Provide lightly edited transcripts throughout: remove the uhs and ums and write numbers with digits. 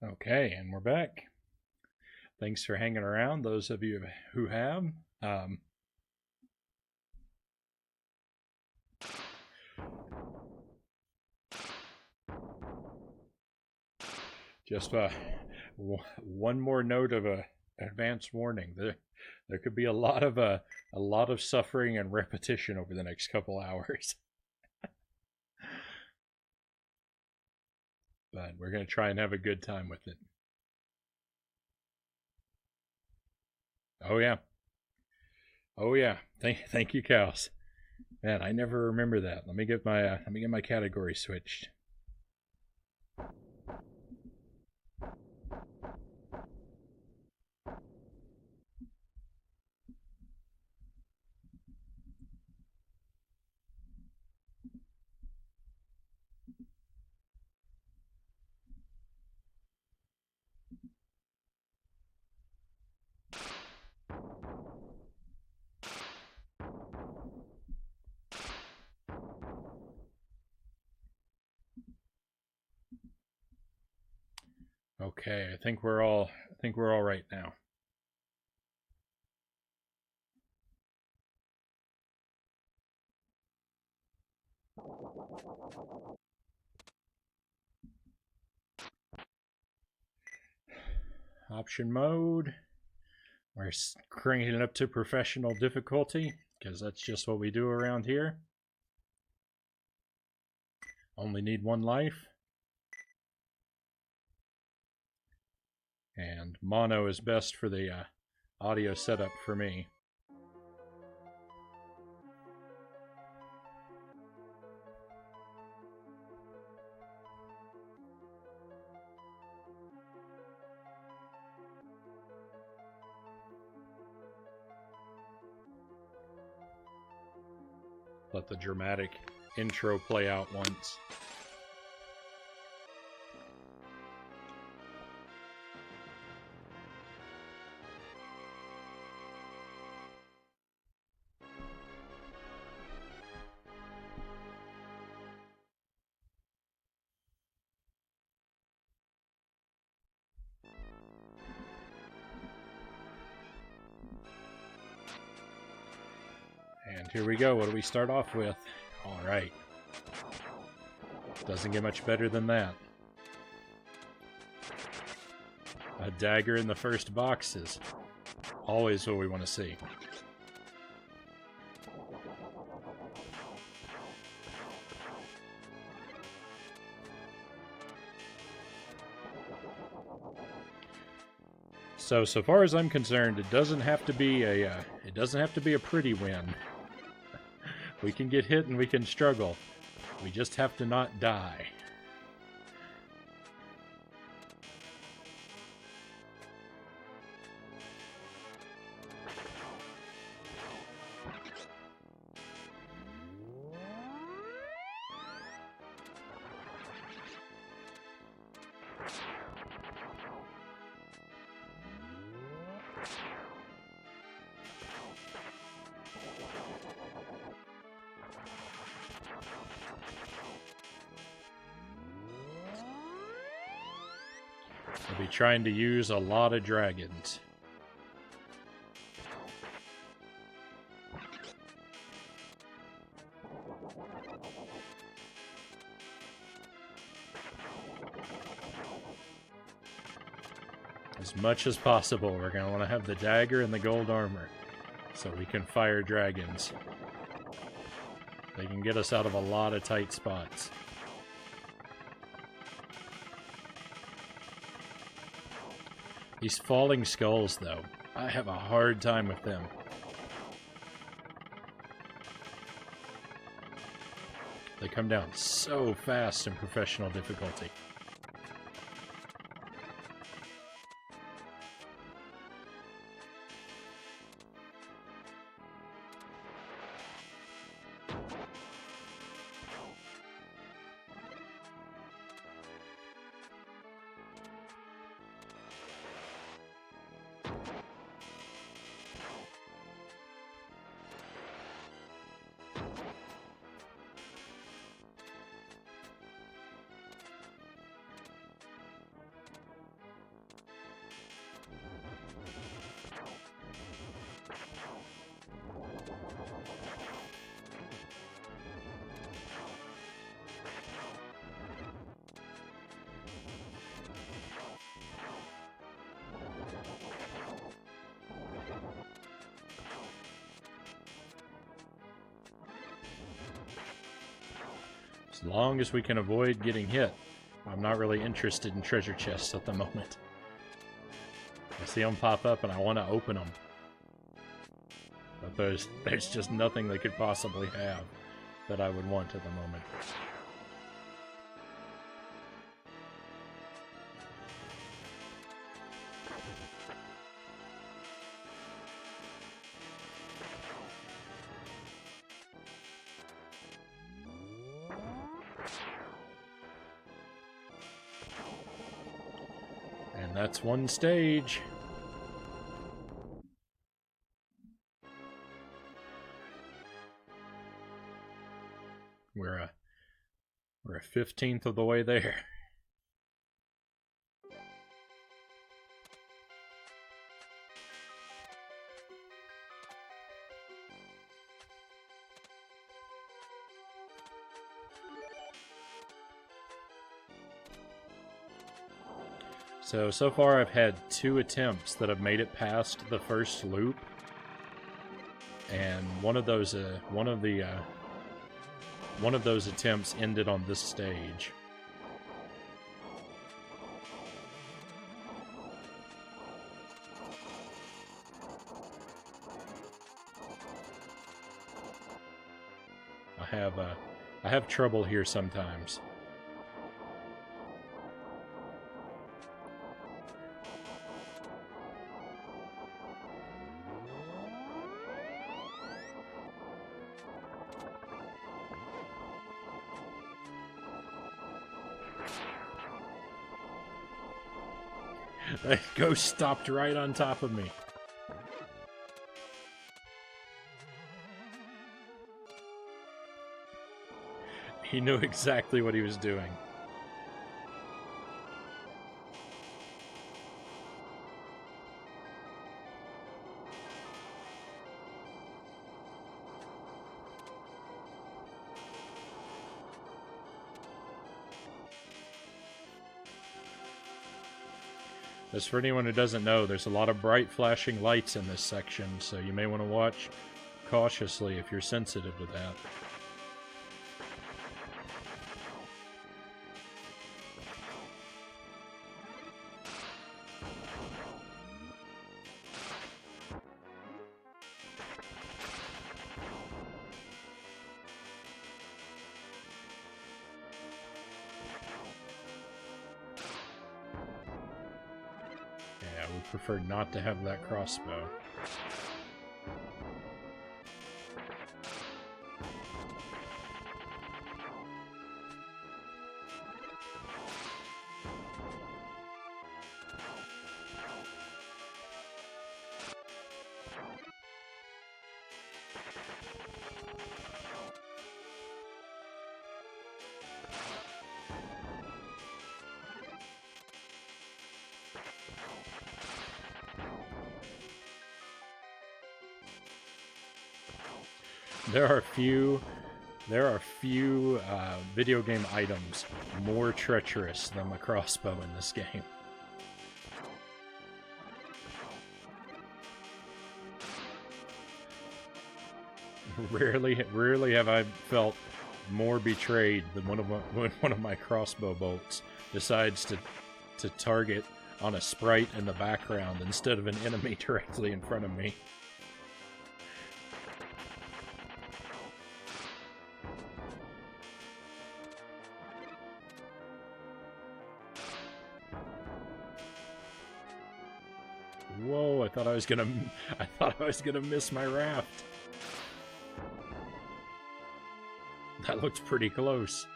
Okay, and we're back. Thanks for hanging around, those of you who have. Um, just one more note of a advance warning. There could be a lot of suffering and repetition over the next couple hours. But we're going to try and have a good time with it. Oh yeah. Oh yeah. Thank you, cows. Man, I never remember that. Let me get my category switched. Okay, I think we're all right now. Option mode. We're cranking it up to professional difficulty because that's just what we do around here. Only need one life. And mono is best for the audio setup for me. Let the dramatic intro play out once. And here we go. What do we start off with? All right. Doesn't get much better than that. A dagger in the first box is always what we want to see. So far as I'm concerned, it doesn't have to be a pretty win. We can get hit and we can struggle. We just have to not die. We'll be trying to use a lot of dragons. As much as possible, we're going to want to have the dagger and the gold armor so we can fire dragons. They can get us out of a lot of tight spots. These falling skulls, though, I have a hard time with them. They come down so fast in professional difficulty. As long as we can avoid getting hit. I'm not really interested in treasure chests at the moment. I see them pop up and I want to open them. But there's just nothing they could possibly have that I would want at the moment. And that's one stage. We're a 15th of the way there. So far I've had 2 attempts that have made it past the first loop, and one of those attempts ended on this stage. I have trouble here sometimes. That ghost stopped right on top of me. He knew exactly what he was doing. As for anyone who doesn't know, there's a lot of bright flashing lights in this section, so you may want to watch cautiously if you're sensitive to that. Prefer not to have that crossbow. There are few video game items more treacherous than the crossbow in this game. Rarely have I felt more betrayed than when one of my crossbow bolts decides to target on a sprite in the background instead of an enemy directly in front of me. Whoa, I thought I was gonna miss my raft. That looked pretty close.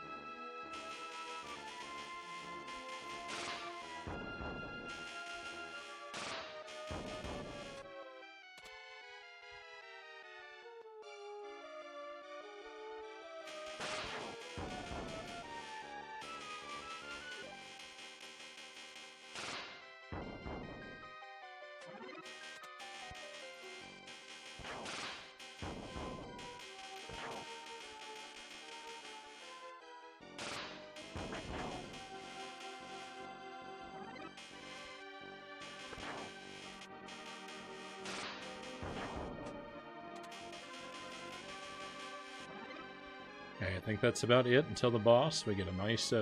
think that's about it until the boss. We get a nice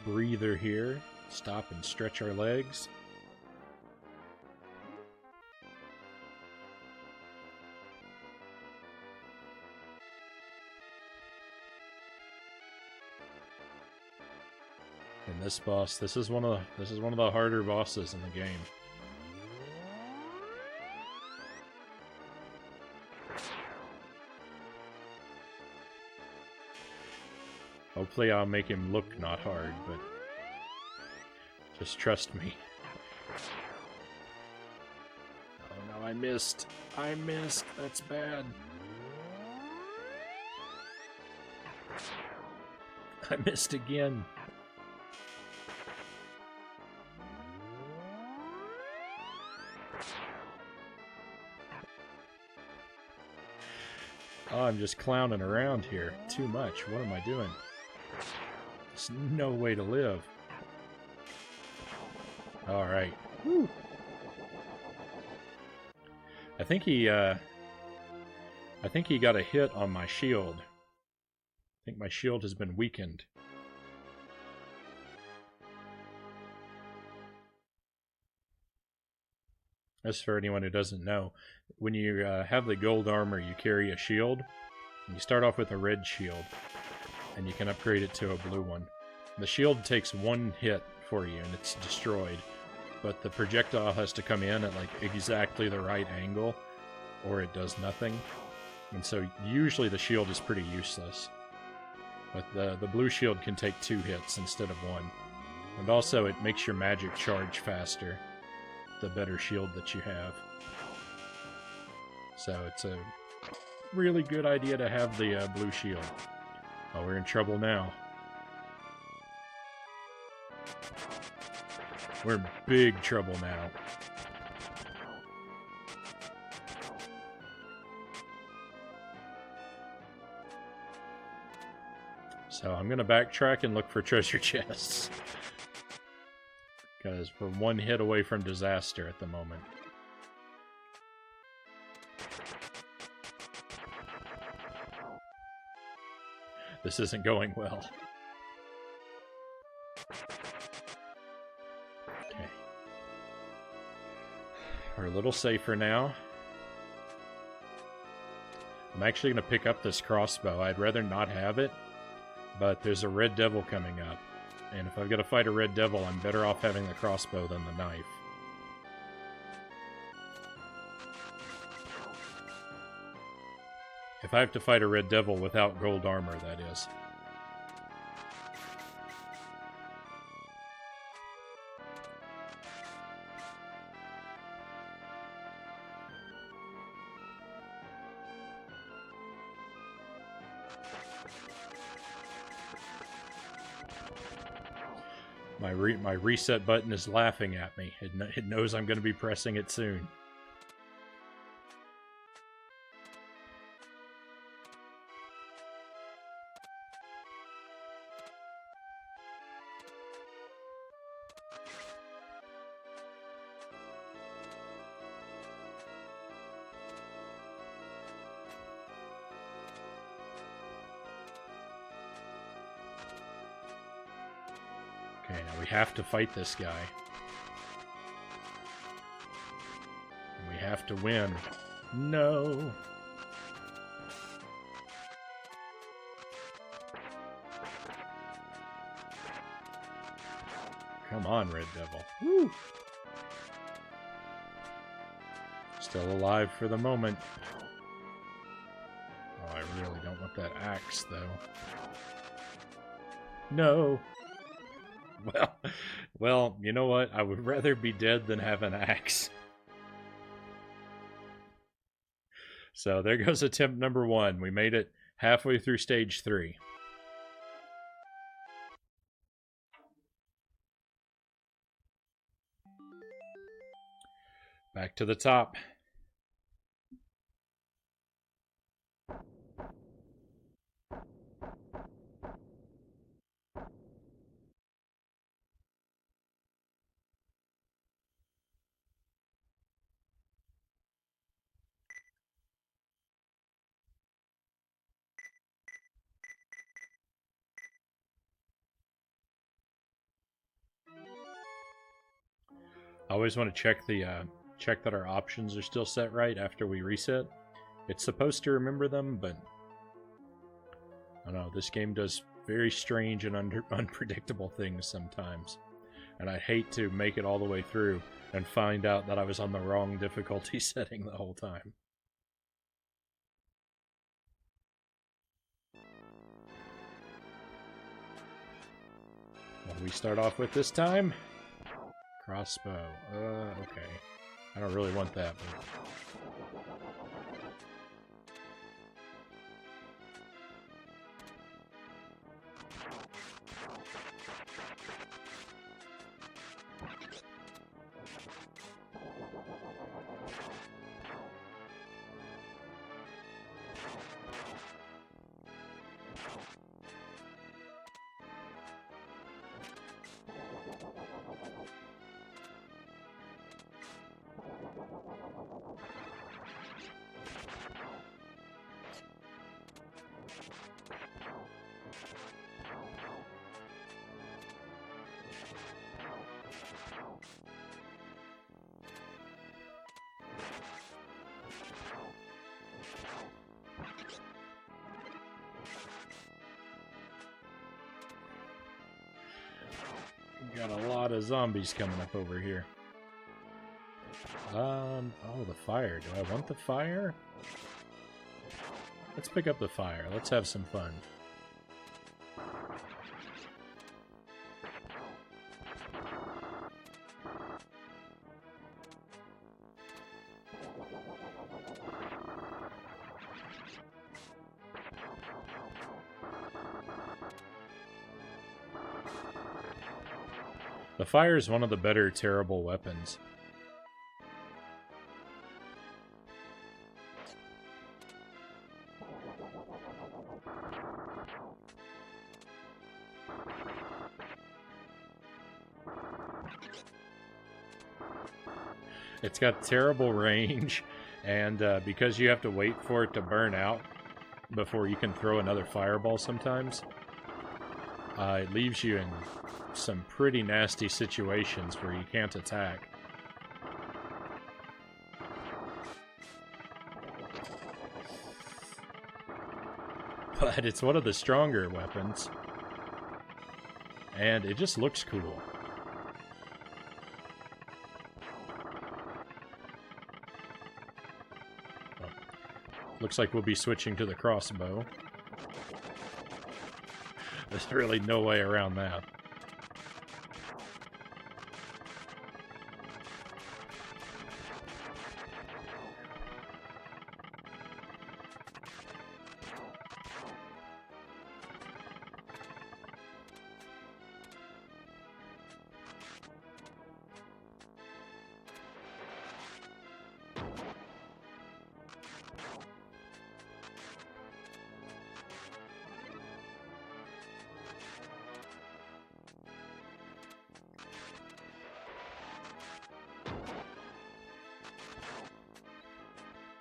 breather here. Stop and stretch our legs. And this boss, this is one of the harder bosses in the game. Hopefully I'll make him look not hard, but just trust me. Oh no, I missed. I missed. That's bad. I missed again. Oh, I'm just clowning around here. Too much. What am I doing? There's no way to live. Alright. Woo. I think he got a hit on my shield. I think my shield has been weakened. As for anyone who doesn't know, when you have the gold armor, you carry a shield. And you start off with a red shield, and you can upgrade it to a blue one. The shield takes one hit for you, and it's destroyed. But the projectile has to come in at like exactly the right angle, or it does nothing. And so usually the shield is pretty useless. But the blue shield can take 2 hits instead of 1. And also it makes your magic charge faster, the better shield that you have. So it's a really good idea to have the blue shield. Oh, we're in trouble now. We're in big trouble now. So I'm going to backtrack and look for treasure chests. Because we're 1 hit away from disaster at the moment. This isn't going well. Okay. We're a little safer now. I'm actually going to pick up this crossbow. I'd rather not have it, but there's a red devil coming up. And if I've got to fight a red devil, I'm better off having the crossbow than the knife. If I have to fight a red devil without gold armor, that is. My reset button is laughing at me. It knows I'm going to be pressing it soon. Okay, now we have to fight this guy. And we have to win. No! Come on, Red Devil. Woo! Still alive for the moment. Oh, I really don't want that axe, though. No! Well, you know what? I would rather be dead than have an axe. So there goes attempt number 1. We made it halfway through stage 3. Back to the top. I always want to check check that our options are still set right after we reset. It's supposed to remember them, but I don't know, this game does very strange and unpredictable things sometimes. And I'd hate to make it all the way through and find out that I was on the wrong difficulty setting the whole time. What do we start off with this time? Crossbow. Okay. I don't really want that, but... Got a lot of zombies coming up over here. Oh, the fire. Do I want the fire? Let's pick up the fire. Let's have some fun. The fire is one of the better terrible weapons. It's got terrible range, and because you have to wait for it to burn out before you can throw another fireball sometimes, it leaves you in some pretty nasty situations where you can't attack. But it's one of the stronger weapons, and it just looks cool. Oh. Looks like we'll be switching to the crossbow. There's really no way around that.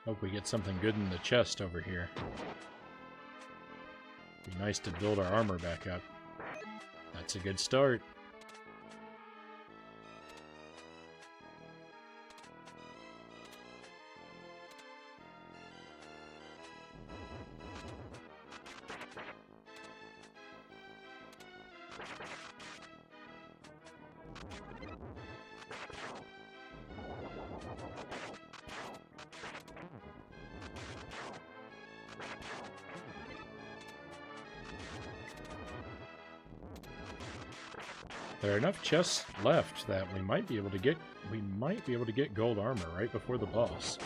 Hope we get something good in the chest over here. Be nice to build our armor back up. That's a good start. There are enough chests left that we might be able to get gold armor right before the boss.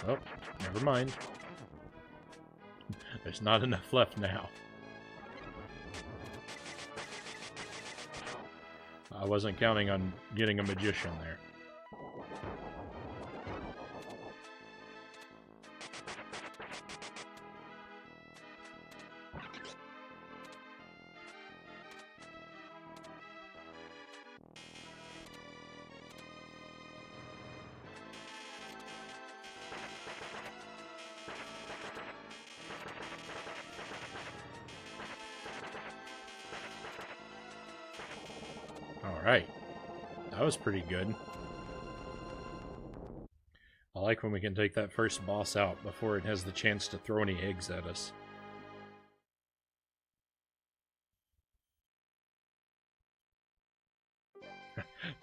Oh, never mind. There's not enough left now. I wasn't counting on getting a magician there. Alright. That was pretty good. I like when we can take that first boss out before it has the chance to throw any eggs at us.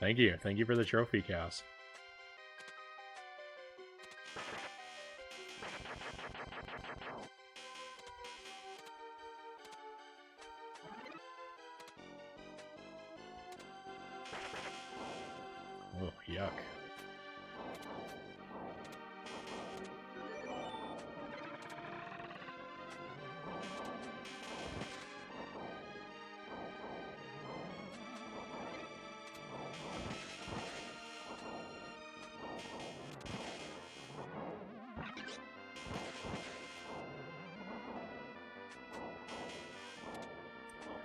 Thank you. Thank you for the trophy cows. Oh, yuck.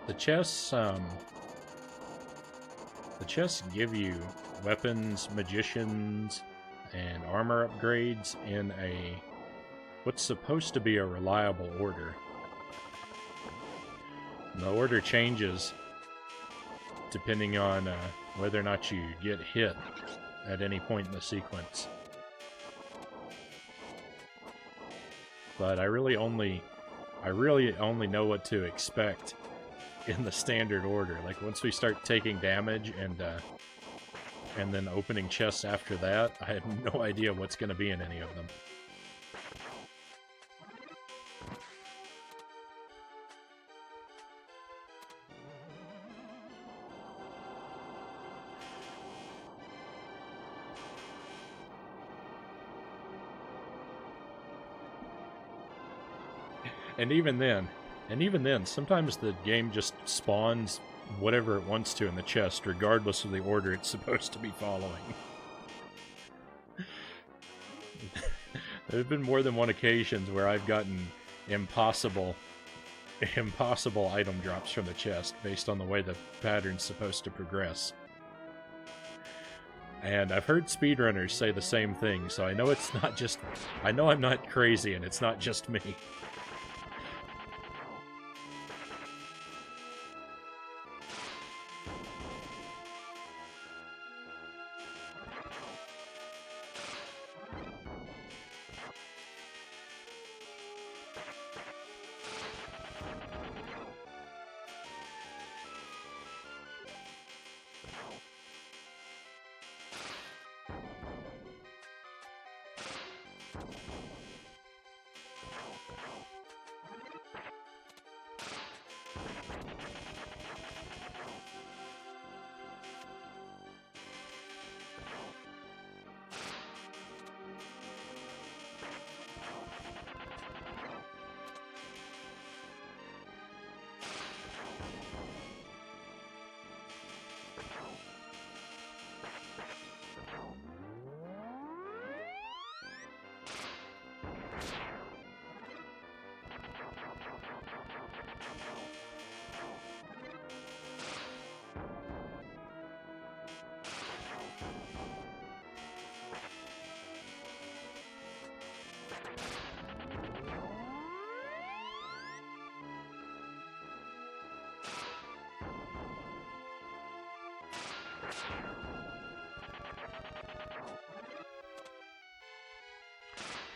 The chests give you weapons, magicians, and armor upgrades in what's supposed to be a reliable order. And the order changes depending on whether or not you get hit at any point in the sequence. But I really only know what to expect in the standard order. Like, once we start taking damage and then opening chests after that, I have no idea what's going to be in any of them. And even then, sometimes the game just spawns whatever it wants to in the chest, regardless of the order it's supposed to be following. There have been more than one occasions where I've gotten impossible item drops from the chest based on the way the pattern's supposed to progress. And I've heard speedrunners say the same thing, so I know it's not just... I know I'm not crazy and it's not just me.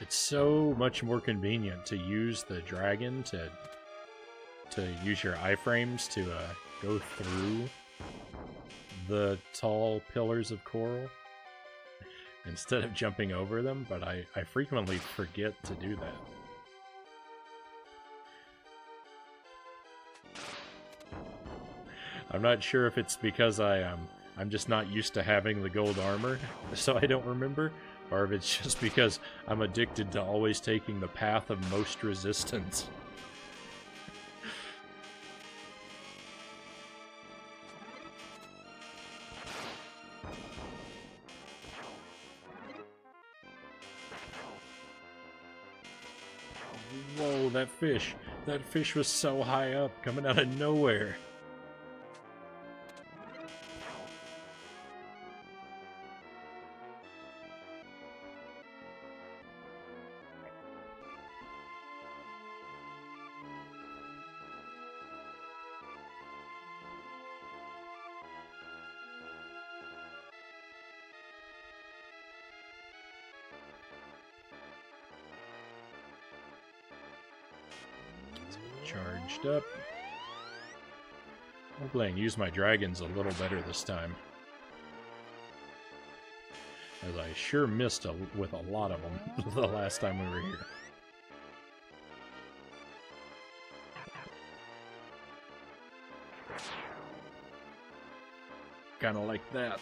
It's so much more convenient to use the dragon to use your iframes to go through the tall pillars of coral instead of jumping over them, but I frequently forget to do that. I'm not sure if it's because I'm just not used to having the gold armor, so I don't remember, or if it's just because I'm addicted to always taking the path of most resistance. Whoa, that fish! That fish was so high up, coming out of nowhere! charged up. Hopefully I can use my dragons a little better this time. As I sure missed with a lot of them the last time we were here. Kind of like that.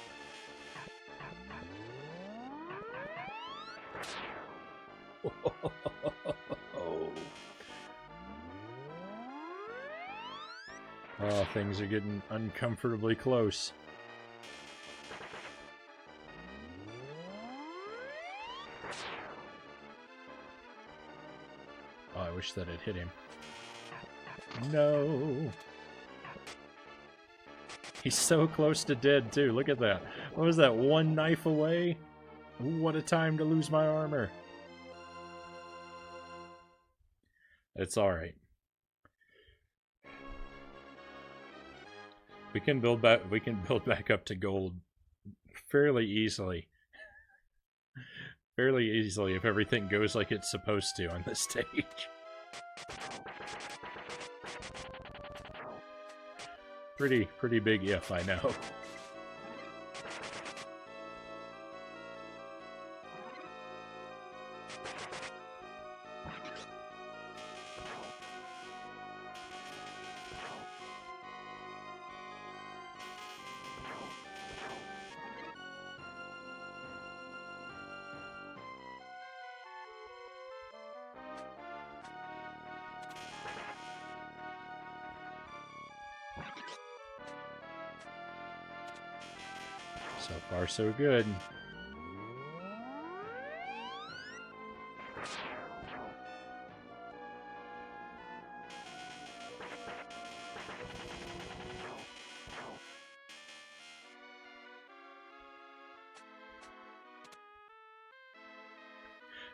Oh, things are getting uncomfortably close. Oh, I wish that had hit him. No! He's so close to dead, too. Look at that. What was that, one knife away? Ooh, what a time to lose my armor. It's alright. We can build back up to gold fairly easily. Fairly easily if everything goes like it's supposed to on this stage. Pretty big if, I know. So far, so good.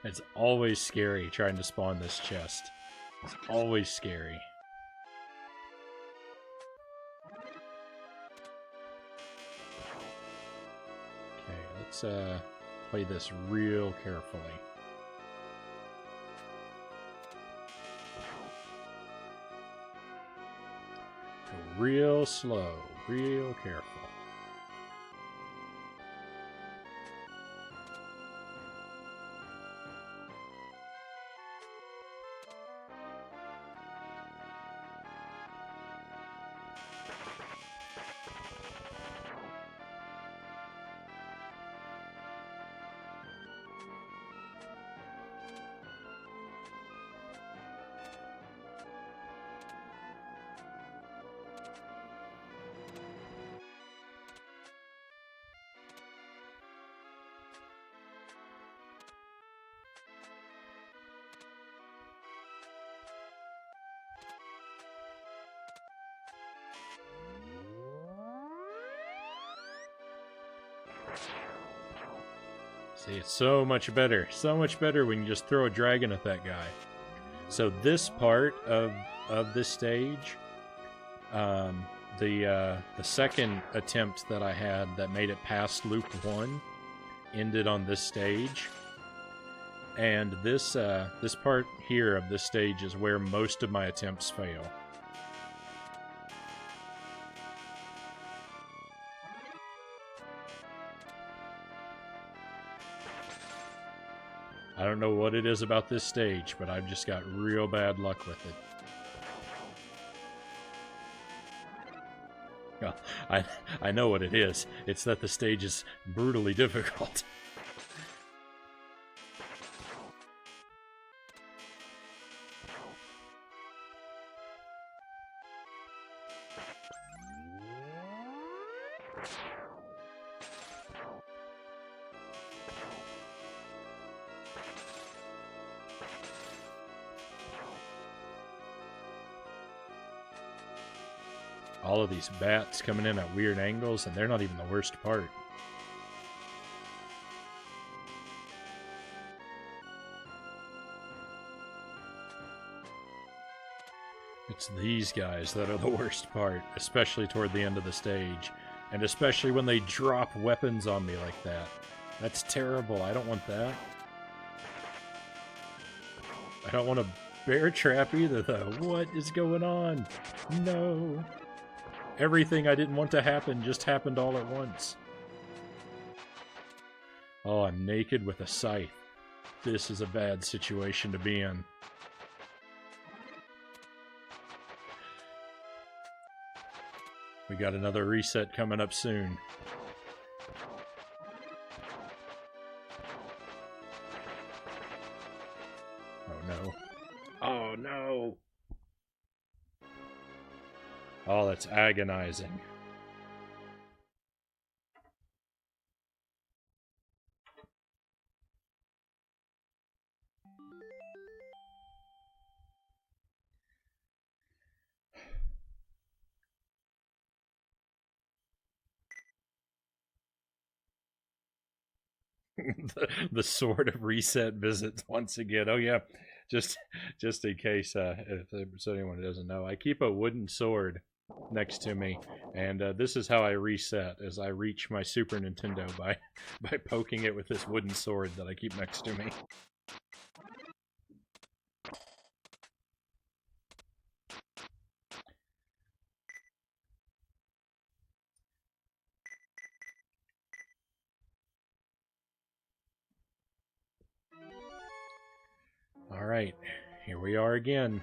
It's always scary trying to spawn this chest. It's always scary. Let's play this real carefully. Go real slow, real careful. See, it's so much better when you just throw a dragon at that guy. So this part of this stage, the second attempt that I had that made it past loop 1 ended on this stage, and this this part here of this stage is where most of my attempts fail. I don't know what it is about this stage, but I've just got real bad luck with it. Well, I know what it is. It's that the stage is brutally difficult. All of these bats coming in at weird angles, and they're not even the worst part. It's these guys that are the worst part, especially toward the end of the stage. And especially when they drop weapons on me like that. That's terrible. I don't want that. I don't want to bear trap either, though. What is going on? No. Everything I didn't want to happen just happened all at once. Oh, I'm naked with a scythe. This is a bad situation to be in. We got another reset coming up soon. Oh no. Oh no! Oh, that's agonizing. the sword of reset visits once again. Oh yeah, just in case if there's anyone who doesn't know, I keep a wooden sword next to me, and this is how I reset: as I reach my Super Nintendo by poking it with this wooden sword that I keep next to me. All right, here we are again.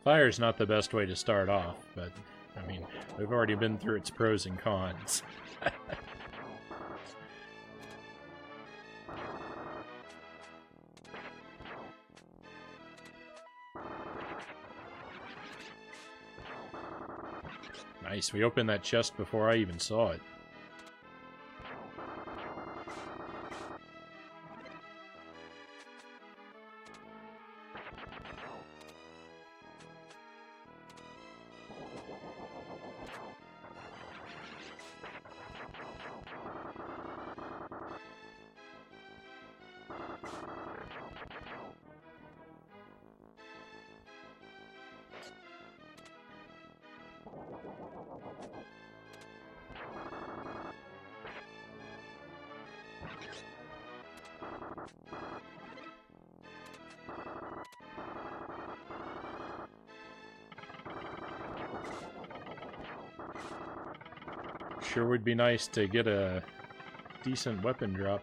Fire's not the best way to start off, but, I mean, we've already been through its pros and cons. Nice, we opened that chest before I even saw it. Sure would be nice to get a decent weapon drop.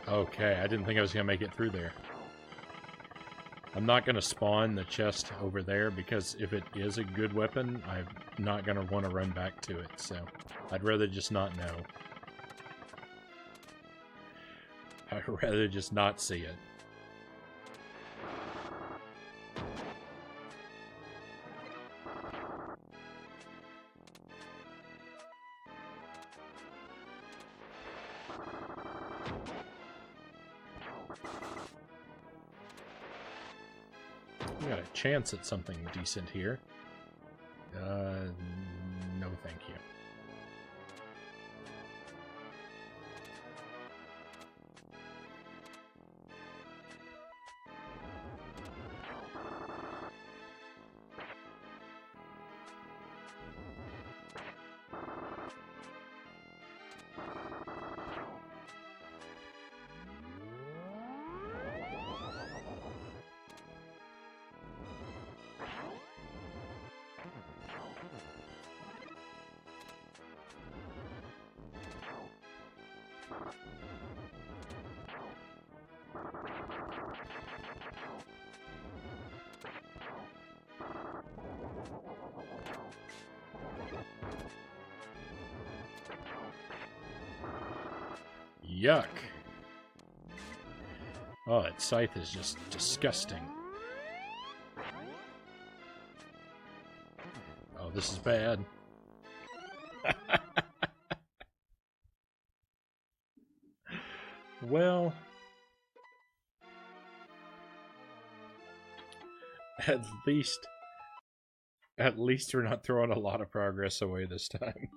Okay, I didn't think I was going to make it through there. I'm not going to spawn the chest over there because if it is a good weapon, I'm not going to want to run back to it, so I'd rather just not know. I'd rather just not see it. We got a chance at something decent here. No thank you. Yuck. Oh, that scythe is just disgusting. Oh, this is bad. Well, at least we're not throwing a lot of progress away this time.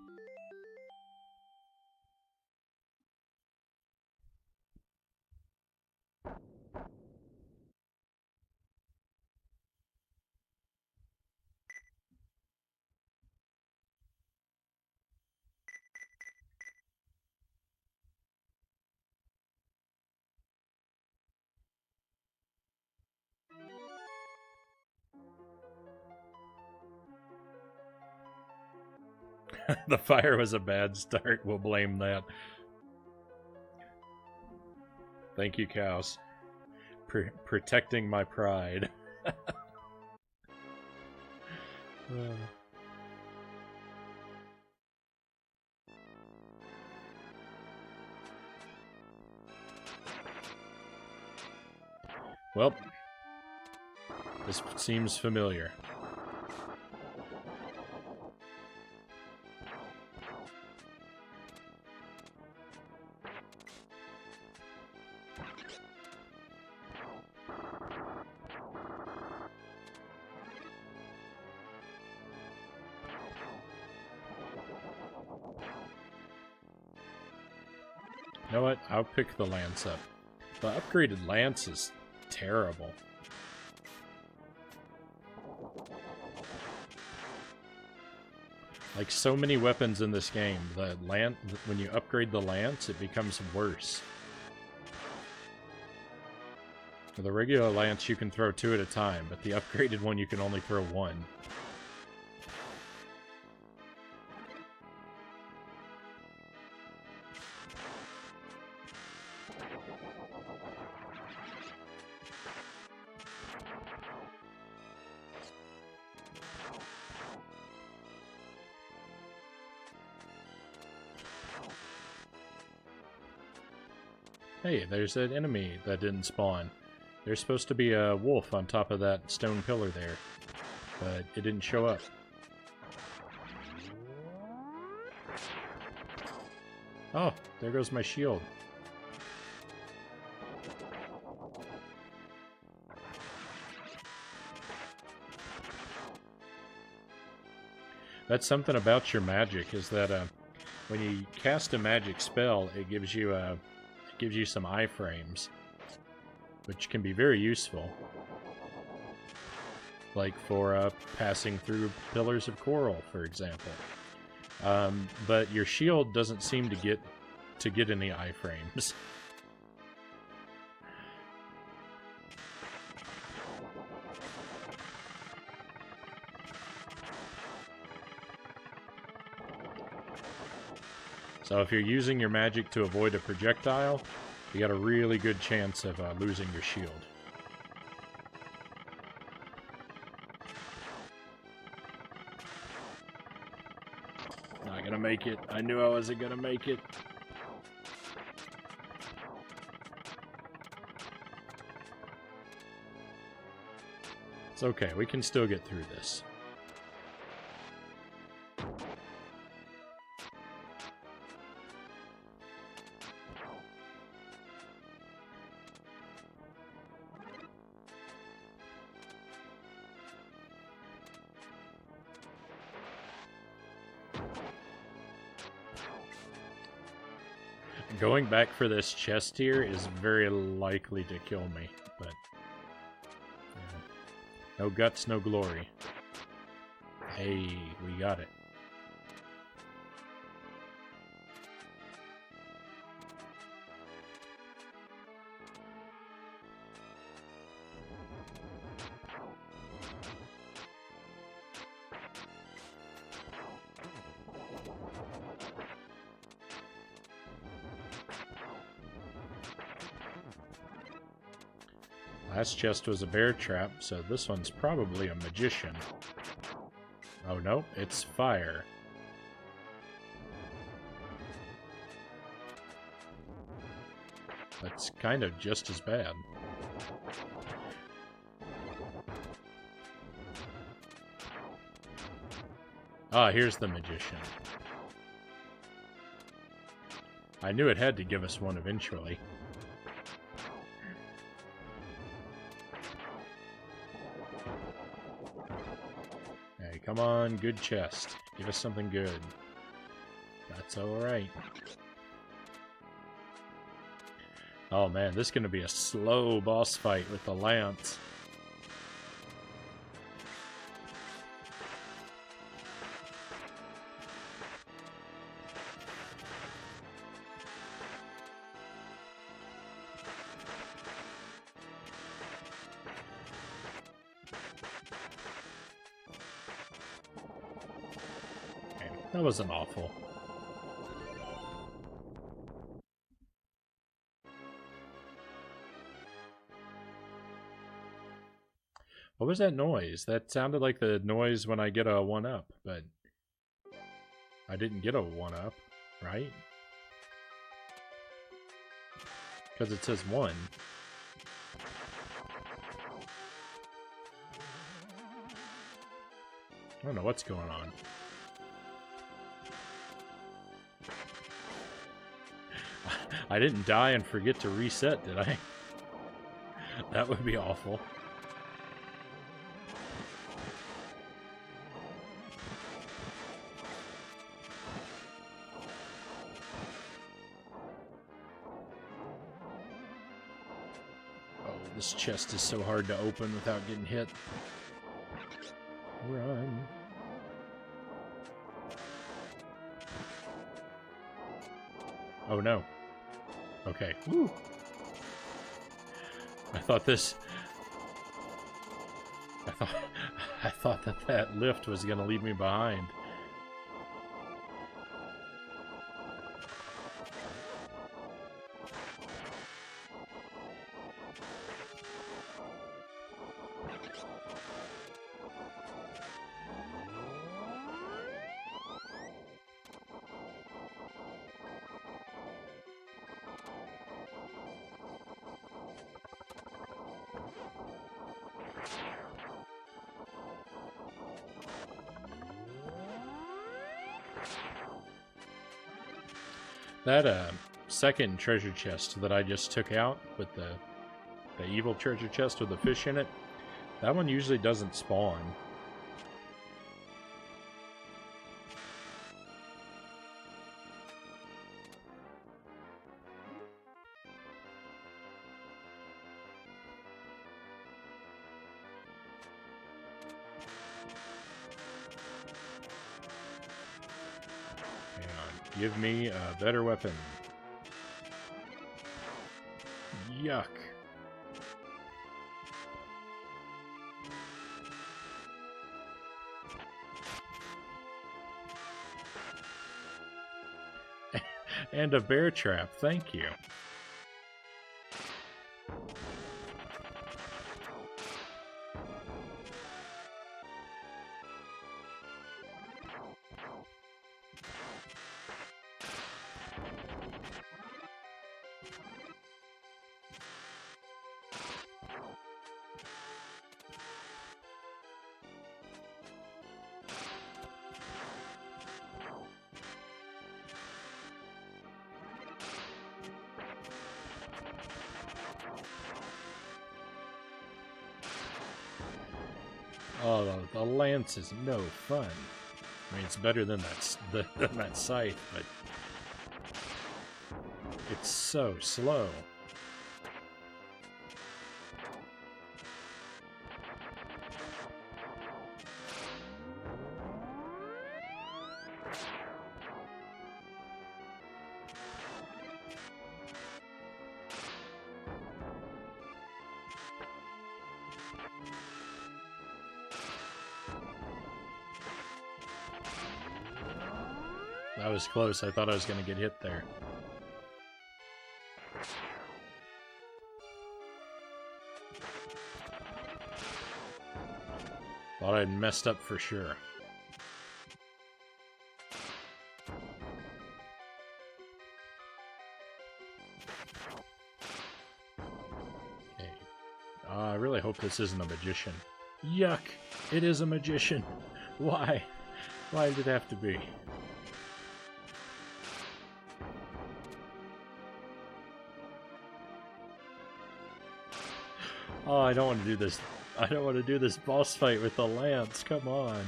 The fire was a bad start. We'll blame that. Thank you, cows. Protecting my pride. Well, this seems familiar. You know what? I'll pick the lance up. The upgraded lance is terrible. Like so many weapons in this game, when you upgrade the lance, it becomes worse. The regular lance you can throw 2 at a time, but the upgraded one you can only throw 1. Hey, there's an enemy that didn't spawn. There's supposed to be a wolf on top of that stone pillar there, but it didn't show up. Oh, there goes my shield. That's something about your magic, is that when you cast a magic spell, it gives you some iframes, which can be very useful, like for passing through pillars of coral, for example. But your shield doesn't seem to get any iframes. So if you're using your magic to avoid a projectile, you got a really good chance of losing your shield. Not gonna make it. I knew I wasn't gonna make it. It's okay, we can still get through this. Going back for this chest here is very likely to kill me, but yeah. No guts, no glory. Hey, we got it. Last chest was a bear trap, so this one's probably a magician. Oh no, it's fire. That's kind of just as bad. Ah, here's the magician. I knew it had to give us one eventually. Hey, come on, good chest. Give us something good. That's alright. Oh man, this is gonna be a slow boss fight with the lance. That wasn't awful. What was that noise? That sounded like the noise when I get a 1-up, but I didn't get a 1-up, right? Because it says 1. I don't know what's going on. I didn't die and forget to reset, did I? That would be awful. Oh, this chest is so hard to open without getting hit. Run. Oh no. Okay. Woo. I thought that lift was gonna leave me behind. That second treasure chest that I just took out with the evil treasure chest with the fish in it, that one usually doesn't spawn. Give me a better weapon. Yuck. And a bear trap, thank you. Oh, the lance is no fun. I mean, it's better than that scythe, but it's so slow. That was close. I thought I was going to get hit there. Thought I'd messed up for sure. this isn't a magician. Yuck! It is a magician. Why? Why did it have to be? Oh, I don't want to do this. I don't want to do this boss fight with the lance. Come on.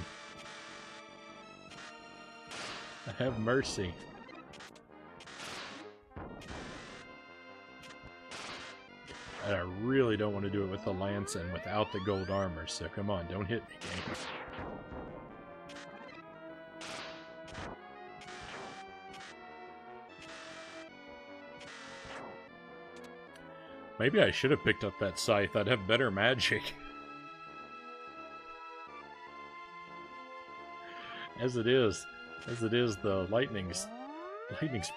Have mercy. And I really don't want to do it with the lance and without the gold armor, so come on, don't hit me, game. Maybe I should have picked up that scythe. I'd have better magic. As it is, the lightning's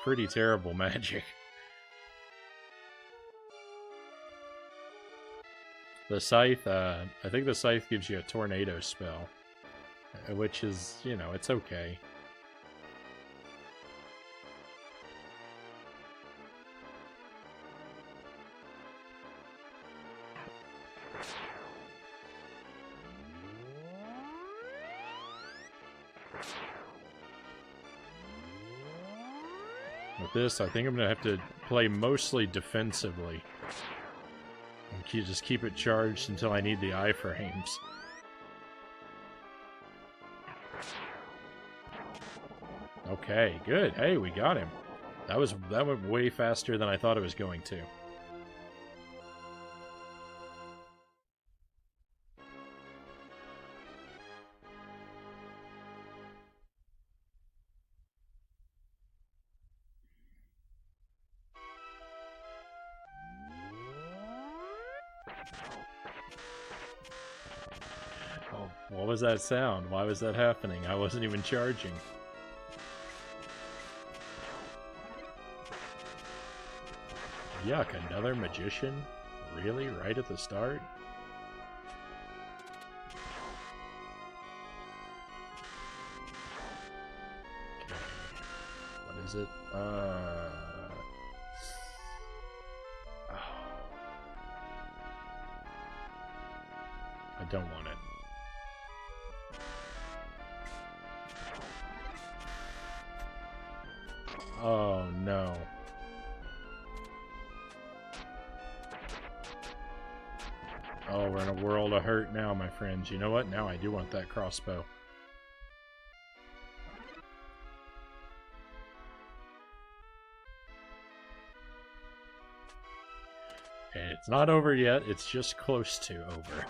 pretty terrible magic. The scythe, I think the scythe gives you a tornado spell, which is, you know, it's okay. With this, I think I'm going to have to play mostly defensively. And just keep it charged until I need the iframes. Okay, good. Hey, we got him. That went way faster than I thought it was going to. Oh, what was that sound? Why was that happening? I wasn't even charging. Yuck, another magician? Really? Right at the start? Okay. What is it? I don't want it. Oh no. Oh, we're in a world of hurt now, my friends. You know what? Now I do want that crossbow. And it's not over yet. It's just close to over.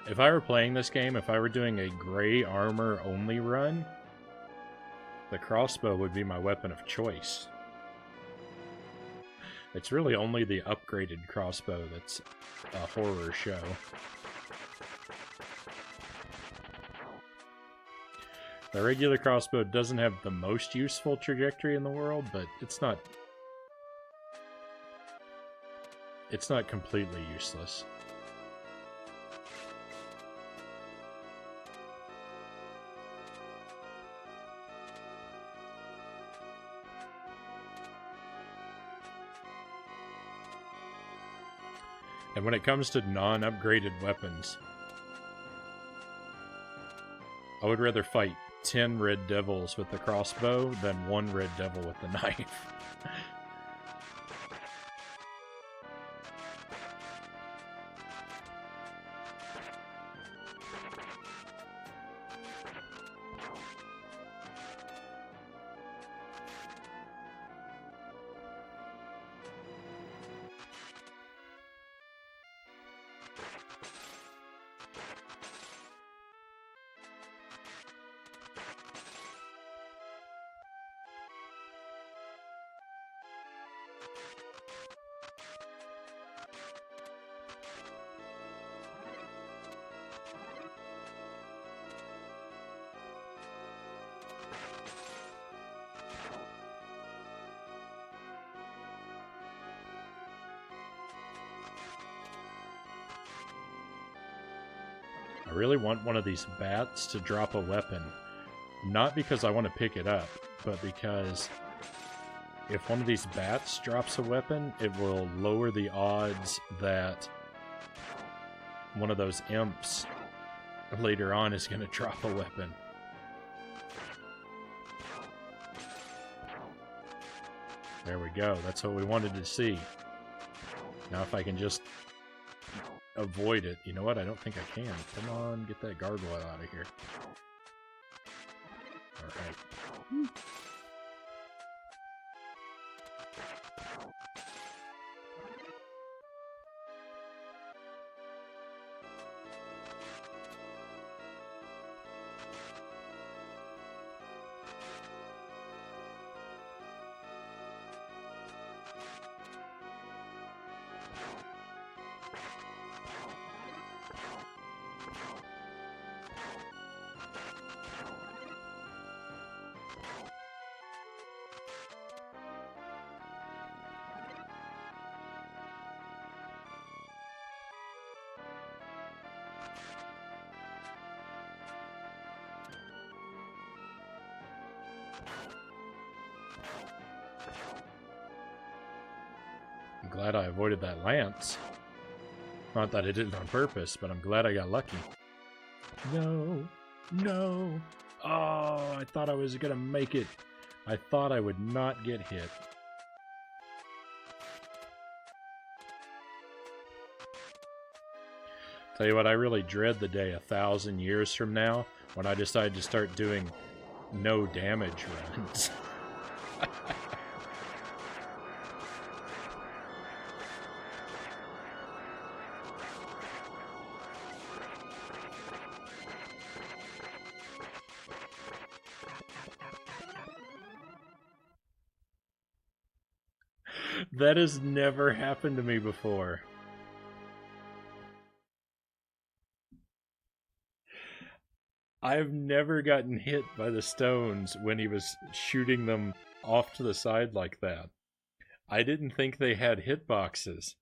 If I were playing this game, if I were doing a gray armor only run, the crossbow would be my weapon of choice. It's really only the upgraded crossbow that's a horror show. The regular crossbow doesn't have the most useful trajectory in the world, but it's not completely useless. And when it comes to non-upgraded weapons, I would rather fight 10 red devils with the crossbow than 1 red devil with the knife. I really want one of these bats to drop a weapon. Not because I want to pick it up, but because if one of these bats drops a weapon, it will lower the odds that one of those imps later on is going to drop a weapon. There we go. That's what we wanted to see. Now if I can just avoid it. You know what? I don't think I can. Come on, get that gargoyle out of here. Alright. I'm glad I avoided that lance. Not that I did it on purpose, but I'm glad I got lucky. No. No. Oh, I thought I was going to make it. I thought I would not get hit. Tell you what, I really dread the day 1,000 years from now when I decide to start doing no damage runs. That has never happened to me before. I've never gotten hit by the stones when he was shooting them off to the side like that. I didn't think they had hitboxes.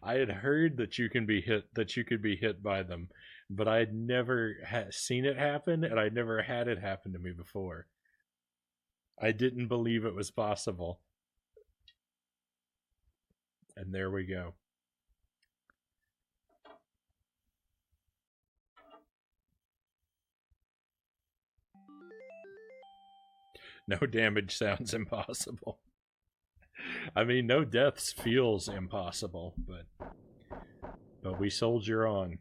I had heard that you can be hit, that you could be hit by them, but I had never seen it happen, and I'd never had it happen to me before. I didn't believe it was possible. And there we go. No damage sounds impossible. I mean, no deaths feels impossible, but we soldier on.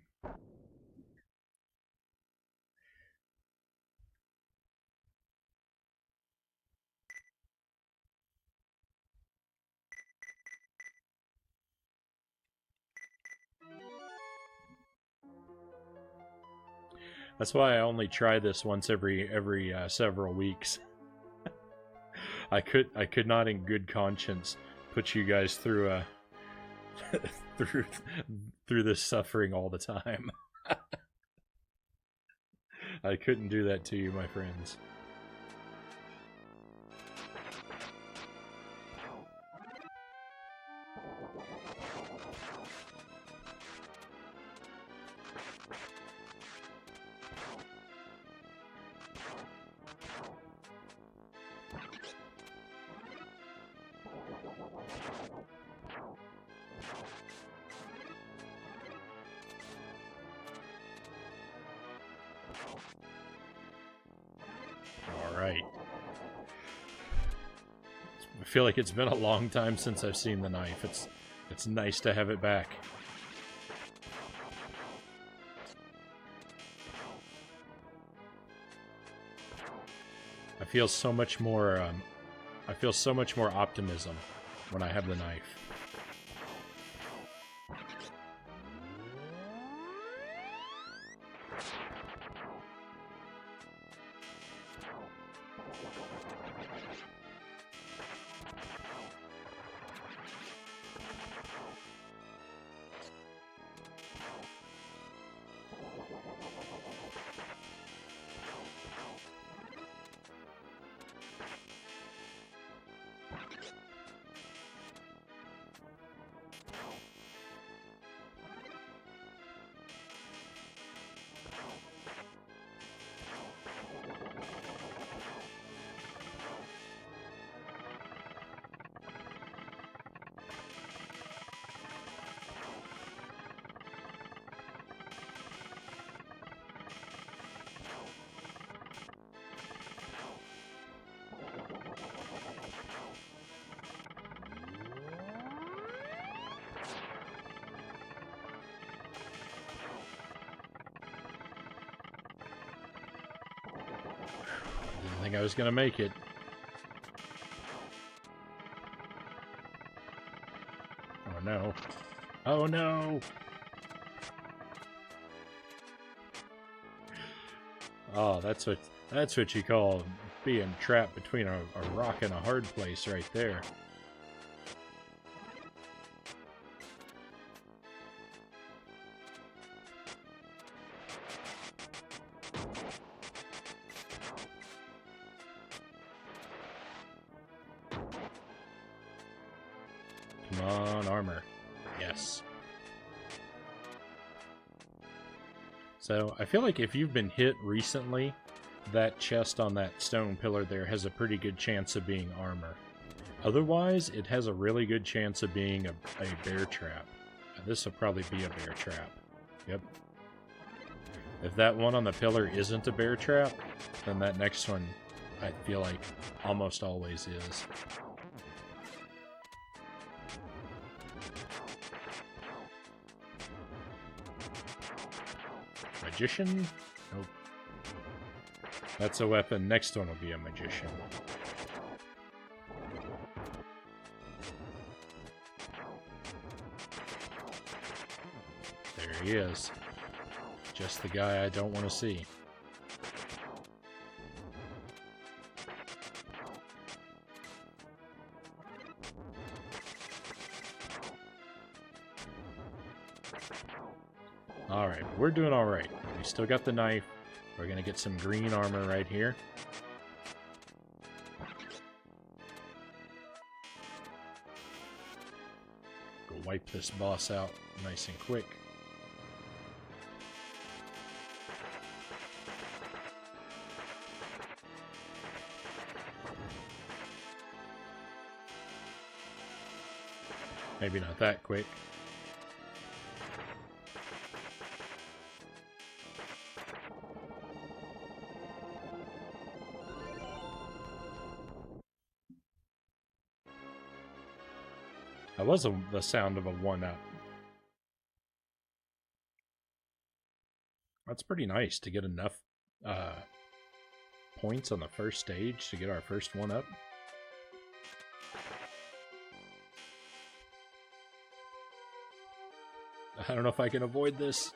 That's why I only try this once every several weeks. I could not in good conscience put you guys through a through this suffering all the time. I couldn't do that to you, my friends. Alright. I feel like it's been a long time since I've seen the knife. It's nice to have it back. I feel so much more optimism when I have the knife. think I was gonna make it. Oh no. Oh no! Oh, that's what you call being trapped between a rock and a hard place right there. Come on, armor. Yes. So, I feel like if you've been hit recently, that chest on that stone pillar there has a pretty good chance of being armor. Otherwise, it has a really good chance of being a bear trap. This will probably be a bear trap. Yep. If that one on the pillar isn't a bear trap, then that next one, I feel like, almost always is. Magician? Nope. That's a weapon. Next one will be a magician. There he is. Just the guy I don't want to see. Alright, we're doing alright. We still got the knife. We're gonna get some green armor right here. Go wipe this boss out nice and quick. Maybe not that quick. That was the sound of a 1-up. That's pretty nice to get enough points on the first stage to get our first 1-up. I don't know if I can avoid this.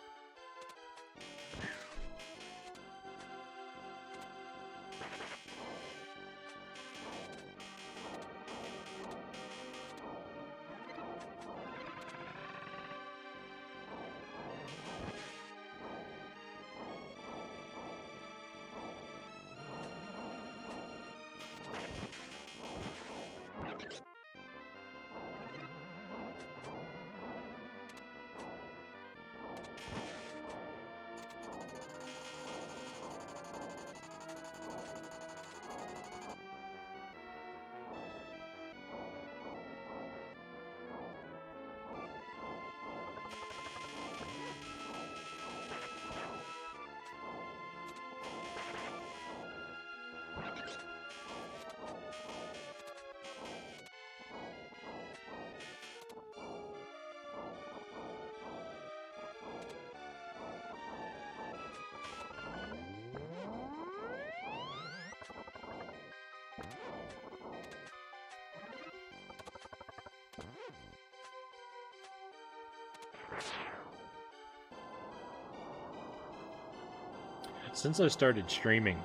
Since I started streaming,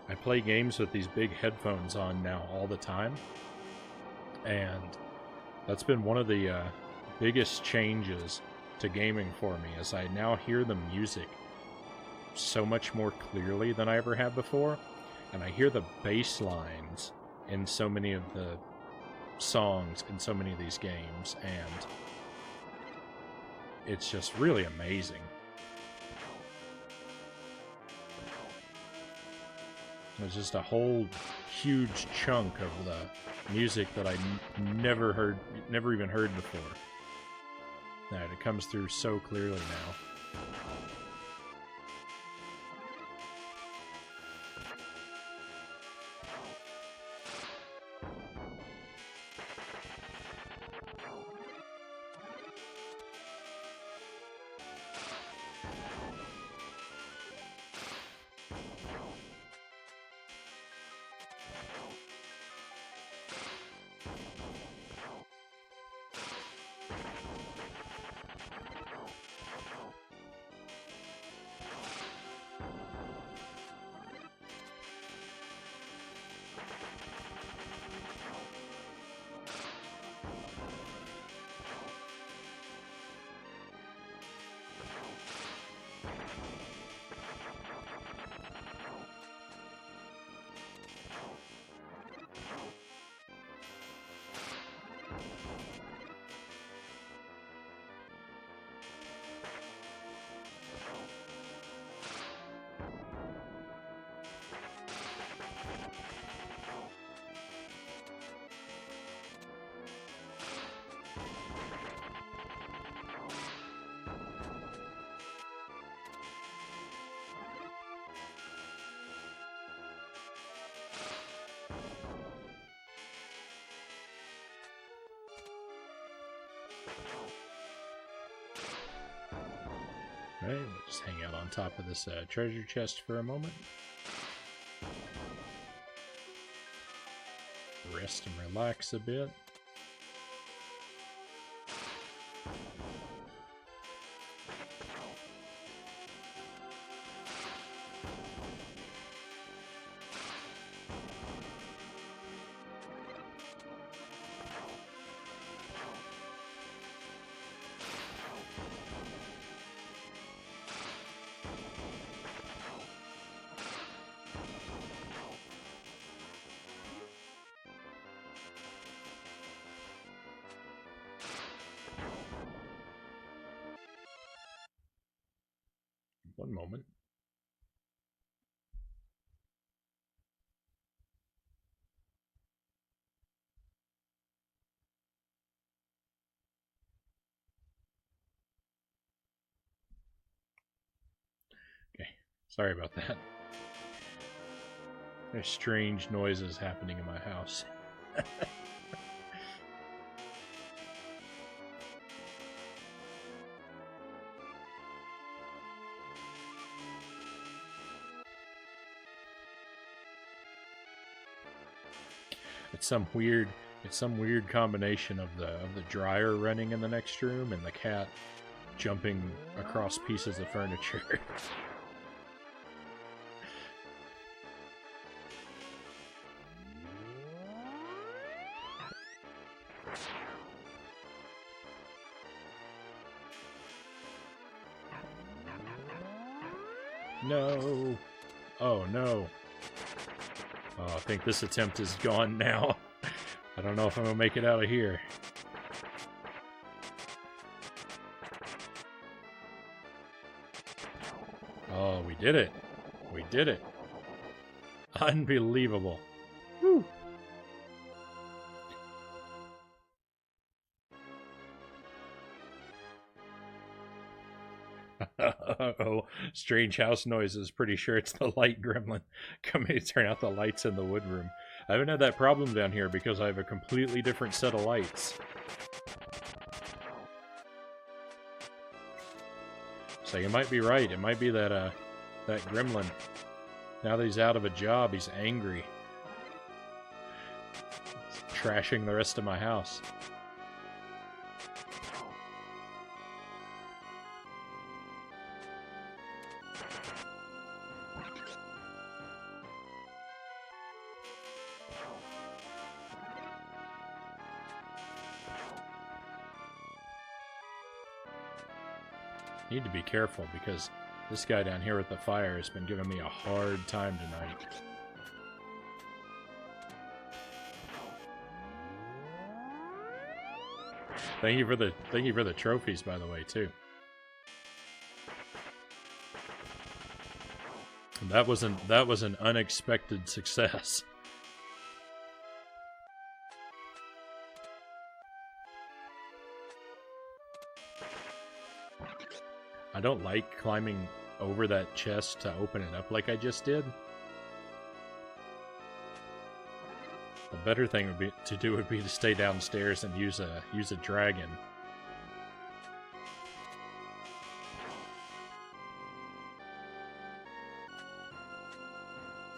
I play games with these big headphones on now all the time, and that's been one of the biggest changes to gaming for me, as I now hear the music so much more clearly than I ever have before, and I hear the bass lines in so many of the songs in so many of these games, and it's just really amazing. There's just a whole huge chunk of the music that I never even heard before. That it comes through so clearly now. Alright, we'll just hang out on top of this treasure chest for a moment. Rest and relax a bit. One moment. Okay, sorry about that. There's strange noises happening in my house. It's some weird combination of the dryer running in the next room and the cat jumping across pieces of furniture. No. Oh no. Oh, I think this attempt is gone now. I don't know if I'm gonna make it out of here. Oh, we did it. We did it. Unbelievable. Woo. Uh-oh. Strange house noises. Pretty sure it's the light gremlin coming to turn out the lights in the woodroom. I haven't had that problem down here because I have a completely different set of lights. So you might be right. It might be that that gremlin. Now that he's out of a job, he's angry. He's trashing the rest of my house. Need to be careful because this guy down here with the fire has been giving me a hard time tonight. Thank you for the trophies, by the way, too. That was an unexpected success. I don't like climbing over that chest to open it up like I just did. The better thing would be to stay downstairs and use a dragon.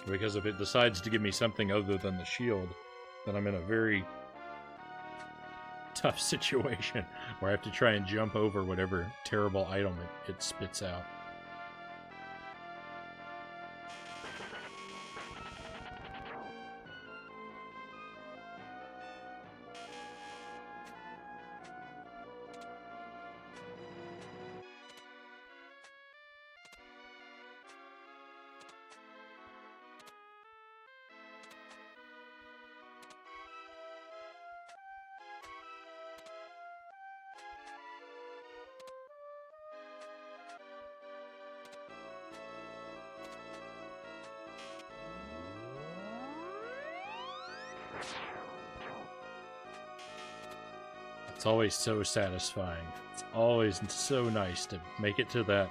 Because if it decides to give me something other than the shield, then I'm in a very tough situation where I have to try and jump over whatever terrible item it spits out. It's always so satisfying. It's always so nice to make it to that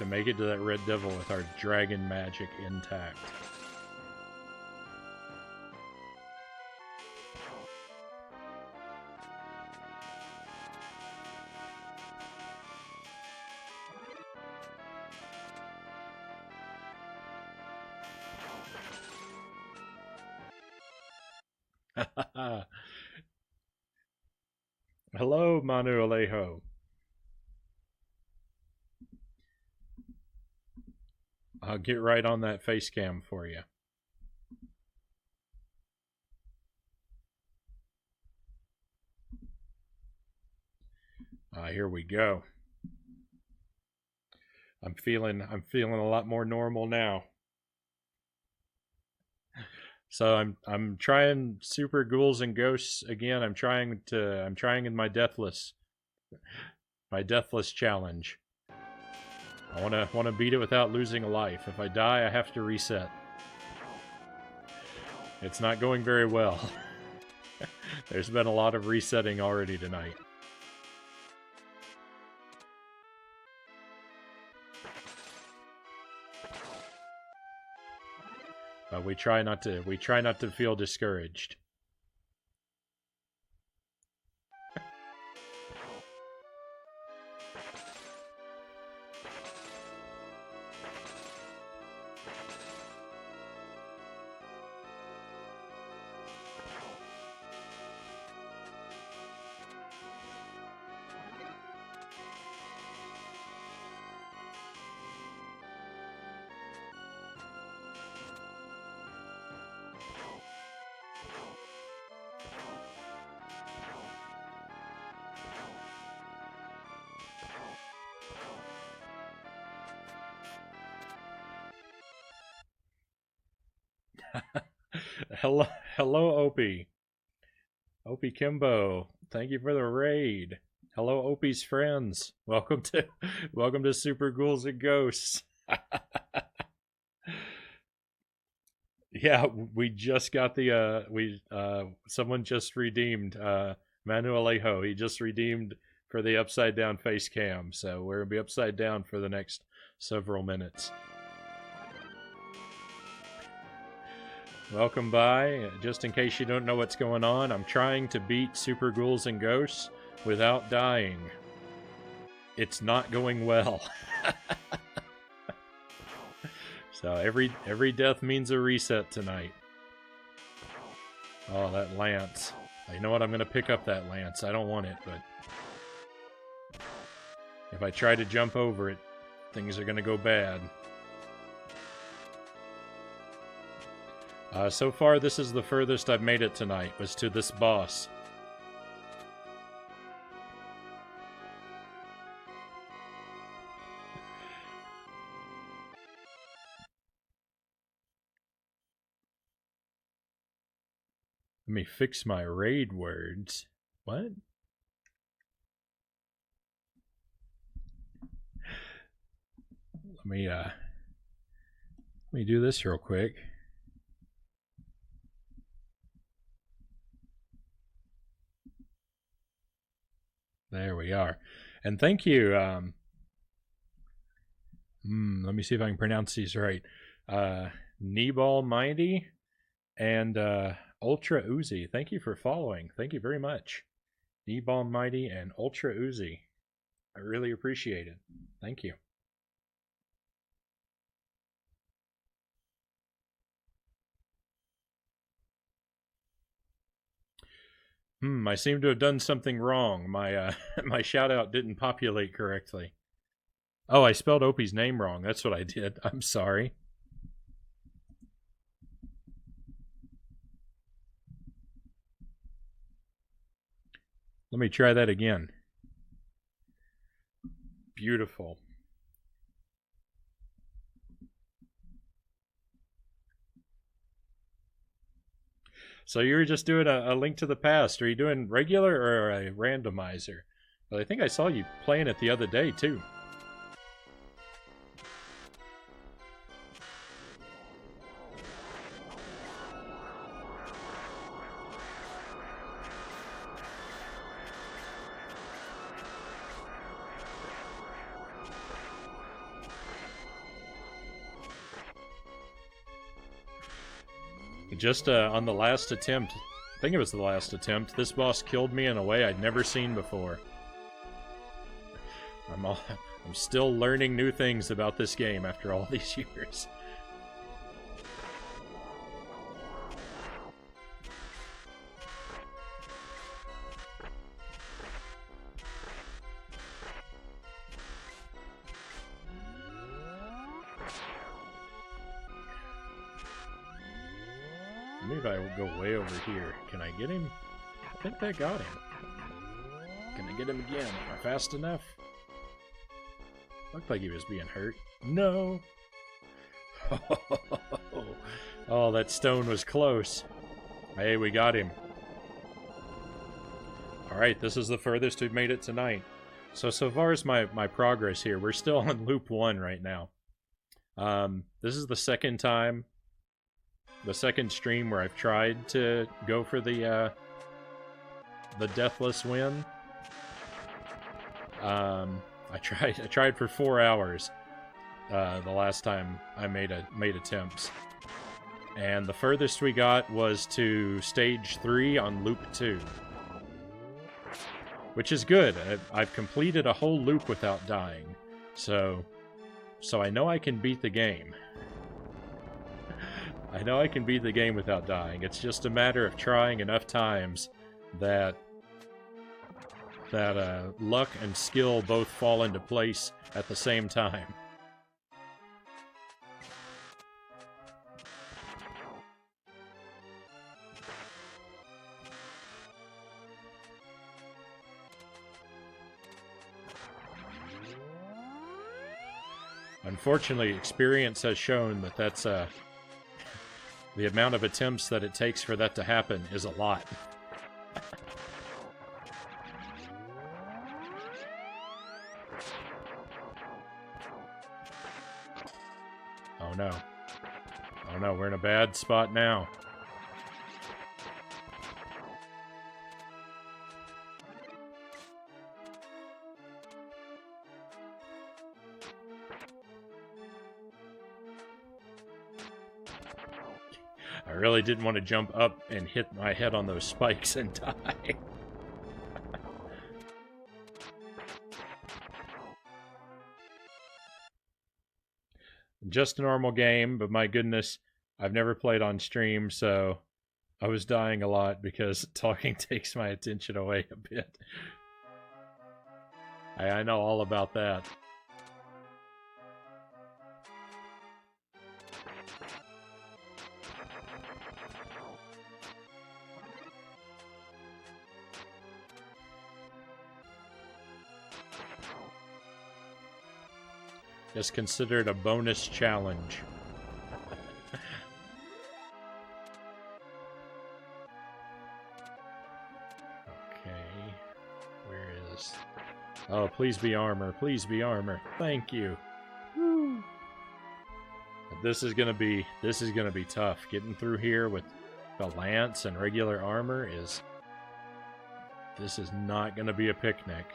red devil with our dragon magic intact. Hello, Manu Alejo. I'll get right on that face cam for you. Here we go. I'm feeling a lot more normal now. So I'm trying Super Ghouls and Ghosts again. I'm trying in my deathless challenge. I wanna beat it without losing a life. If I die, I have to reset. It's not going very well. There's been a lot of resetting already tonight. But we try not to feel discouraged. Hello, Opie. Opie Kimbo, thank you for the raid. Hello, Opie's friends. Welcome to Super Ghouls and Ghosts. Yeah, we just got the someone just redeemed Manu Alejo. He just redeemed for the upside down face cam, so we're gonna be upside down for the next several minutes. Welcome by. Just in case you don't know what's going on, I'm trying to beat Super Ghouls and Ghosts without dying. It's not going well. So every death means a reset tonight. Oh, that lance. You know what? I'm going to pick up that lance. I don't want it, but if I try to jump over it, things are going to go bad. So far, this is the furthest I've made it tonight, was to this boss. Let me fix my raid words. What? Let me do this real quick. There we are. And thank you. Let me see if I can pronounce these right. Kneeball Mighty and Ultra Uzi. Thank you for following. Thank you very much. Kneeball Mighty and Ultra Uzi. I really appreciate it. Thank you. I seem to have done something wrong. My my shout out didn't populate correctly. Oh, I spelled Opie's name wrong. That's what I did. I'm sorry. Let me try that again. Beautiful. So you were just doing a Link to the Past. Are you doing regular or a randomizer? Well, I think I saw you playing it the other day, too. Just on the last attempt, I think it was the last attempt, this boss killed me in a way I'd never seen before. I'm still learning new things about this game after all these years. Maybe if I go way over here, can I get him? I think that got him. Can I get him again? Am I fast enough? Looked like he was being hurt. No! Oh, that stone was close. Hey, we got him. Alright, this is the furthest we've made it tonight. So far as my progress here, we're still on loop 1 right now. This is the second time, the second stream where I've tried to go for the deathless win. I tried for 4 hours the last time I made attempts. And the furthest we got was to stage 3 on loop 2. Which is good. I've completed a whole loop without dying. So I know I can beat the game. I know I can beat the game without dying. It's just a matter of trying enough times that luck and skill both fall into place at the same time. Unfortunately, experience has shown that that's the amount of attempts that it takes for that to happen is a lot. Oh no. Oh no, we're in a bad spot now. I really didn't want to jump up and hit my head on those spikes and die. Just a normal game, but my goodness, I've never played on stream, so I was dying a lot because talking takes my attention away a bit. I know all about that. Just considered a bonus challenge. Okay. Where is... Oh, please be armor. Please be armor. Thank you. Woo. This is gonna be tough. Getting through here with the lance and regular armor is... This is not gonna be a picnic.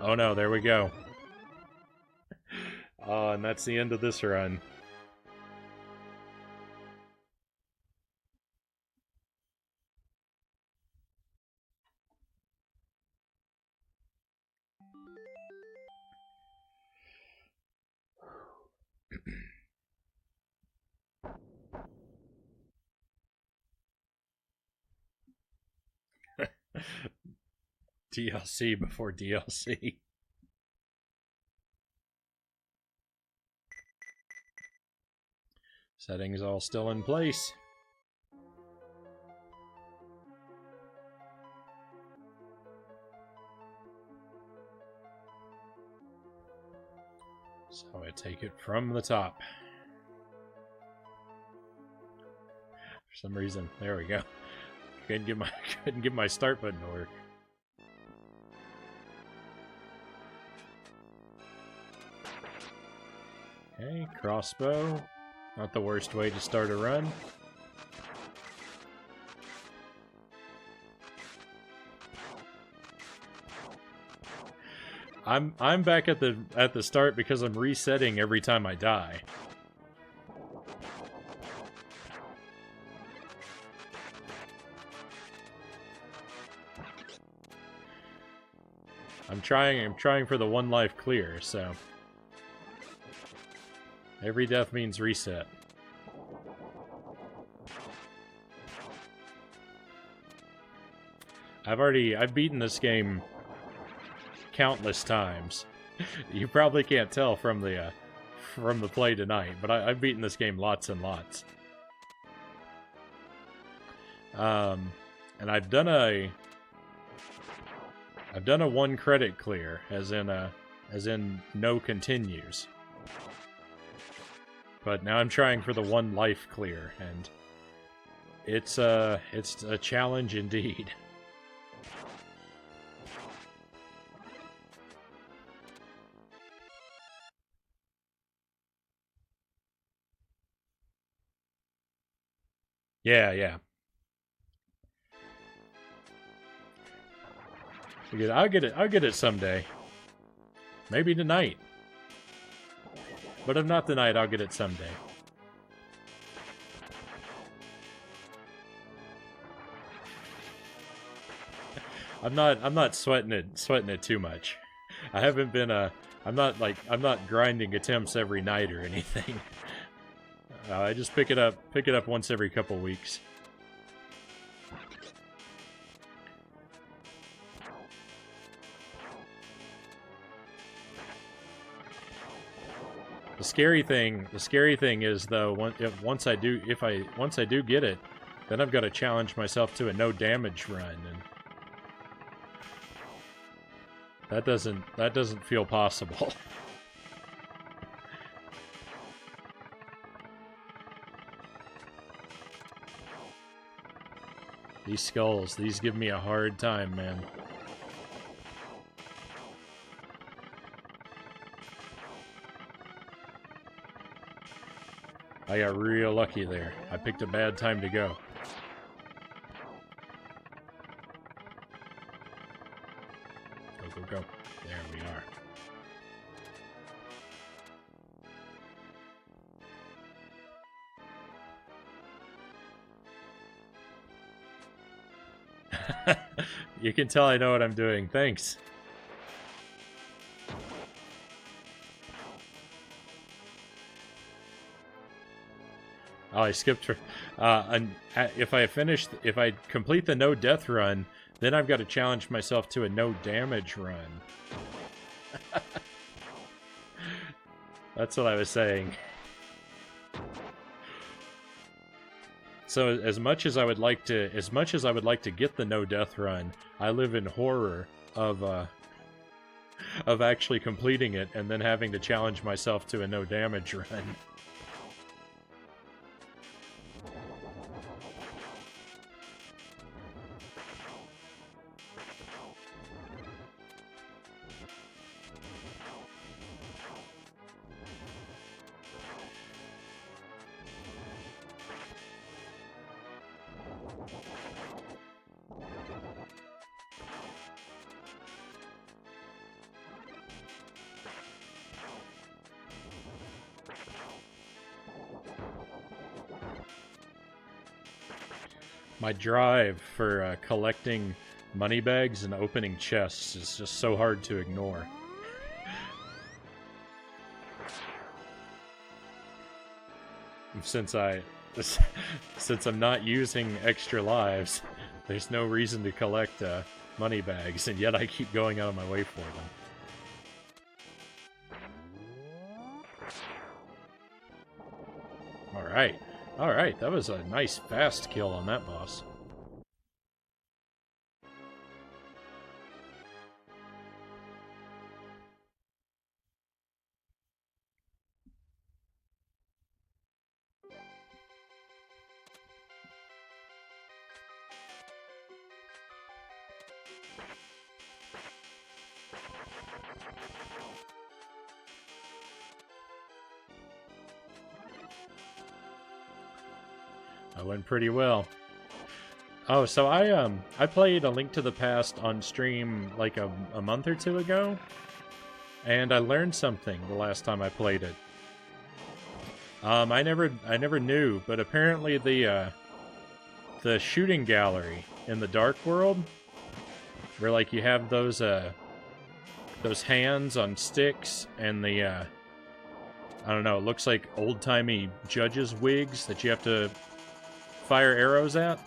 Oh no, there we go. Oh, and that's the end of this run. DLC before DLC. Settings all still in place. So I take it from the top. For some reason, there we go. Couldn't get my start button to work. Okay, crossbow. Not the worst way to start a run. I'm back at the start because I'm resetting every time I die. I'm trying for the 1 life clear, so every death means reset. I've beaten this game countless times, You probably can't tell from the play tonight, but I've beaten this game lots and lots. And I've done a 1 credit clear, as in no continues. But now I'm trying for the 1 life clear, and it's a challenge indeed. Yeah. I'll get it someday. Maybe tonight. But if not tonight, I'll get it someday. I'm not sweating it too much. I haven't been I'm not grinding attempts every night or anything. I just pick it up once every couple weeks. The scary thing is though, once I do get it, then I've got to challenge myself to a no damage run, and that doesn't feel possible. These skulls, these give me a hard time, man. I got real lucky there. I picked a bad time to go. Go. There we are. You can tell I know what I'm doing. Thanks. Oh, I skipped her. If I complete the no death run, then I've got to challenge myself to a no damage run. That's what I was saying. So as much as I would like to get the no death run, I live in horror of actually completing it and then having to challenge myself to a no damage run. My drive for collecting money bags and opening chests is just so hard to ignore. Since I'm not using extra lives, there's no reason to collect money bags, and yet I keep going out of my way for them. Alright, that was a nice fast kill on that boss. That went pretty well. Oh, so I played A Link to the Past on stream like a month or two ago, and I learned something the last time I played it. I never knew, but apparently the shooting gallery in the Dark World, where like you have those hands on sticks and the I don't know, it looks like old-timey judges' wigs that you have to fire arrows at.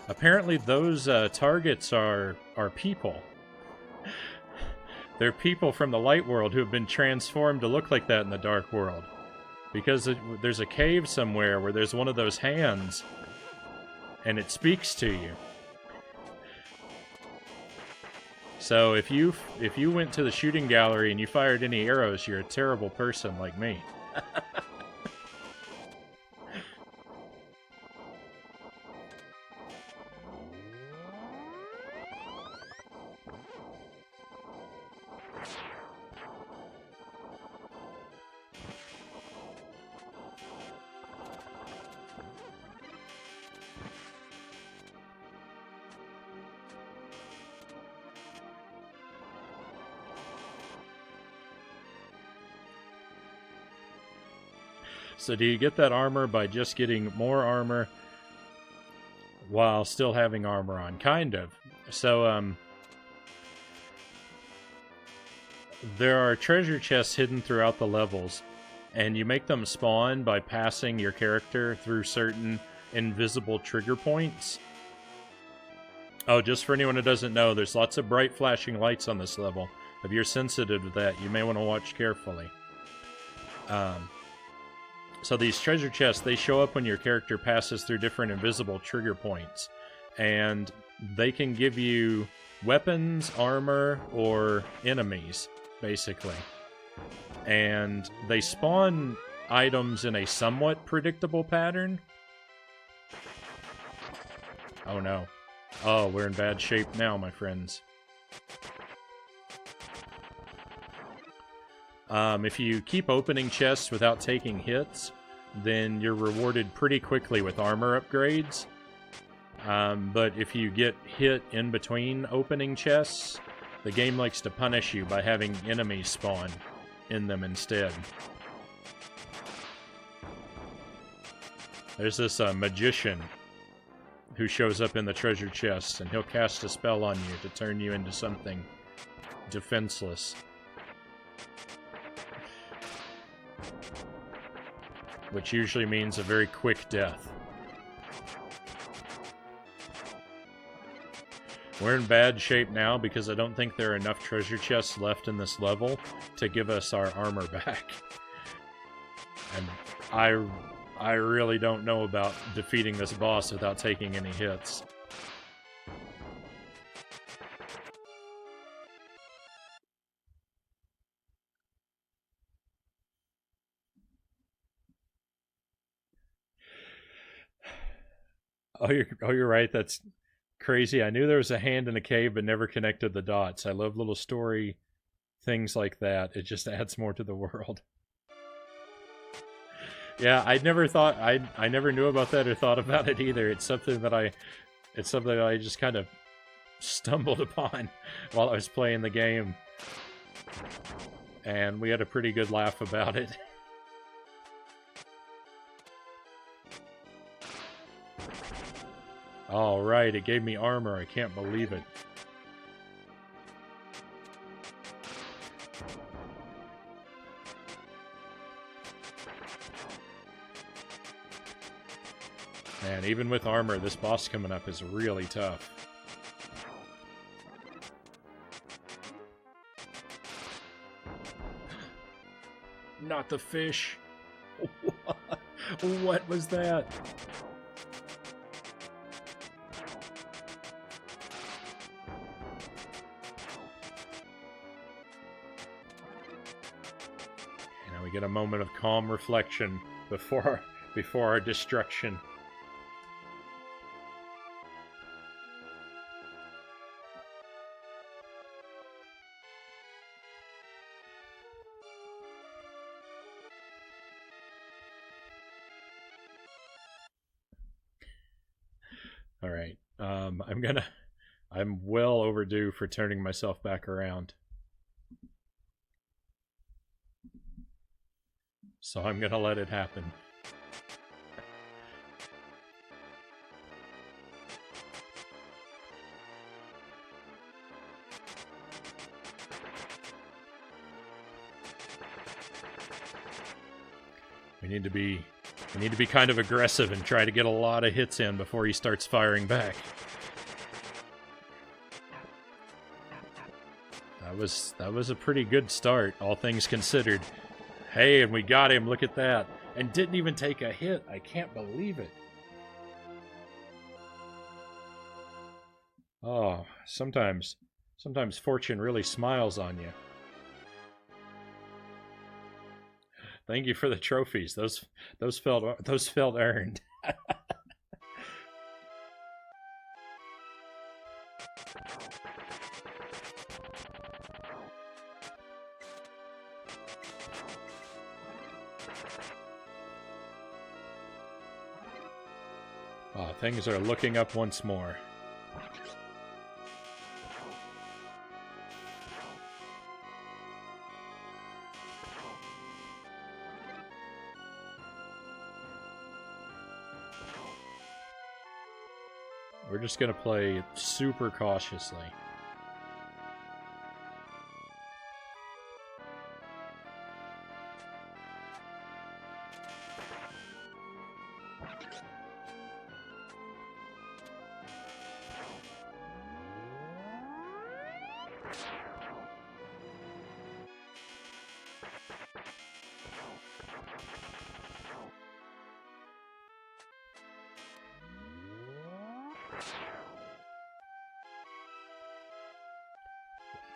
Apparently those targets are people. They're people from the light world who have been transformed to look like that in the dark world. Because there's a cave somewhere where there's one of those hands, and it speaks to you. So if you went to the shooting gallery and you fired any arrows, you're a terrible person like me. So do you get that armor by just getting more armor while still having armor on? Kind of. So, there are treasure chests hidden throughout the levels, and you make them spawn by passing your character through certain invisible trigger points. Oh, just for anyone who doesn't know, there's lots of bright flashing lights on this level. If you're sensitive to that, you may want to watch carefully. So these treasure chests, they show up when your character passes through different invisible trigger points. And they can give you weapons, armor, or enemies, basically. And they spawn items in a somewhat predictable pattern. Oh no. Oh, we're in bad shape now, my friends. If you keep opening chests without taking hits, then you're rewarded pretty quickly with armor upgrades. But if you get hit in between opening chests, the game likes to punish you by having enemies spawn in them instead. There's this magician who shows up in the treasure chest, and he'll cast a spell on you to turn you into something defenseless. Which usually means a very quick death. We're in bad shape now because I don't think there are enough treasure chests left in this level to give us our armor back. And I really don't know about defeating this boss without taking any hits. Oh, you're right. That's crazy. I knew there was a hand in a cave, but never connected the dots. I love little story things like that. It just adds more to the world. Yeah, I never thought I never knew about that or thought about it either. It's something that I just kind of stumbled upon while I was playing the game, and we had a pretty good laugh about it. All right, it gave me armor. I can't believe it. Man, even with armor, this boss coming up is really tough. Not the fish. What was that? We get a moment of calm reflection before our destruction. All right. I'm well overdue for turning myself back around. So I'm gonna let it happen. We need to be kind of aggressive and try to get a lot of hits in before he starts firing back. That was a pretty good start, all things considered. Hey, and we got him, look at that. And didn't even take a hit. I can't believe it. Oh, sometimes fortune really smiles on you. Thank you for the trophies. Those felt earned. Oh, things are looking up once more. We're just gonna play super cautiously.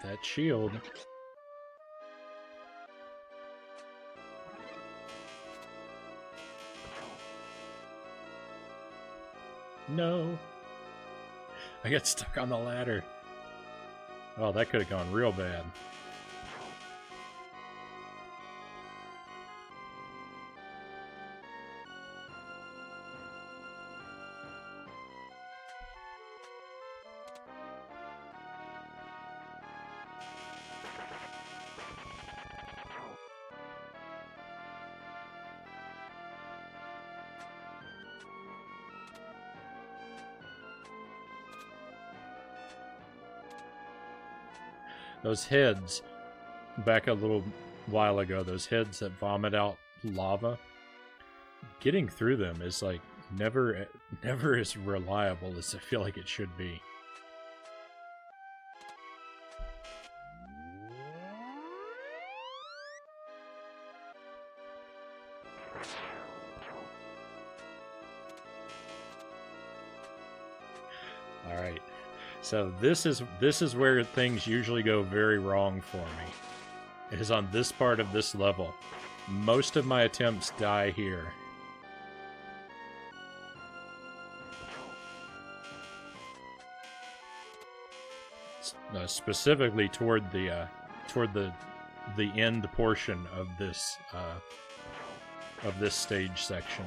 That shield. No. I got stuck on the ladder. Oh, that could have gone real bad. Those heads, back a little while ago, those heads that vomit out lava, getting through them is like never as reliable as I feel like it should be. All right. So this is where things usually go very wrong for me. It is on this part of this level. Most of my attempts die here. Specifically toward the end portion of this stage section.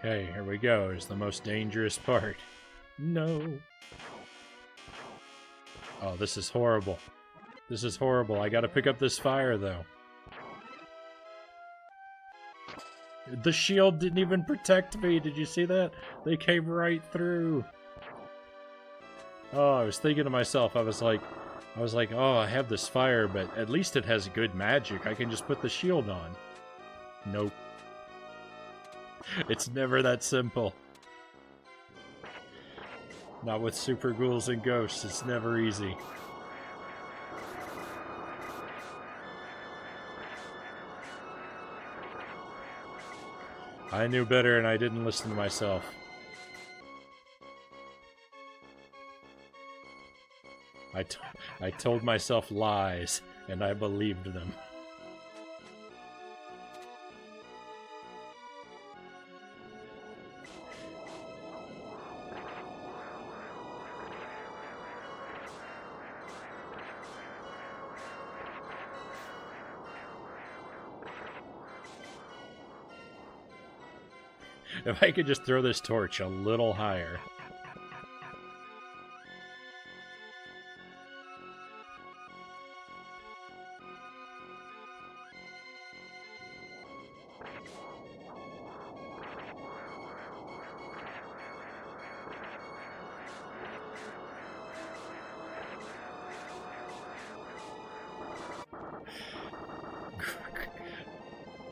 Okay, here we go. It's the most dangerous part. No. Oh, this is horrible. This is horrible. I gotta pick up this fire, though. The shield didn't even protect me. Did you see that? They came right through. Oh, I was thinking to myself, I was like, oh, I have this fire, but at least it has good magic. I can just put the shield on. Nope. It's never that simple. Not with Super Ghouls and Ghosts. It's never easy. I knew better and I didn't listen to myself. I told myself lies, and I believed them. If I could just throw this torch a little higher.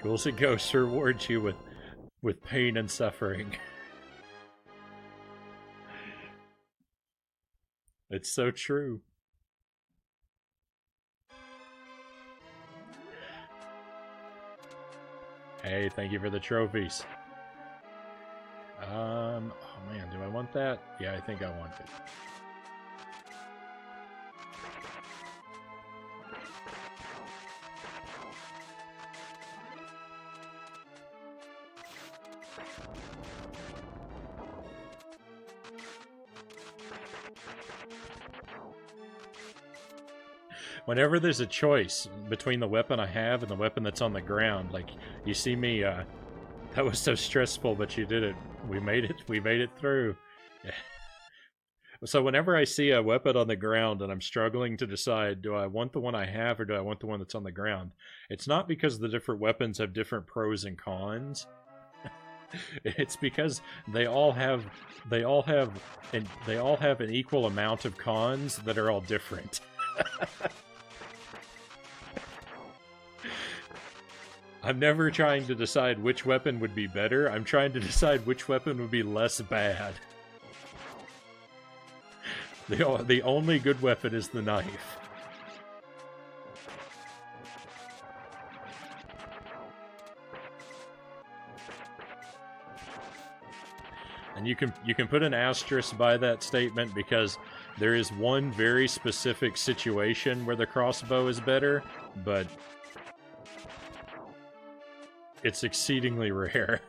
Ghouls and Ghosts rewards you with pain and suffering. It's so true. Hey, thank you for the trophies. Oh man, do I want that? Yeah, I think I want it. Whenever there's a choice between the weapon I have and the weapon that's on the ground, like, you see me, that was so stressful, but you did it. We made it through. So whenever I see a weapon on the ground and I'm struggling to decide, do I want the one I have or do I want the one that's on the ground? It's not because the different weapons have different pros and cons. It's because they all have an equal amount of cons that are all different. I'm never trying to decide which weapon would be better. I'm trying to decide which weapon would be less bad. The only good weapon is the knife. And you can put an asterisk by that statement because there is one very specific situation where the crossbow is better, but it's exceedingly rare.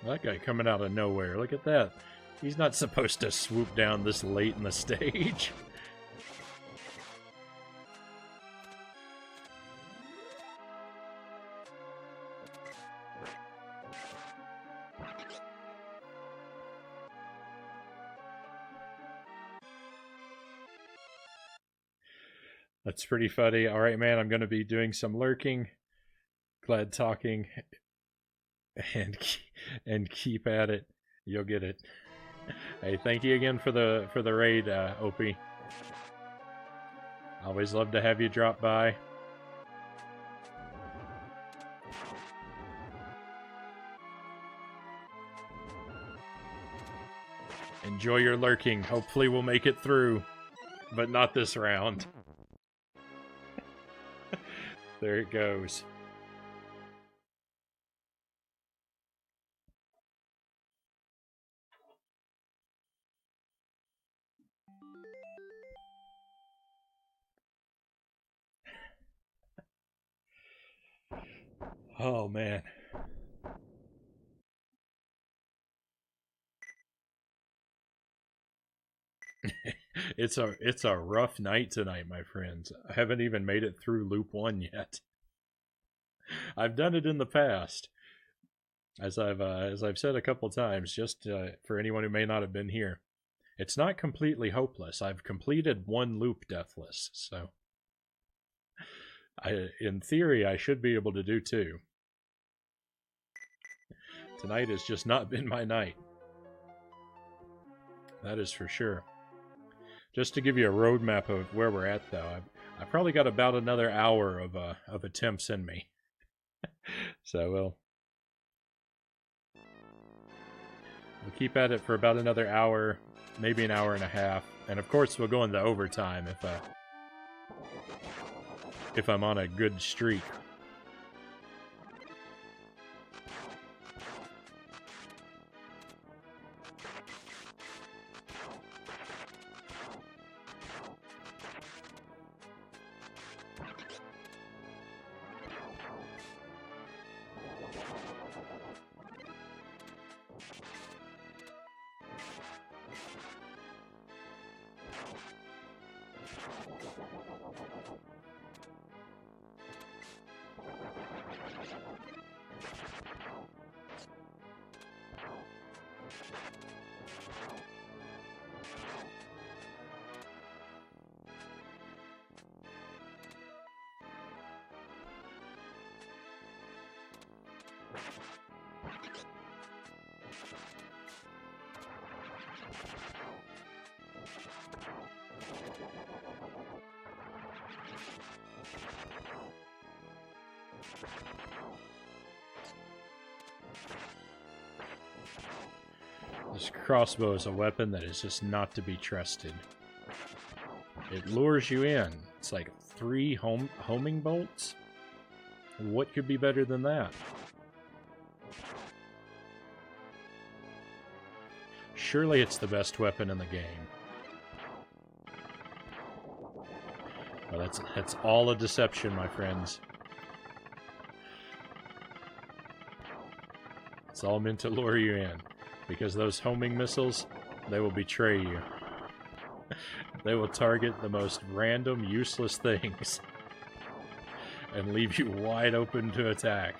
That guy coming out of nowhere. Look at that. He's not supposed to swoop down this late in the stage. That's pretty funny. All right, man, I'm going to be doing some lurking. Glad talking. And keep at it. You'll get it. Hey, thank you again for the raid, Opie. Always love to have you drop by. Enjoy your lurking. Hopefully we'll make it through, but not this round. There it goes. Oh man. It's a rough night tonight, my friends. I haven't even made it through loop 1 yet. I've done it in the past, as I've said a couple times. Just for anyone who may not have been here, it's not completely hopeless. I've completed 1 loop deathless, so in theory I should be able to do 2. Tonight has just not been my night. That is for sure. Just to give you a roadmap of where we're at, though, I probably got about another hour of attempts in me. So we'll keep at it for about another hour, maybe an hour and a half, and of course we'll go into overtime if I'm on a good streak. This crossbow is a weapon that is just not to be trusted. It lures you in. It's like 3 homing bolts. What could be better than that? Surely it's the best weapon in the game. Well, that's all a deception, my friends. It's all meant to lure you in. Because those homing missiles, they will betray you. They will target the most random, useless things. And leave you wide open to attack.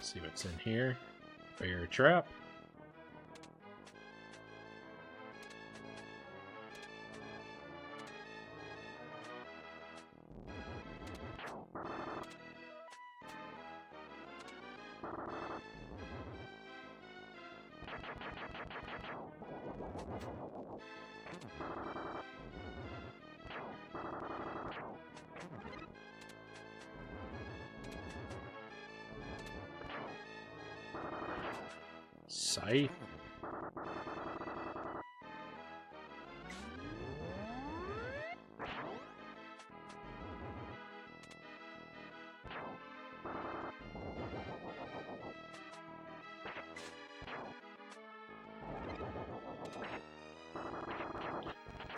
See what's in here. Bear trap. Scythe.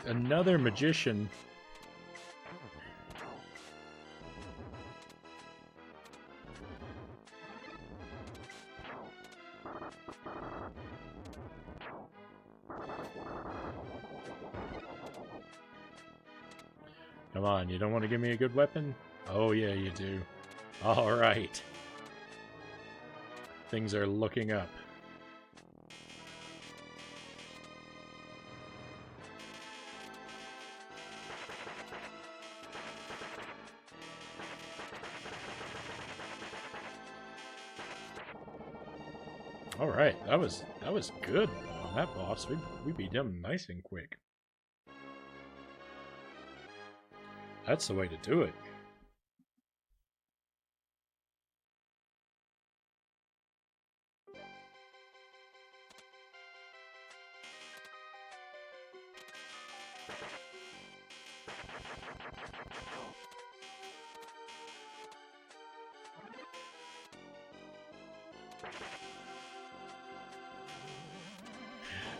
Another magician. Come on, you don't want to give me a good weapon? Oh yeah, you do. Alright. Things are looking up. Alright, that was good on that boss. We beat him nice and quick. That's the way to do it.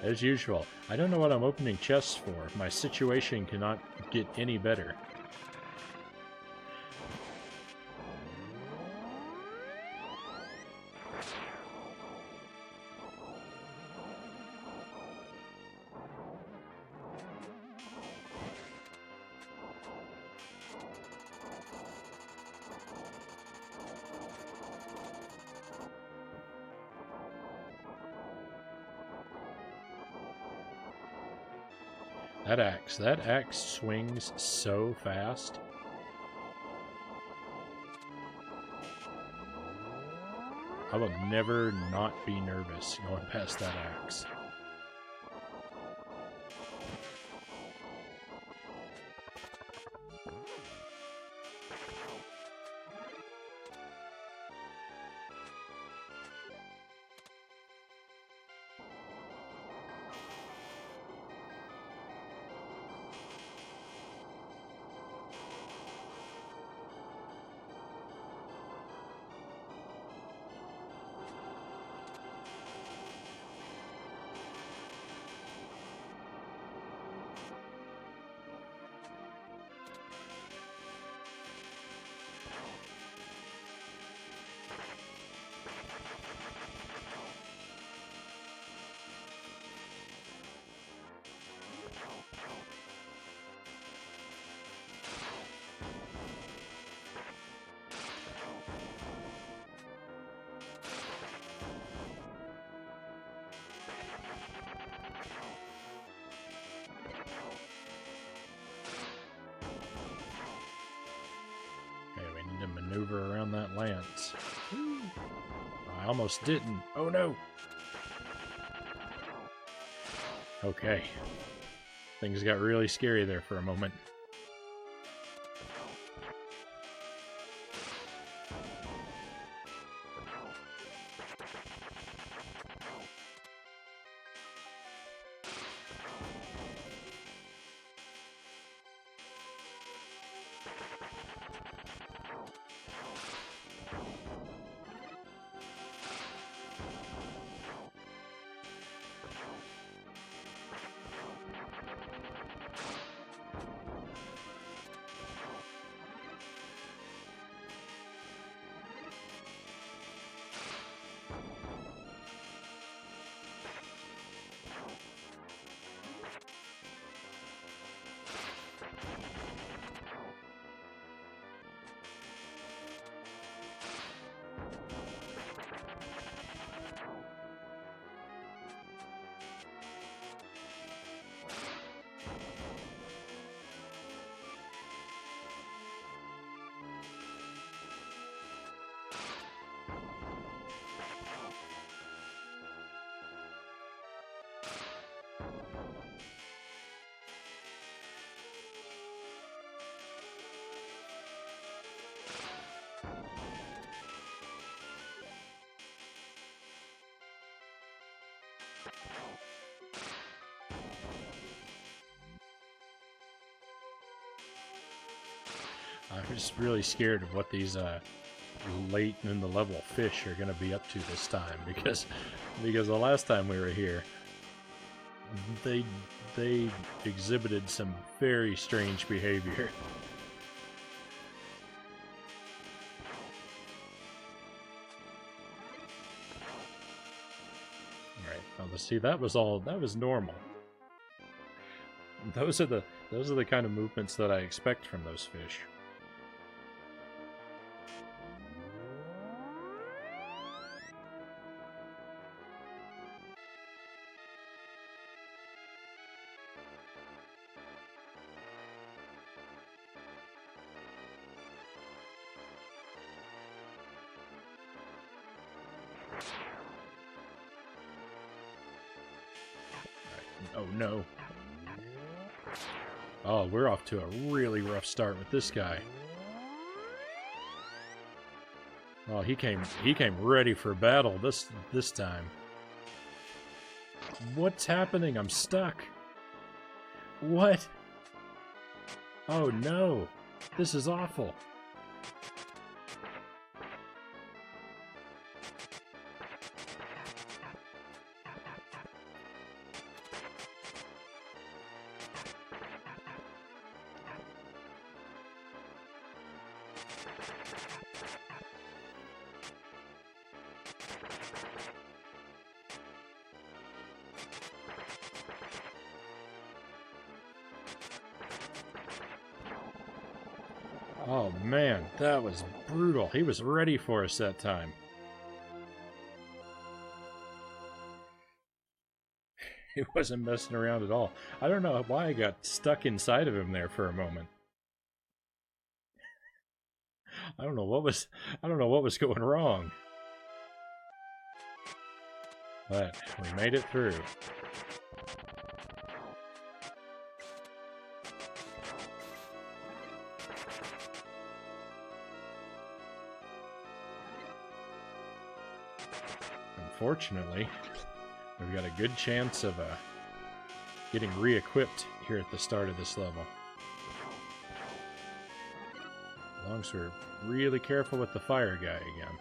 As usual, I don't know what I'm opening chests for. My situation cannot get any better. That axe swings so fast. I will never not be nervous going past that axe. To maneuver around that lance. I almost didn't. Oh no! Okay. Things got really scary there for a moment. I'm just really scared of what these late in the level fish are going to be up to this time, because the last time we were here, they exhibited some very strange behavior. All right, now see, that was normal. Those are the kind of movements that I expect from those fish. Oh no. Oh, we're off to a really rough start with this guy. Oh, he came ready for battle this time. What's happening? I'm stuck. What? Oh no. This is awful. Oh man, that was brutal. He was ready for us that time. He wasn't messing around at all. I don't know why I got stuck inside of him there for a moment. I don't know what was going wrong. But we made it through. Unfortunately, we've got a good chance of getting re-equipped here at the start of this level. As long as we're really careful with the fire guy again.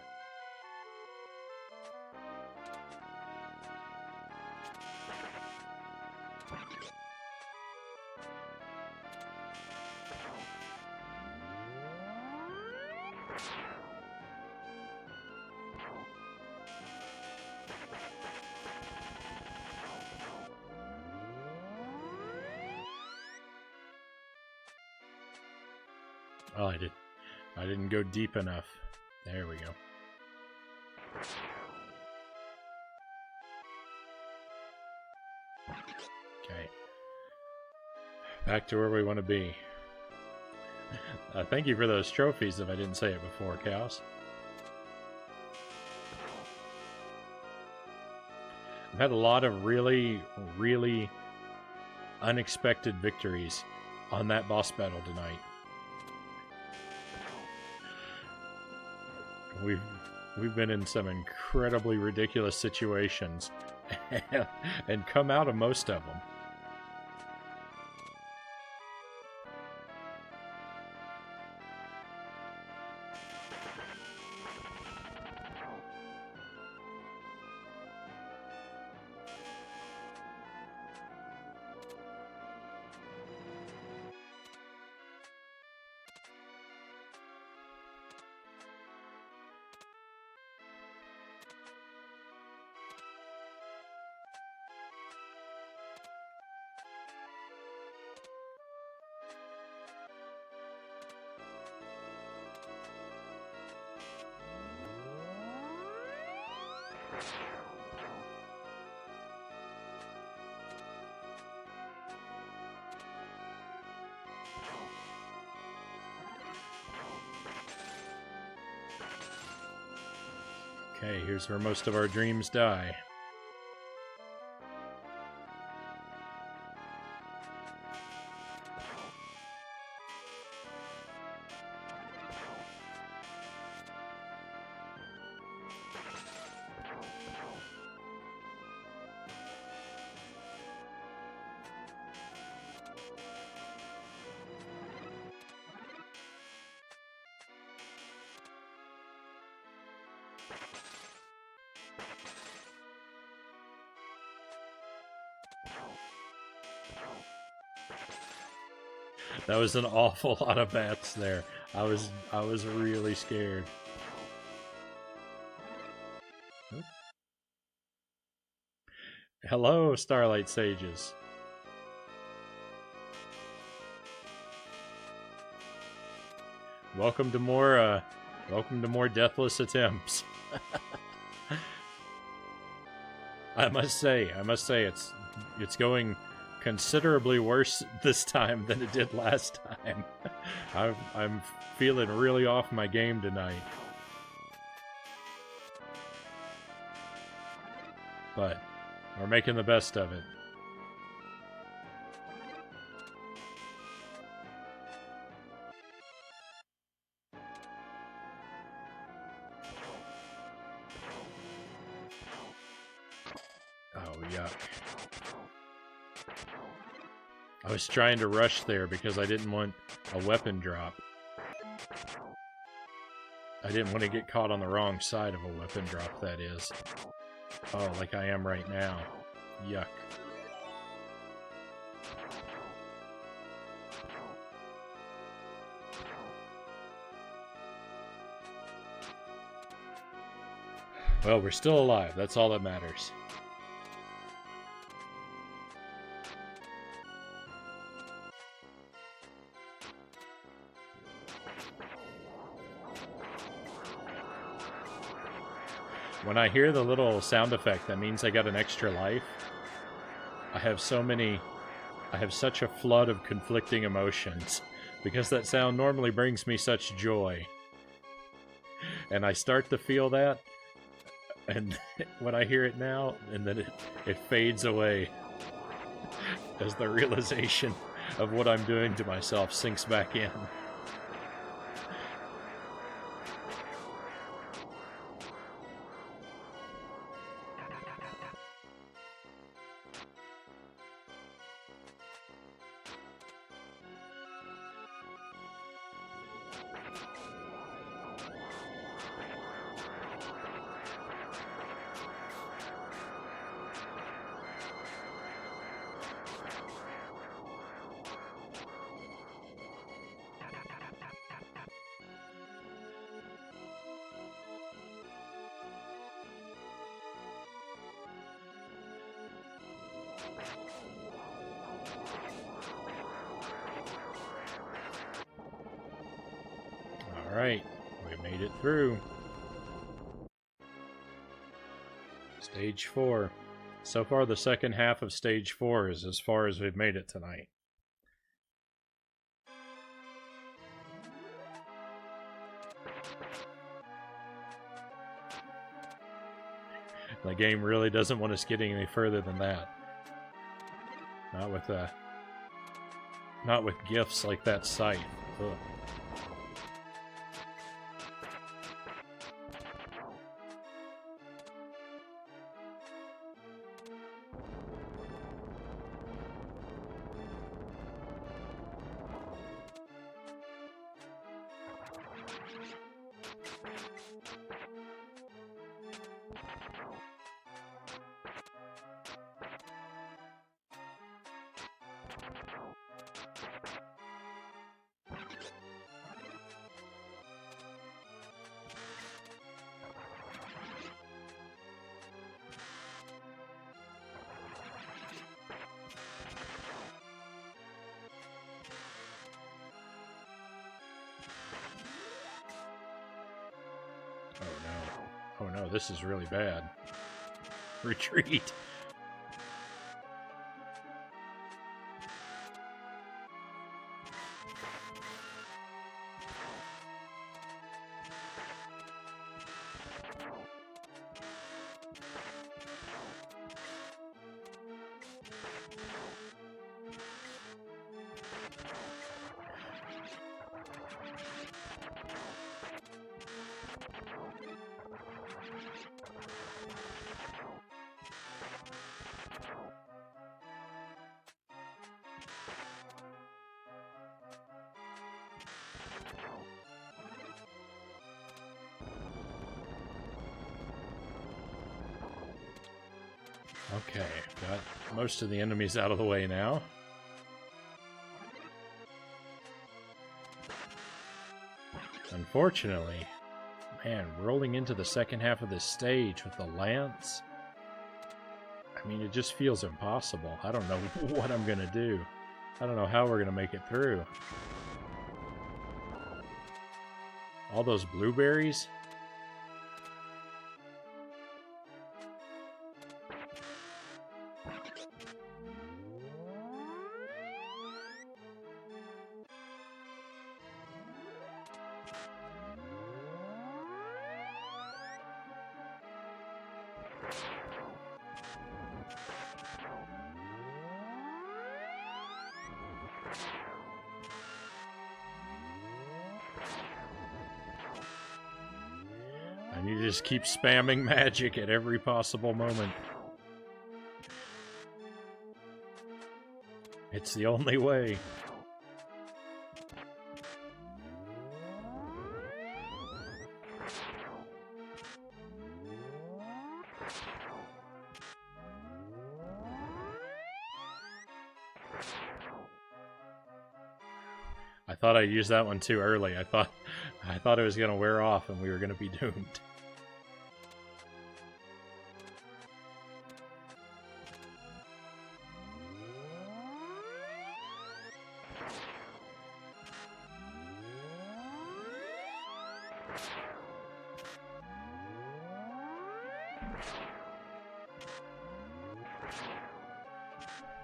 Oh, I didn't go deep enough. There we go. Okay. Back to where we want to be. Thank you for those trophies if I didn't say it before, Chaos. I've had a lot of really, really unexpected victories on that boss battle tonight. We've been in some incredibly ridiculous situations and come out of most of them. Okay, here's where most of our dreams die. That was an awful lot of bats there. I was really scared. Hello, Starlight Sages. Welcome to more deathless attempts. I must say it's going considerably worse this time than it did last time. I'm feeling really off my game tonight. But we're making the best of it. Oh, yuck. I was trying to rush there because I didn't want a weapon drop. I didn't want to get caught on the wrong side of a weapon drop, that is. Oh, like I am right now. Yuck. Well, we're still alive. That's all that matters. When I hear the little sound effect, that means I got an extra life. I have such a flood of conflicting emotions because that sound normally brings me such joy. And I start to feel that, and when I hear it now, and then it fades away as the realization of what I'm doing to myself sinks back in. Alright, we made it through. Stage 4. So far, the second half of Stage 4 is as far as we've made it tonight. The game really doesn't want us getting any further than that. Not with gifts like that scythe. Ugh. Oh no, this is really bad. Retreat. Okay, got most of the enemies out of the way now. Unfortunately, man, rolling into the second half of this stage with the lance, I mean, it just feels impossible. I don't know what I'm gonna do. I don't know how we're gonna make it through. All those blueberries? And you just keep spamming magic at every possible moment. It's the only way. I thought I used that one too early. I thought it was going to wear off and we were going to be doomed.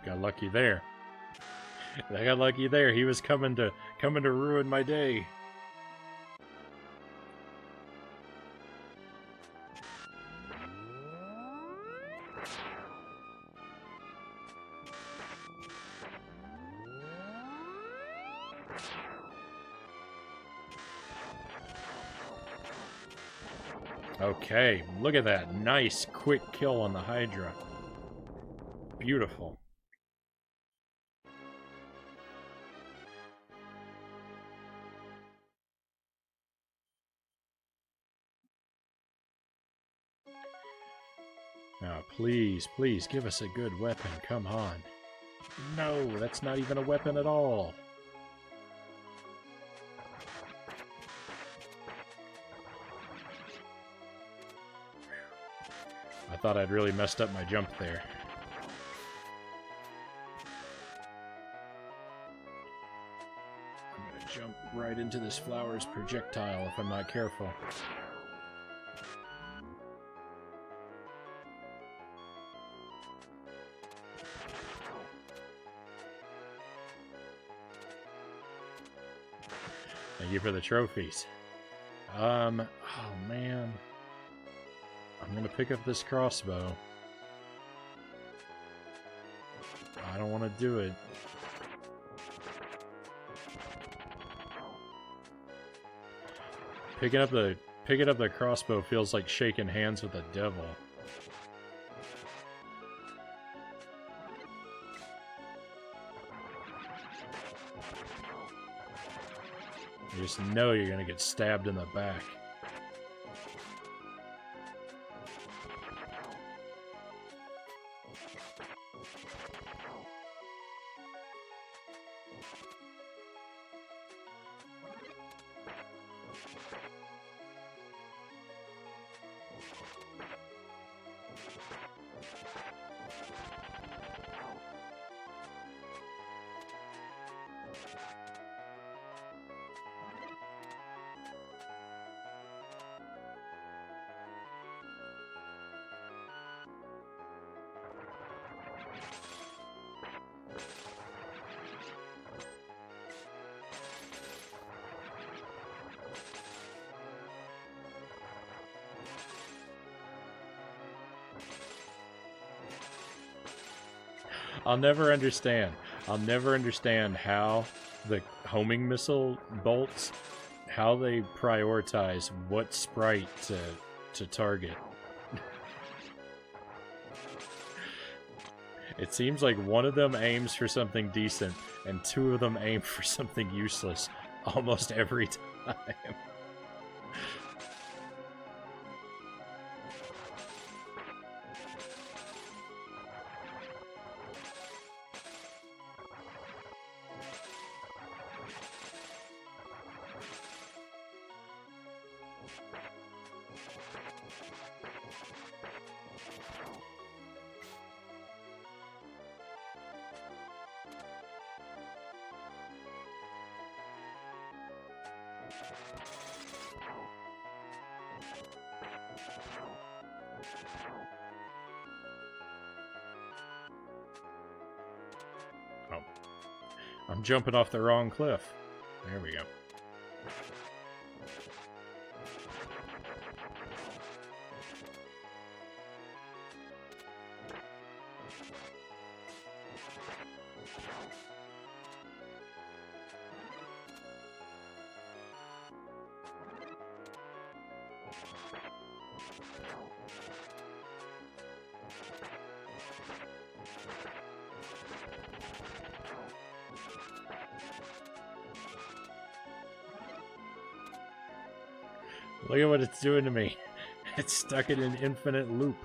Got lucky there. I got lucky there. He was coming to ruin my day. Okay, look at that. Nice, quick kill on the Hydra. Beautiful. Now, please, please, give us a good weapon. Come on. No, that's not even a weapon at all. I thought I'd really messed up my jump there. I'm gonna jump right into this flower's projectile if I'm not careful. Thank you for the trophies. Oh man. I'm gonna pick up this crossbow. I don't want to do it. Picking up the crossbow feels like shaking hands with the devil. You just know you're gonna get stabbed in the back. I'll never understand how the homing missile bolts, how they prioritize what sprite to target. It seems like one of them aims for something decent and two of them aim for something useless almost every time. I'm jumping off the wrong cliff. There we go. Look at what it's doing to me. It's stuck in an infinite loop.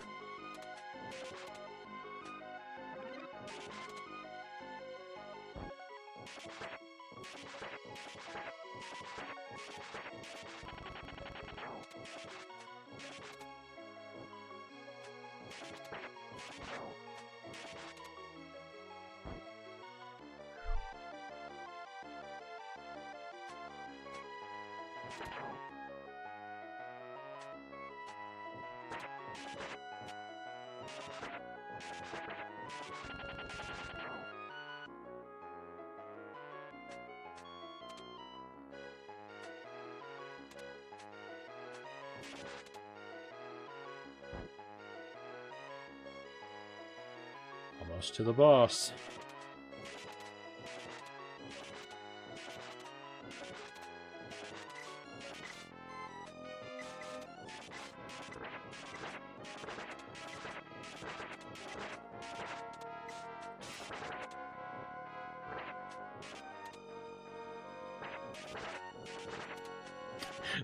Close to the boss.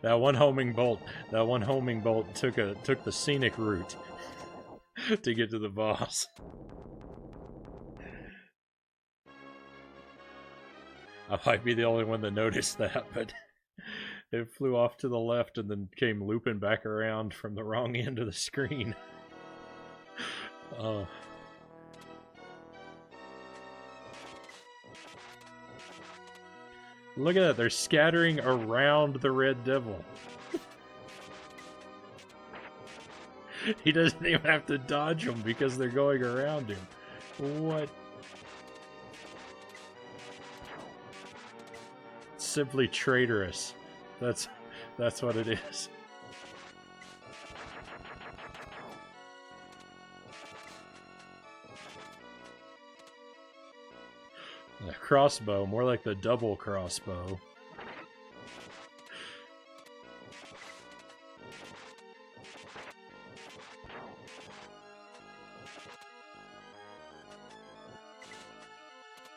That one homing bolt took the scenic route to get to the boss. I might be the only one that noticed that, but it flew off to the left and then came looping back around from the wrong end of the screen. Oh. Look at that, they're scattering around the Red Devil. He doesn't even have to dodge them because they're going around him. What? Simply traitorous. That's what it is. The crossbow, more like the double crossbow.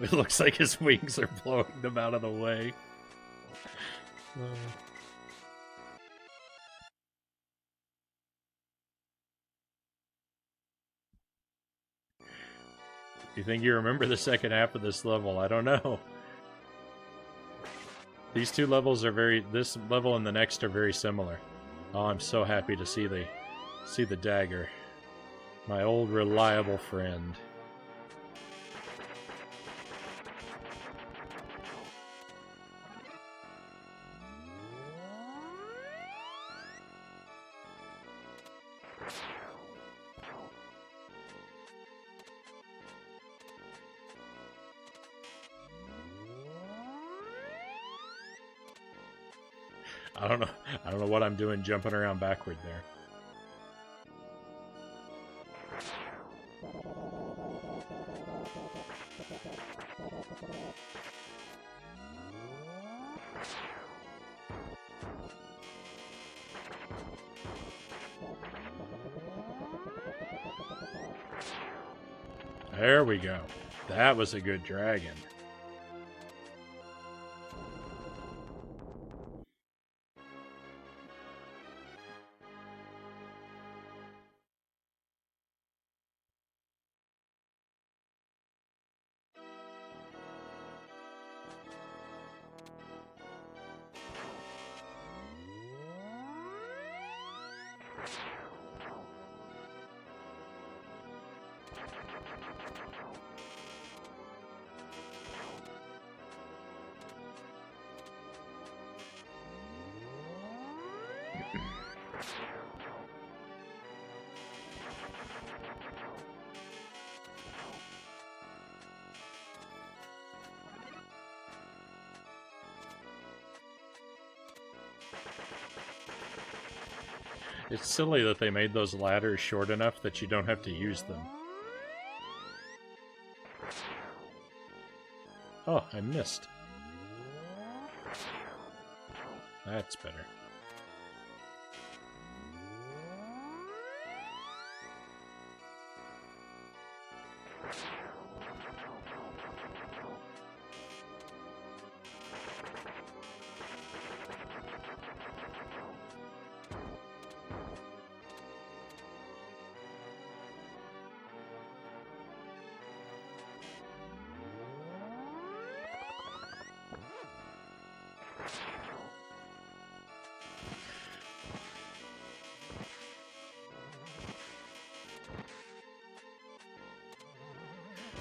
It looks like his wings are blowing them out of the way. You think you remember the second half of this level? I don't know. These two levels are this level and the next are very similar. Oh, I'm so happy to see the dagger. My old reliable friend. I don't know what I'm doing jumping around backward there. There we go. That was a good dragon. It's silly that they made those ladders short enough that you don't have to use them. Oh, I missed. That's better.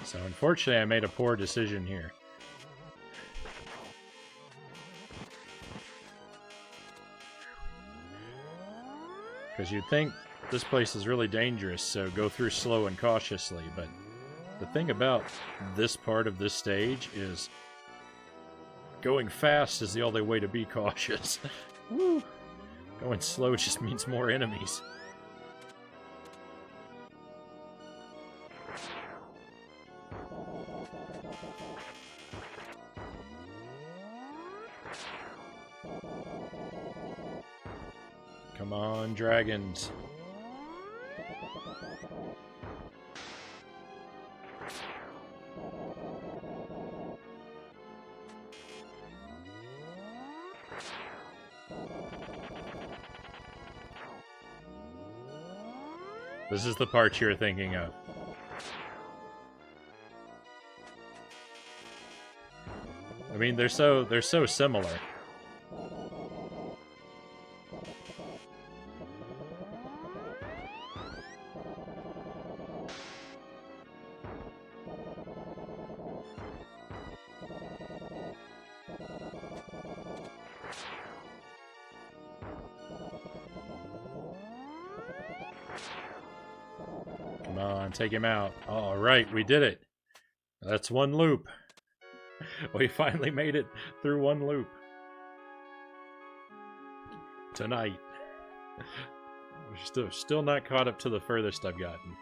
So unfortunately I made a poor decision here. Because you'd think this place is really dangerous, so go through slow and cautiously, but the thing about this part of this stage is going fast is the only way to be cautious. Woo! Going slow just means more enemies. Come on, dragons. This is the part you're thinking of. I mean, they're so similar. Come on, take him out. All right, we did it. That's one loop. We finally made it through one loop. Tonight. We're still not caught up to the furthest I've gotten.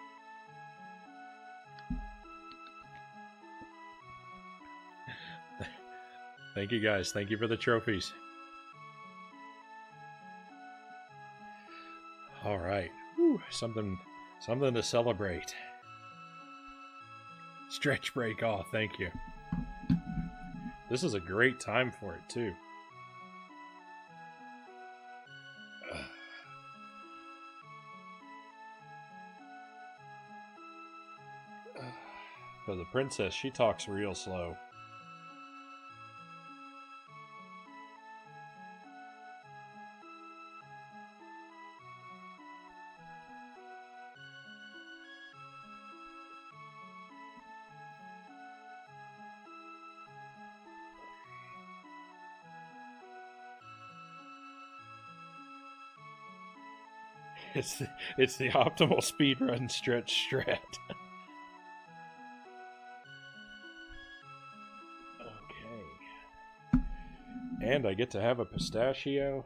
Thank you guys. Thank you for the trophies. All right. Whew, something to celebrate. Stretch break off. Thank you. This is a great time for it too. For the princess, she talks real slow. It's the optimal speedrun stretch strat. Okay. And I get to have a pistachio.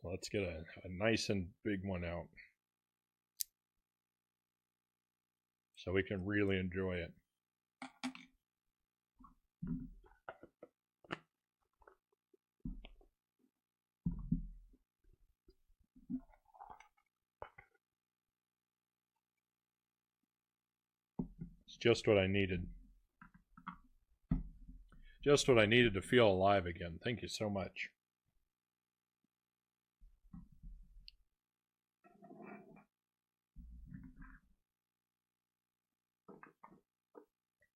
Let's get a nice and big one out. So we can really enjoy it. It's just what I needed. Just what I needed to feel alive again. Thank you so much.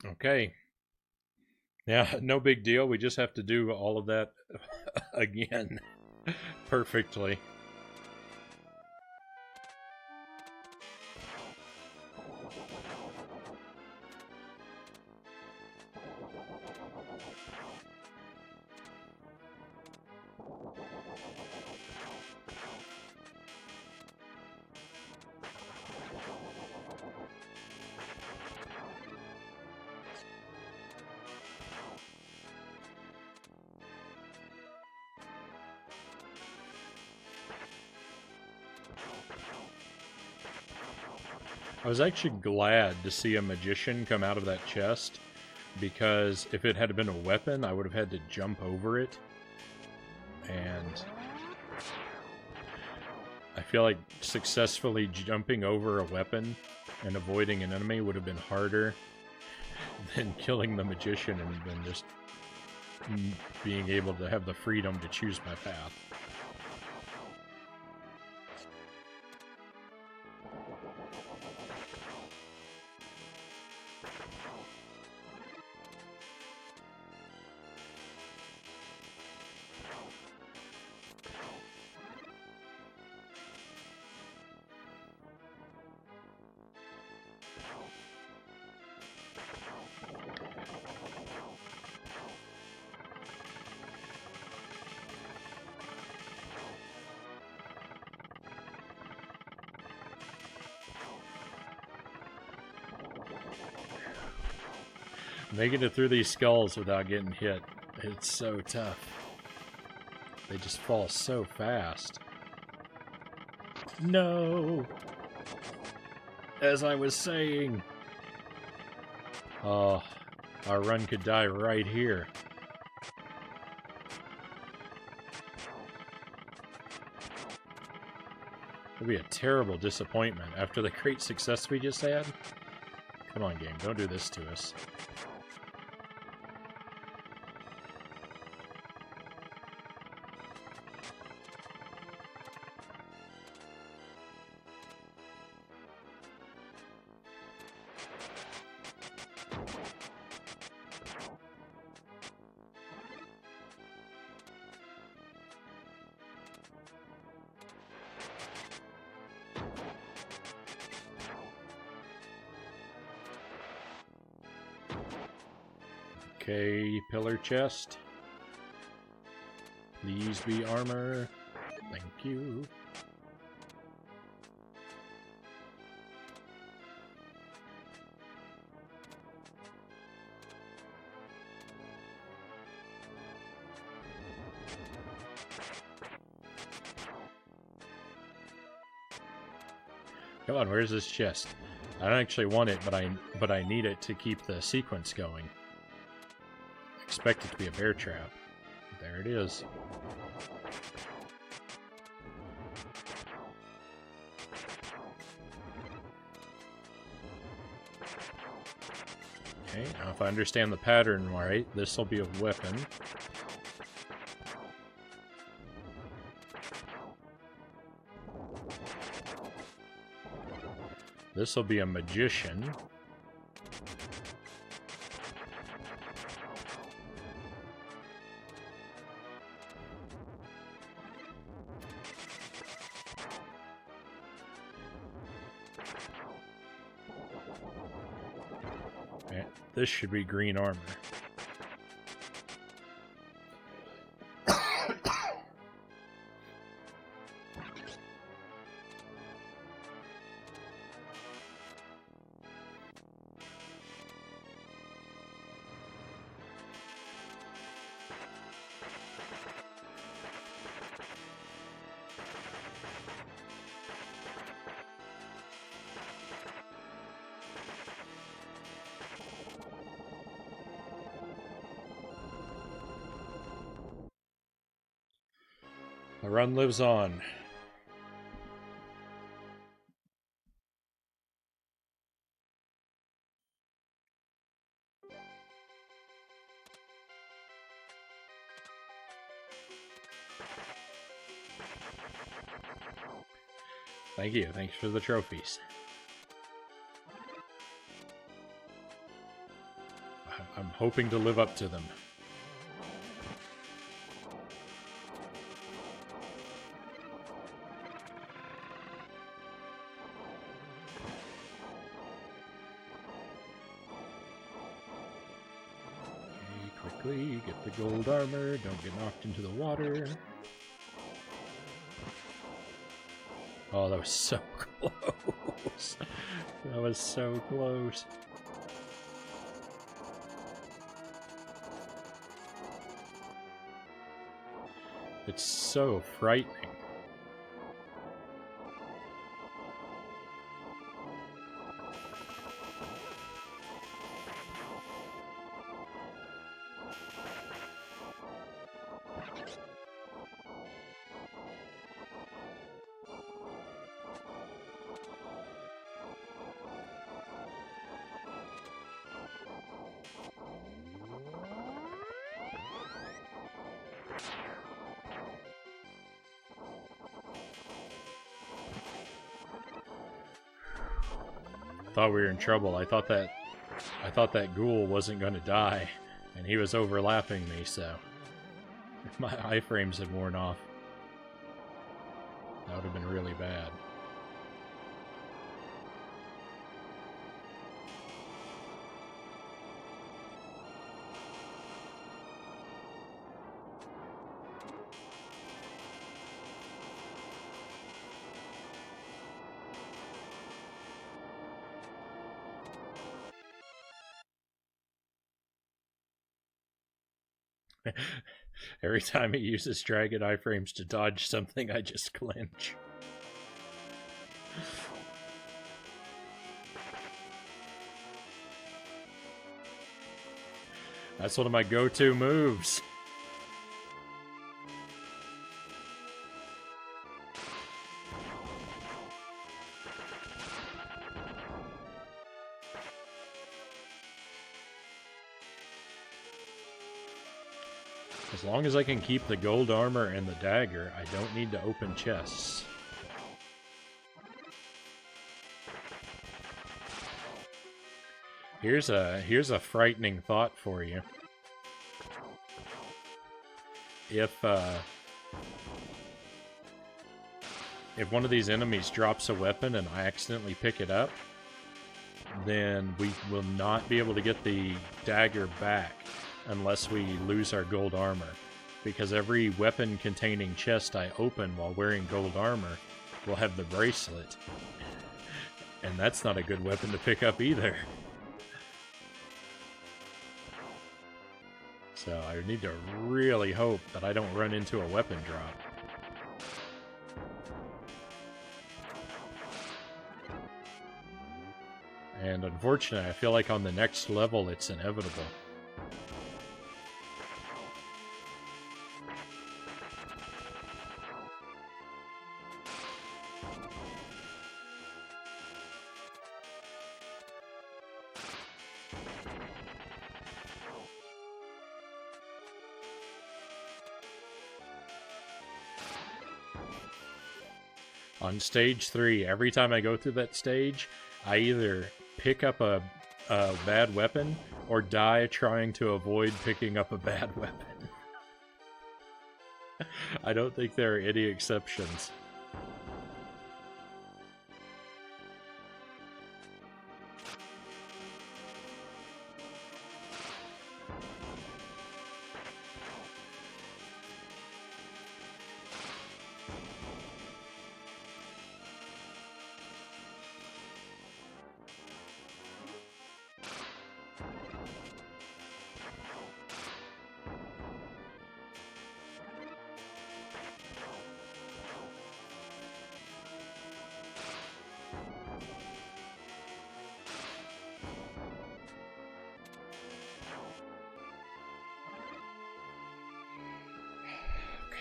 Okay. Yeah, no big deal. We just have to do all of that again perfectly. I was actually glad to see a magician come out of that chest, because if it had been a weapon, I would have had to jump over it. And I feel like successfully jumping over a weapon and avoiding an enemy would have been harder than killing the magician and then just being able to have the freedom to choose my path. Making it through these skulls without getting hit. It's so tough. They just fall so fast. No! As I was saying... Oh, our run could die right here. It'd be a terrible disappointment after the great success we just had. Come on, game, don't do this to us. Okay, pillar chest. Please be armor. Thank you. Come on, where's this chest? I don't actually want it, but I need it to keep the sequence going. Expect it to be a bear trap. There it is. Okay, now if I understand the pattern right, this will be a weapon. This will be a magician. This should be green armor. The run lives on. Thank you. Thanks for the trophies. I'm hoping to live up to them. Quickly, get the gold armor, don't get knocked into the water. Oh, that was so close. That was so close. It's so frightening. Thought we were in trouble. I thought that ghoul wasn't going to die, and he was overlapping me, so if my iframes had worn off, that would have been really bad. Every time he uses dragon iframes to dodge something, I just clench. That's one of my go-to moves. As long as I can keep the gold armor and the dagger, I don't need to open chests. Here's a frightening thought for you. If one of these enemies drops a weapon and I accidentally pick it up, then we will not be able to get the dagger back unless we lose our gold armor. Because every weapon containing chest I open while wearing gold armor will have the bracelet. And that's not a good weapon to pick up either. So I need to really hope that I don't run into a weapon drop. And unfortunately, I feel like on the next level it's inevitable. On stage 3, every time I go through that stage, I either pick up a bad weapon or die trying to avoid picking up a bad weapon. I don't think there are any exceptions.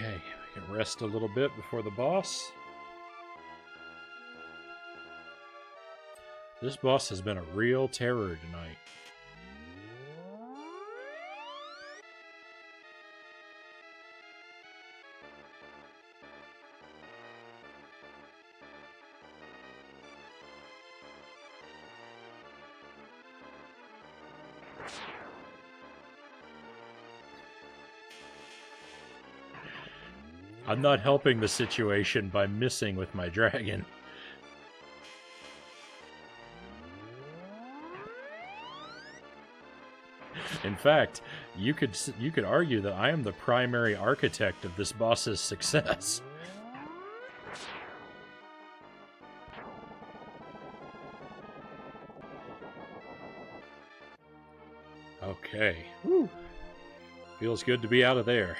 Okay, we can rest a little bit before the boss. This boss has been a real terror tonight. I'm not helping the situation by missing with my dragon. In fact, you could argue that I am the primary architect of this boss's success. Okay. Whew. Feels good to be out of there.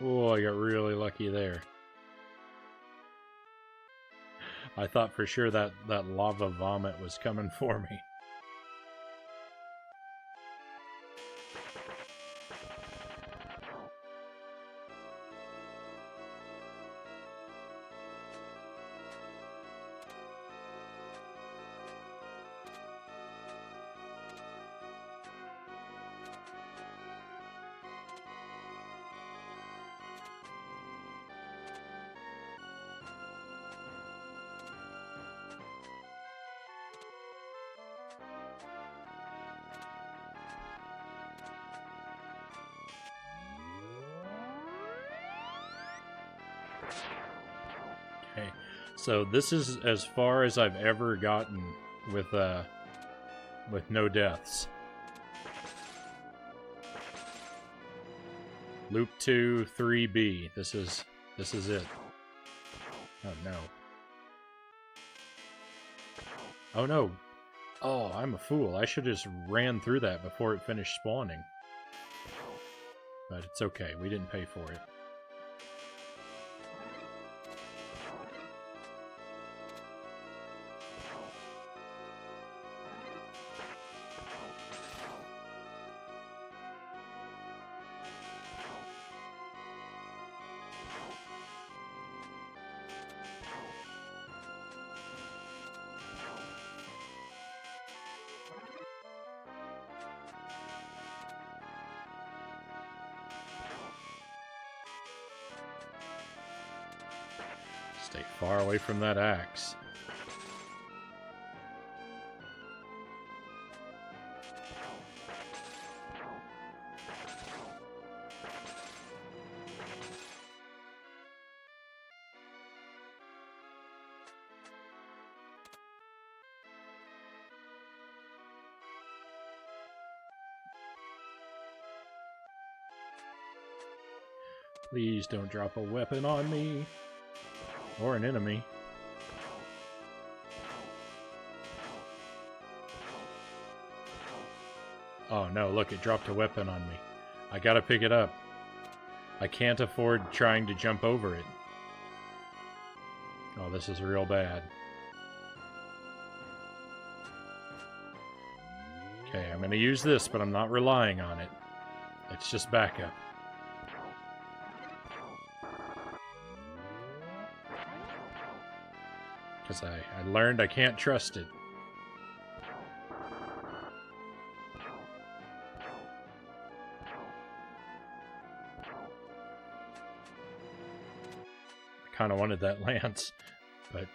Oh, I got really lucky there. I thought for sure that lava vomit was coming for me. So this is as far as I've ever gotten with no deaths. Loop 2, 3B. This is it. Oh no. Oh no. Oh, I'm a fool. I should have just ran through that before it finished spawning. But it's okay. We didn't pay for it. Stay far away from that axe. Please don't drop a weapon on me. Or an enemy. Oh no, look, it dropped a weapon on me. I gotta pick it up. I can't afford trying to jump over it. Oh, this is real bad. Okay, I'm gonna use this, but I'm not relying on it. It's just backup. Because I learned I can't trust it. I kind of wanted that lance, but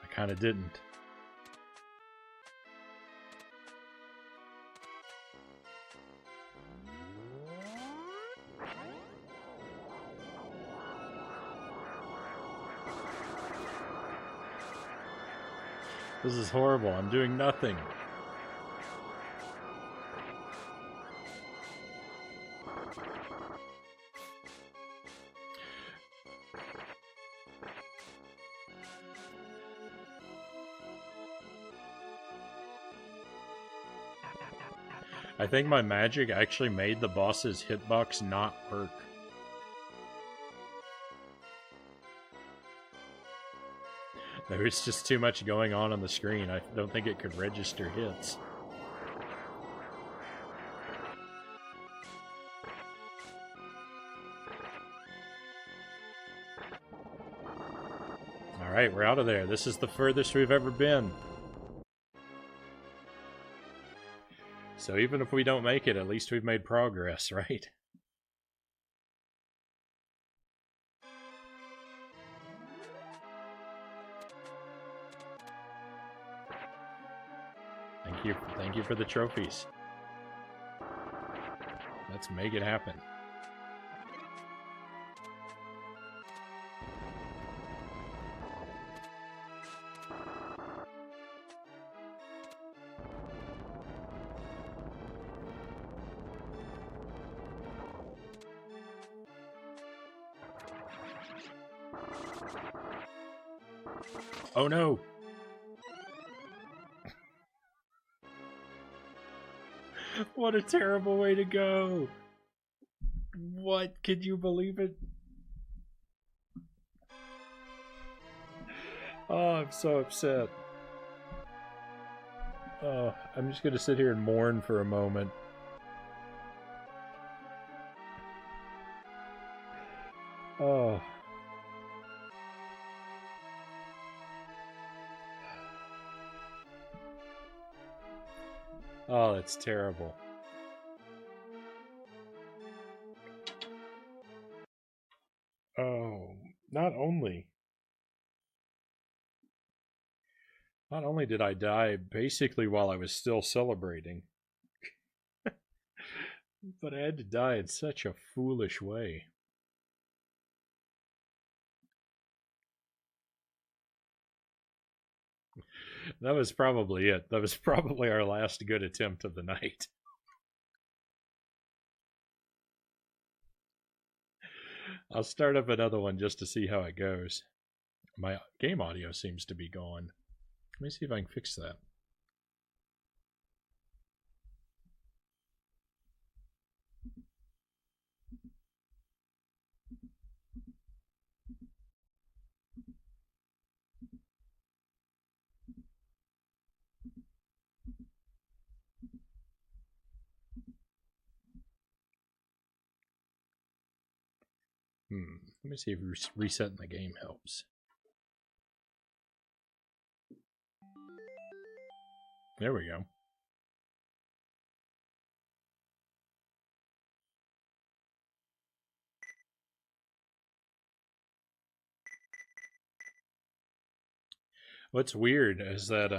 I kind of didn't. This is horrible. I'm doing nothing. I think my magic actually made the boss's hitbox not work. There was just too much going on the screen. I don't think it could register hits. Alright, we're out of there. This is the furthest we've ever been. So even if we don't make it, at least we've made progress, right? Thank you for the trophies. Let's make it happen. Oh no! What a terrible way to go! What? Could you believe it? Oh, I'm so upset. Oh, I'm just gonna sit here and mourn for a moment. Oh. Oh, that's terrible. Oh, not only did I die basically while I was still celebrating, but I had to die in such a foolish way. That was probably it. That was probably our last good attempt of the night. I'll start up another one just to see how it goes. My game audio seems to be gone. Let me see if I can fix that. Let me see if resetting the game helps. There we go. What's weird is that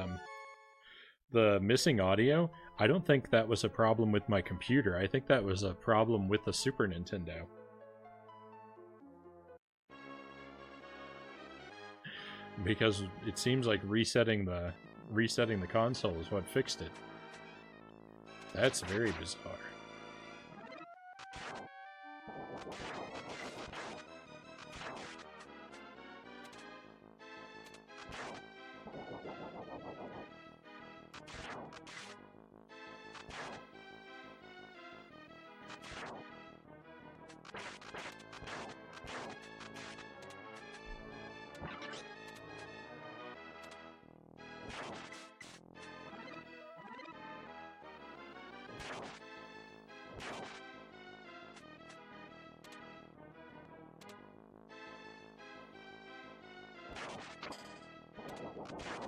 the missing audio, I don't think that was a problem with my computer. I think that was a problem with the Super Nintendo. Because it seems like resetting the console is what fixed it. That's very bizarre.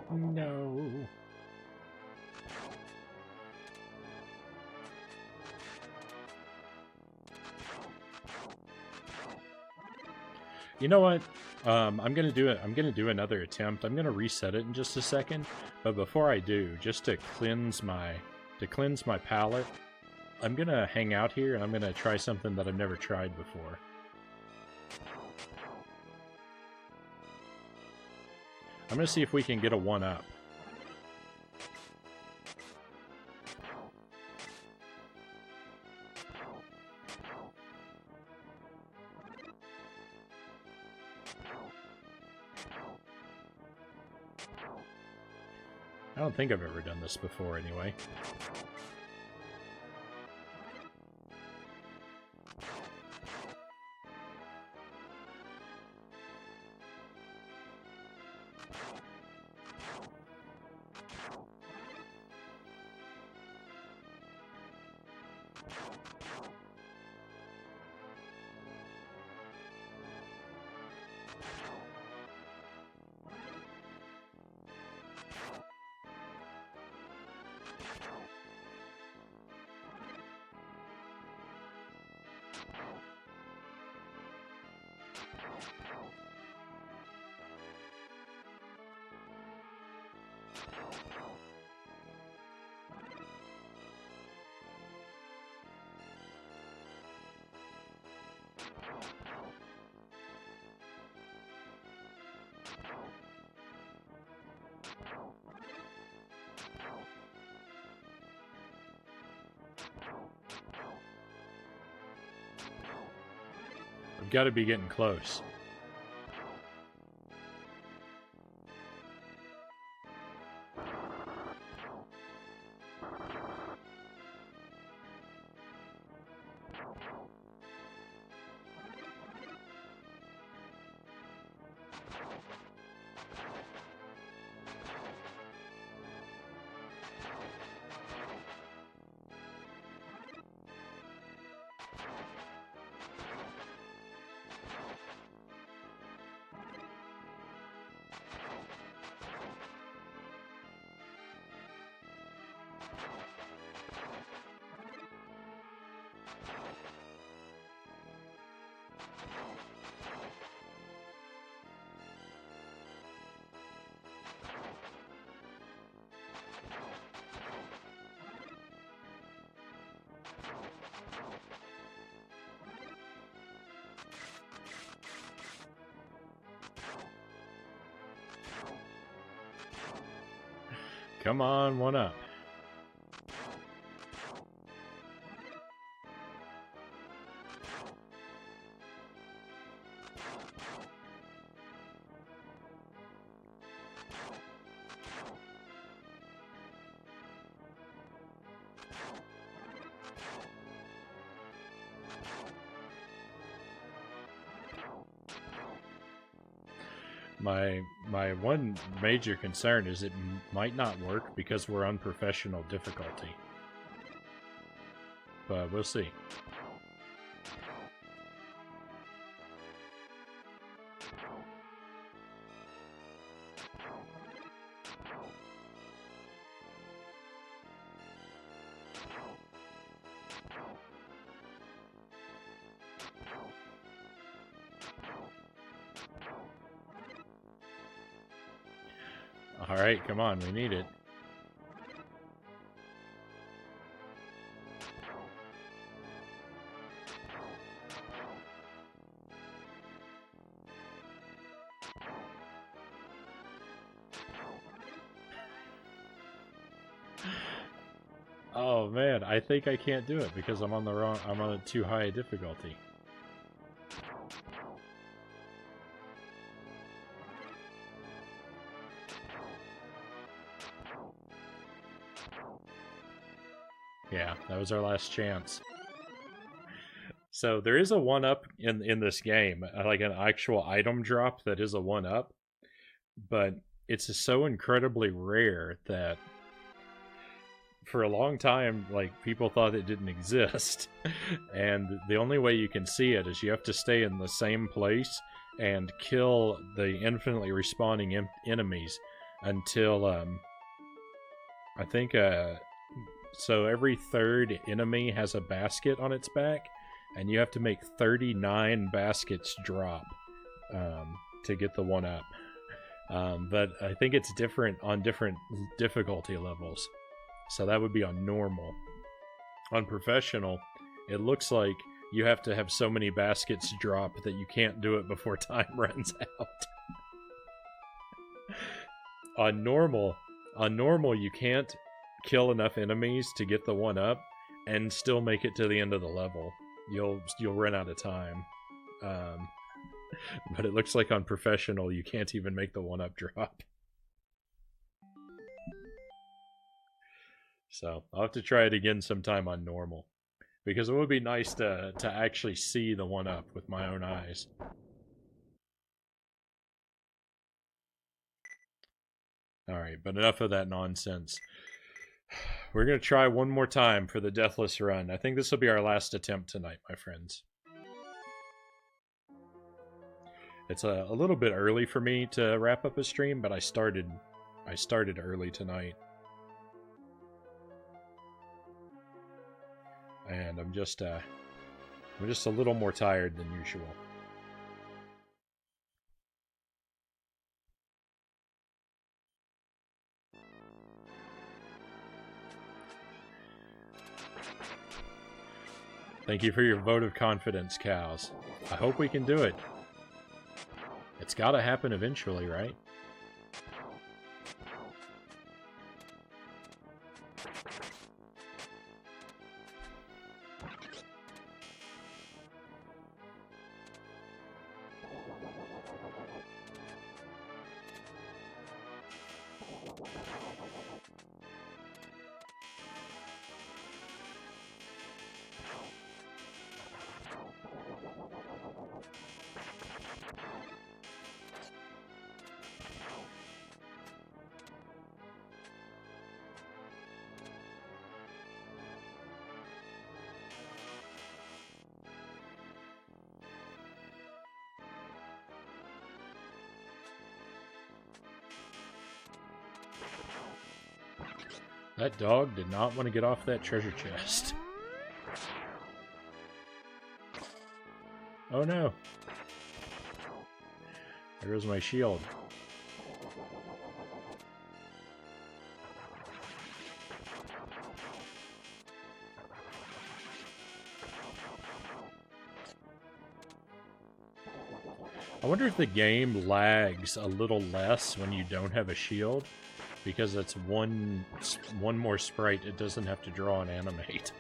No. You know what? I'm gonna do it. I'm gonna do another attempt. I'm gonna reset it in just a second. But before I do, just to cleanse my palate, I'm gonna hang out here and I'm gonna try something that I've never tried before. I'm gonna see if we can get a 1-up. I don't think I've ever done this before, anyway. We've got to be getting close. Come on, one up. My one major concern is it might not work because we're on professional difficulty. But we'll see. Alright, come on, we need it. Oh man, I think I can't do it because I'm on a too high a difficulty. Yeah, that was our last chance. So there is a 1-up in this game, like an actual item drop that is a 1-up, but it's so incredibly rare that for a long time, like, people thought it didn't exist. And the only way you can see it is you have to stay in the same place and kill the infinitely respawning enemies until, I think, so every third enemy has a basket on its back, and you have to make 39 baskets drop to get the 1-up. But I think it's different on different difficulty levels. So that would be on normal. On professional, it looks like you have to have so many baskets drop that you can't do it before time runs out. On normal, you can't kill enough enemies to get the 1-up and still make it to the end of the level. You'll run out of time. But it looks like on professional you can't even make the 1-up drop. So I'll have to try it again sometime on normal, because it would be nice to actually see the 1-up with my own eyes. Alright, but enough of that nonsense. We're going to try one more time for the Deathless Run. I think this will be our last attempt tonight, my friends. It's a little bit early for me to wrap up a stream, but I started early tonight. And I'm just a little more tired than usual. Thank you for your vote of confidence, cows. I hope we can do it. It's gotta happen eventually, right? That dog did not want to get off that treasure chest. Oh no. There goes my shield. I wonder if the game lags a little less when you don't have a shield. because it's one more sprite. It doesn't have to draw and animate.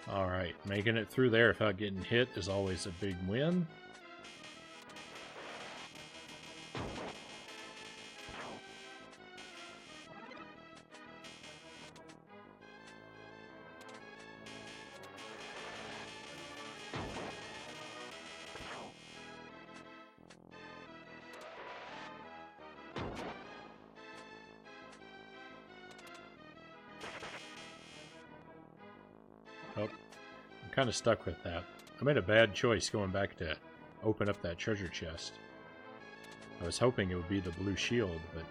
Alright, making it through there without getting hit is always a big win. Oh, I'm kind of stuck with that. I made a bad choice going back to open up that treasure chest. I was hoping it would be the blue shield, but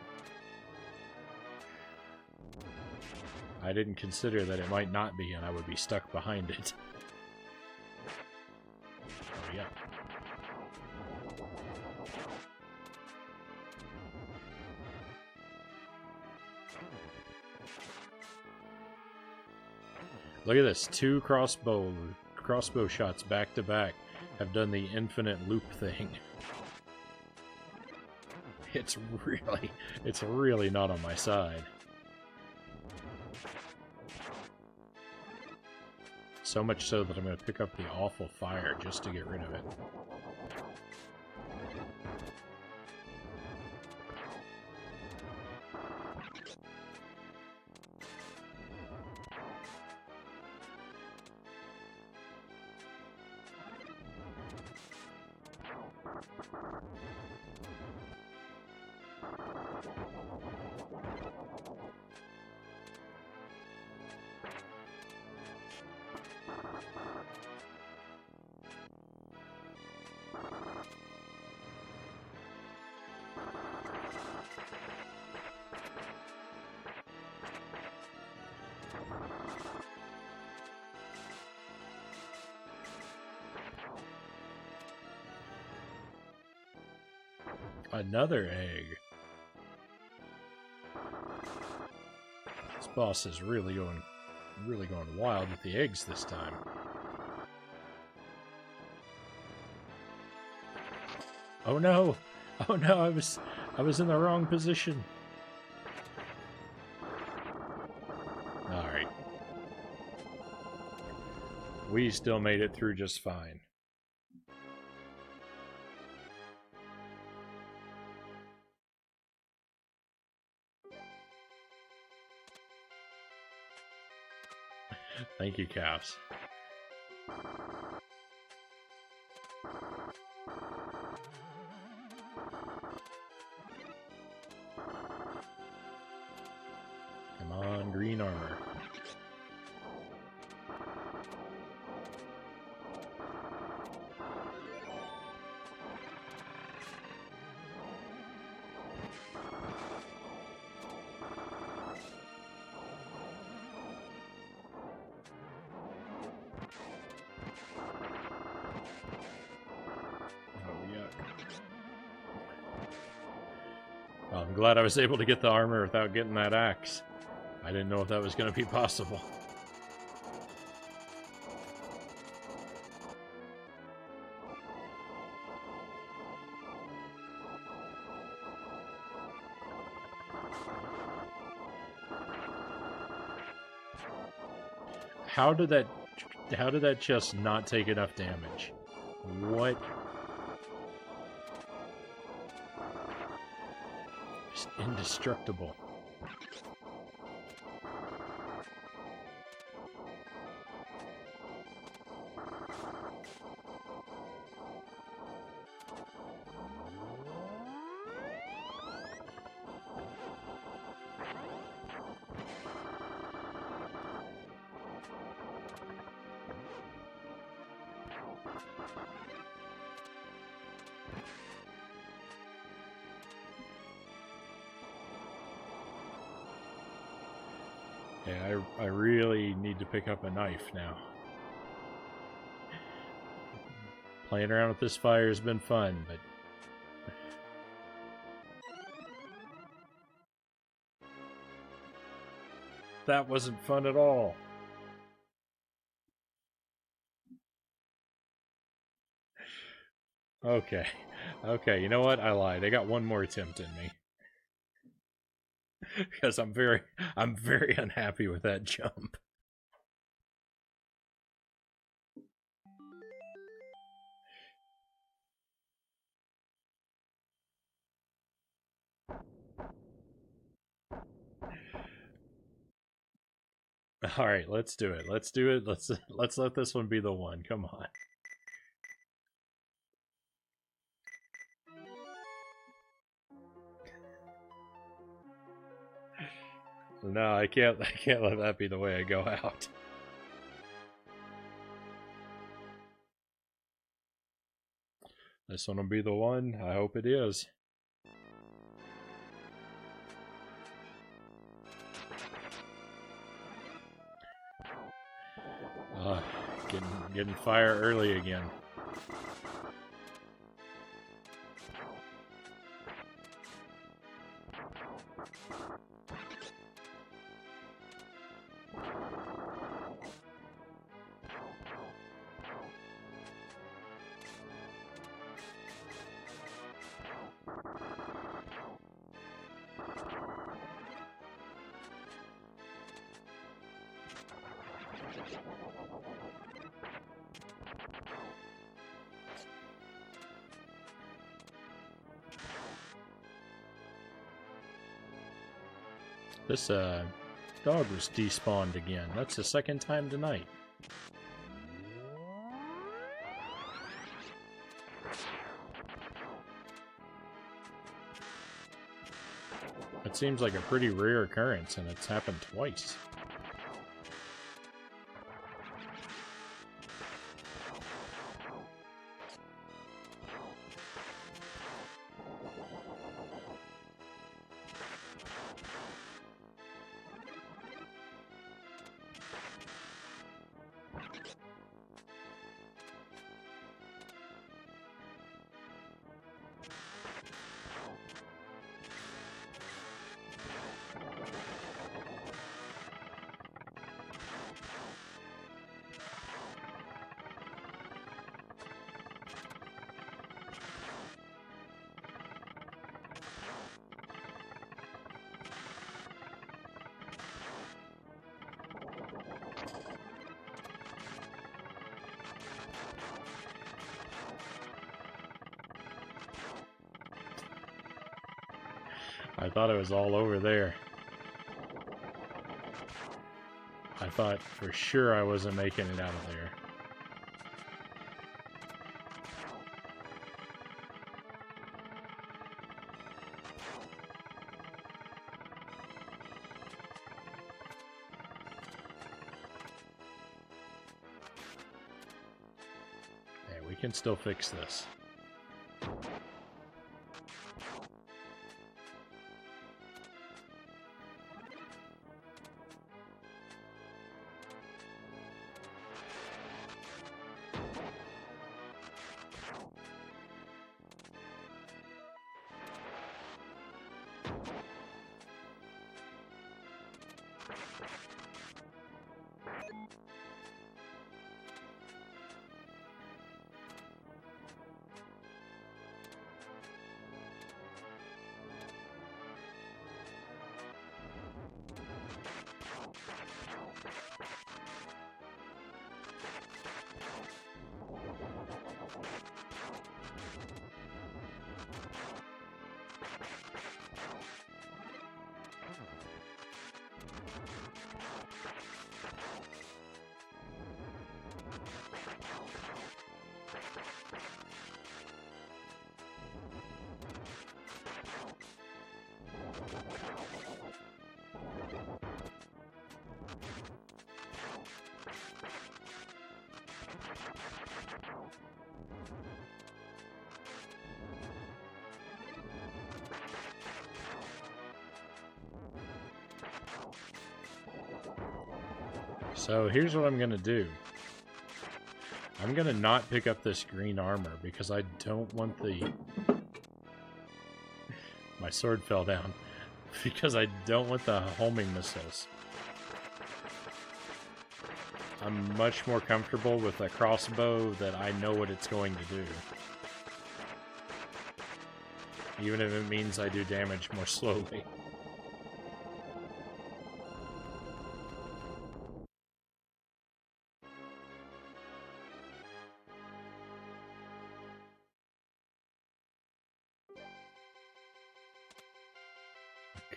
I didn't consider that it might not be and I would be stuck behind it. Oh, yeah. Look at this, 2 crossbow shots back to back have done the infinite loop thing. It's really not on my side. So much so that I'm going to pick up the awful fire just to get rid of it. Another egg. This boss is really going wild with the eggs this time. Oh no! Oh no, I was in the wrong position. Alright. We still made it through just fine. Thank you, Caps. Come on, green armor. Well, I'm glad I was able to get the armor without getting that axe. I didn't know if that was going to be possible. How did that just not take enough damage? What? Just indestructible. Yeah, I really need to pick up a knife now. Playing around with this fire has been fun, but... that wasn't fun at all. Okay. Okay, you know what? I lied. I got one more attempt in me. Because I'm very unhappy with that jump. All right, let's do it. Let's do it. Let's let this one be the one. Come on. No, I can't let that be the way I go out. This one will be the one. I hope it is. Getting fire early again. This dog was despawned again. That's the second time tonight. It seems like a pretty rare occurrence, and it's happened twice. I thought it was all over there. I thought for sure I wasn't making it out of there. Yeah, we can still fix this. So here's what I'm gonna do. I'm gonna not pick up this green armor because I don't want the... My sword fell down. Because I don't want the homing missiles. I'm much more comfortable with a crossbow that I know what it's going to do. Even if it means I do damage more slowly.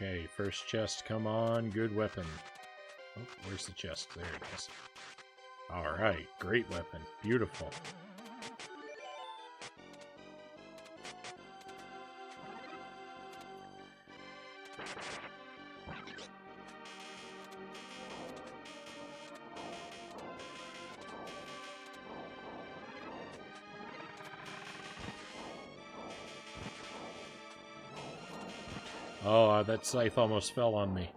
Okay, first chest, come on, good weapon. Oh, where's the chest? There it is. Alright, great weapon. Beautiful. Oh, that scythe almost fell on me.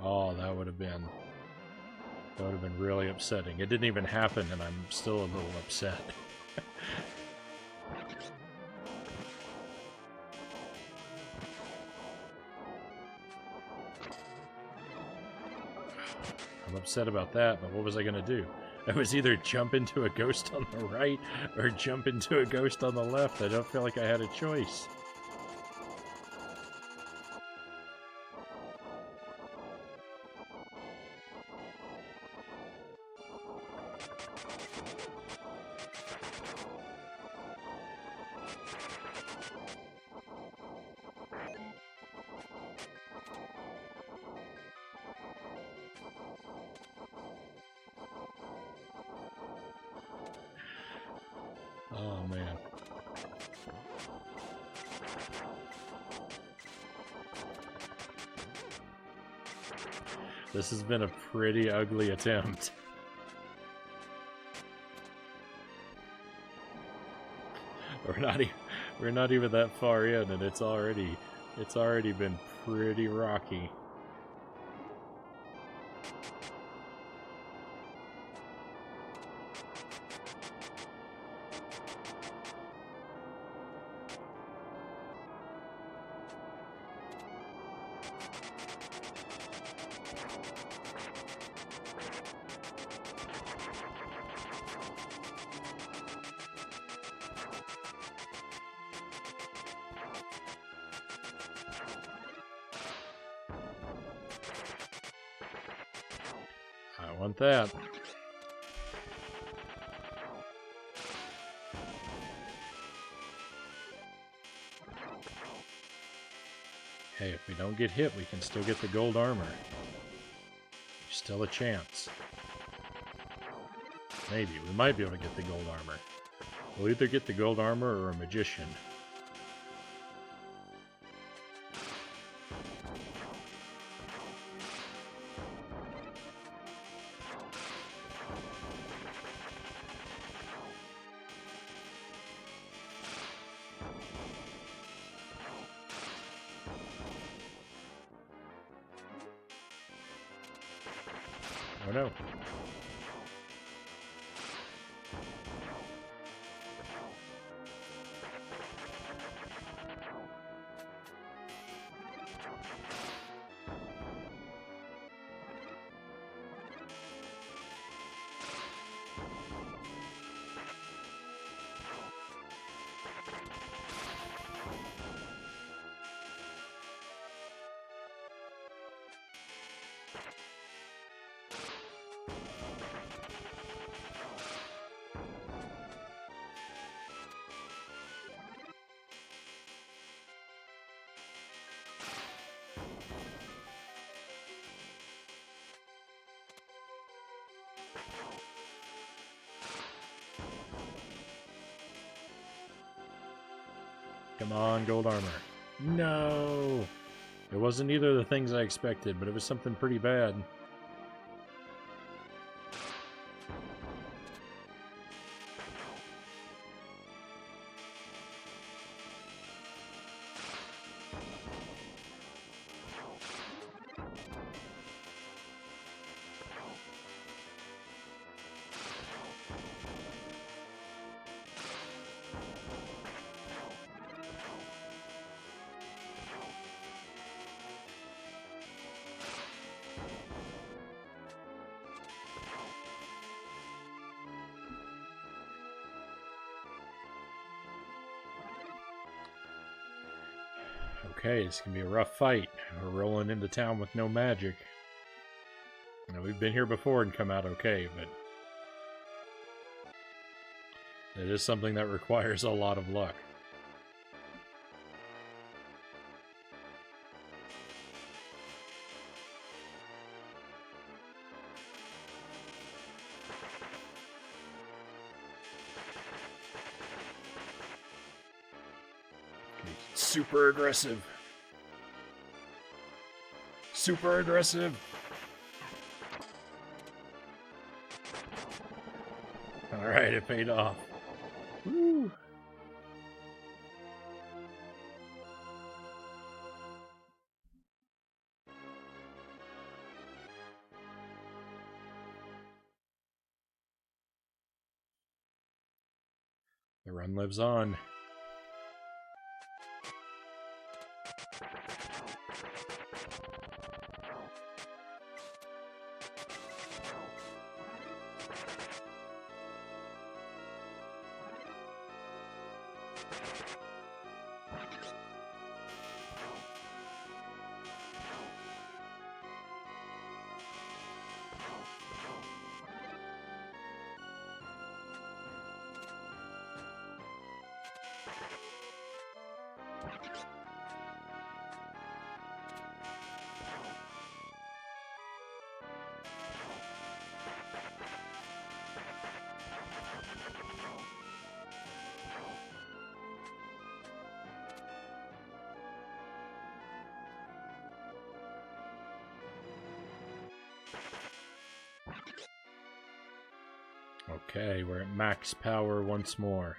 Oh, that would have been really upsetting. It didn't even happen, and I'm still a little upset. I'm upset about that, but what was I going to do? I was either jump into a ghost on the right or jump into a ghost on the left. I don't feel like I had a choice. Oh, man. This has been a pretty ugly attempt. We're not even that far in, and it's already been pretty rocky. I want that. Hey, if we don't get hit, we can still get the gold armor. Still a chance. Maybe. We might be able to get the gold armor. We'll either get the gold armor or a magician. Oh no. Come on, gold armor. No! It wasn't either of the things I expected, but it was something pretty bad. Okay, it's gonna be a rough fight. We're rolling into town with no magic. Now, we've been here before and come out okay, but it is something that requires a lot of luck. Super aggressive. Super aggressive. Alright, it paid off. Woo! The run lives on. Okay, we're at max power once more.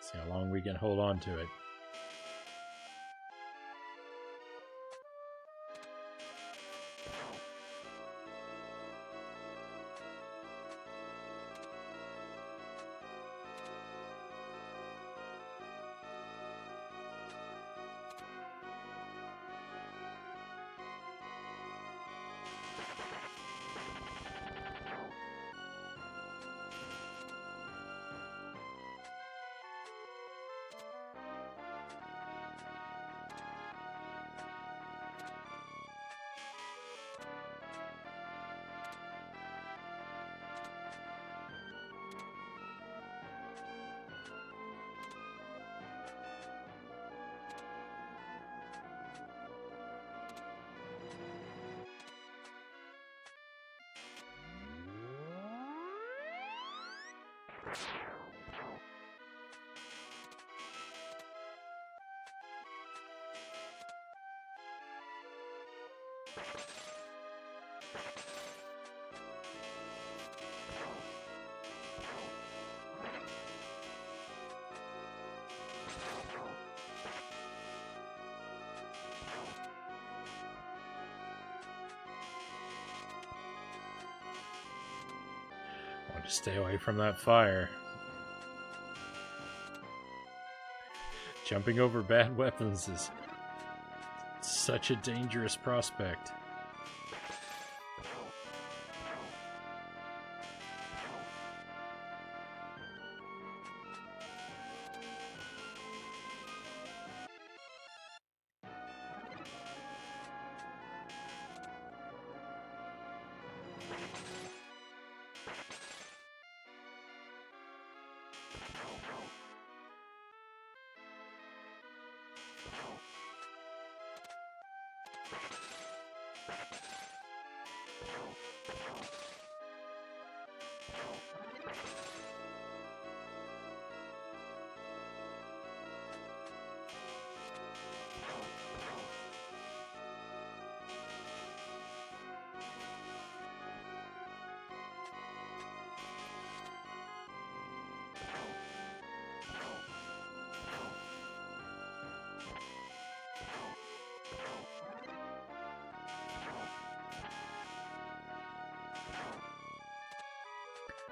See how long we can hold on to it. I want to stay away from that fire. Jumping over bad weapons is such a dangerous prospect.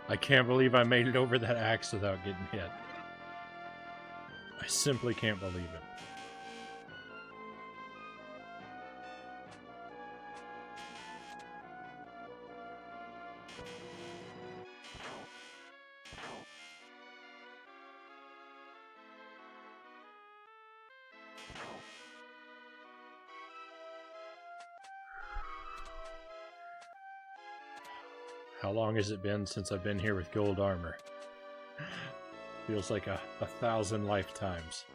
I can't believe I made it over that axe without getting hit. I simply can't believe it. How long has it been since I've been here with gold armor? Feels like a 1,000 lifetimes.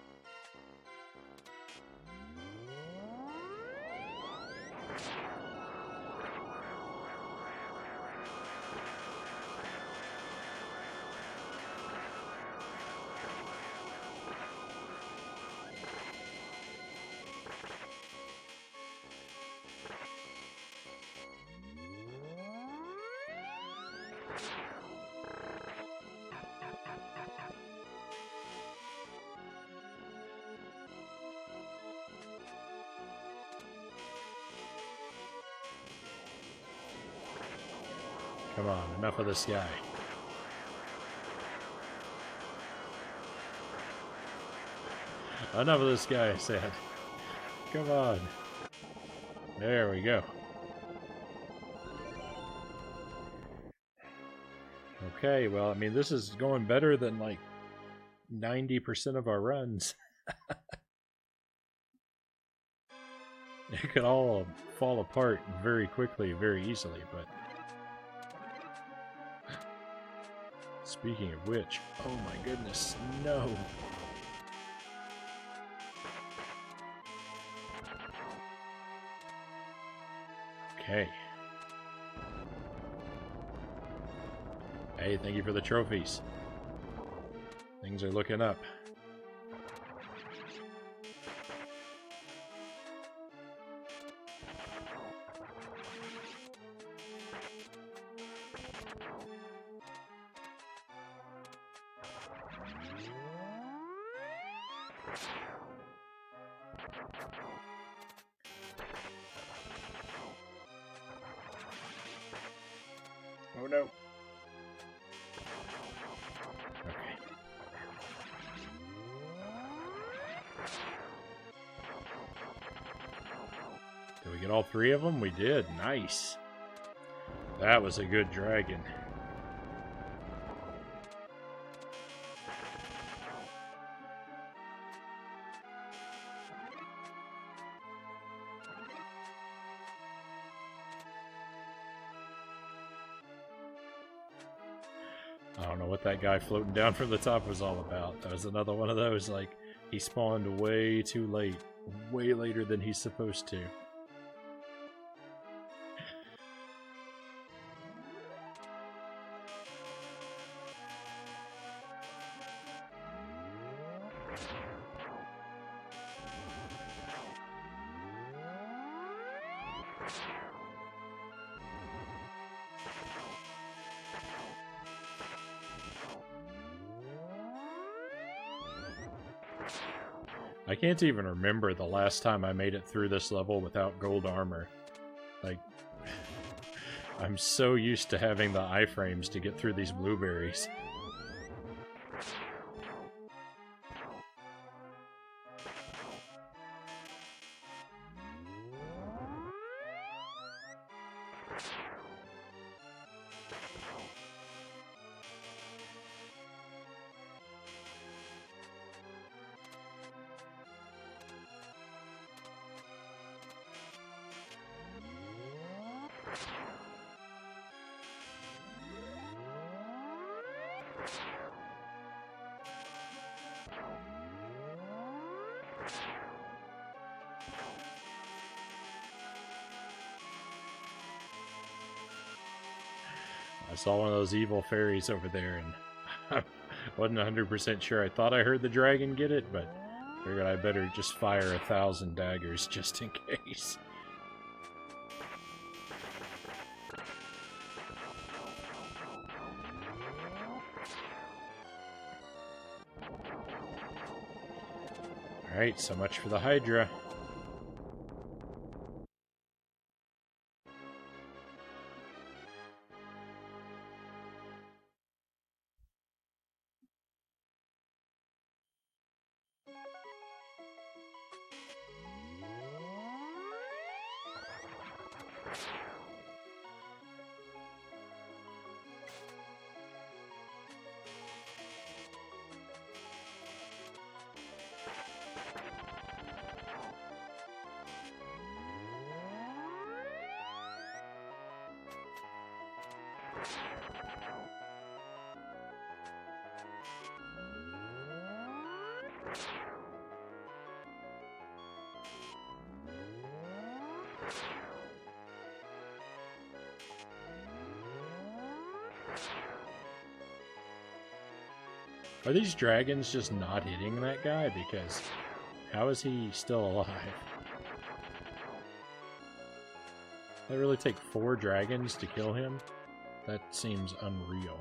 Come on, enough of this guy. Enough of this guy, I said. Come on. There we go. Okay, well, I mean, this is going better than like 90% of our runs. It could all fall apart very quickly, very easily, but... Speaking of which, oh my goodness, no! Okay. Hey, thank you for the trophies. Things are looking up. Oh no. Okay. Did we get all three of them? We did. Nice. That was a good dragon. I don't know what that guy floating down from the top was all about. That was another one of those, like, he spawned way too late. Way later than he's supposed to. I can't even remember the last time I made it through this level without gold armor. Like, I'm so used to having the iframes to get through these blueberries. I saw one of those evil fairies over there, and I wasn't 100% sure. I thought I heard the dragon get it, but figured I better just fire 1,000 daggers just in case. Alright, so much for the Hydra. Are these dragons just not hitting that guy? Because how is he still alive? That really take 4 dragons to kill him? That seems unreal.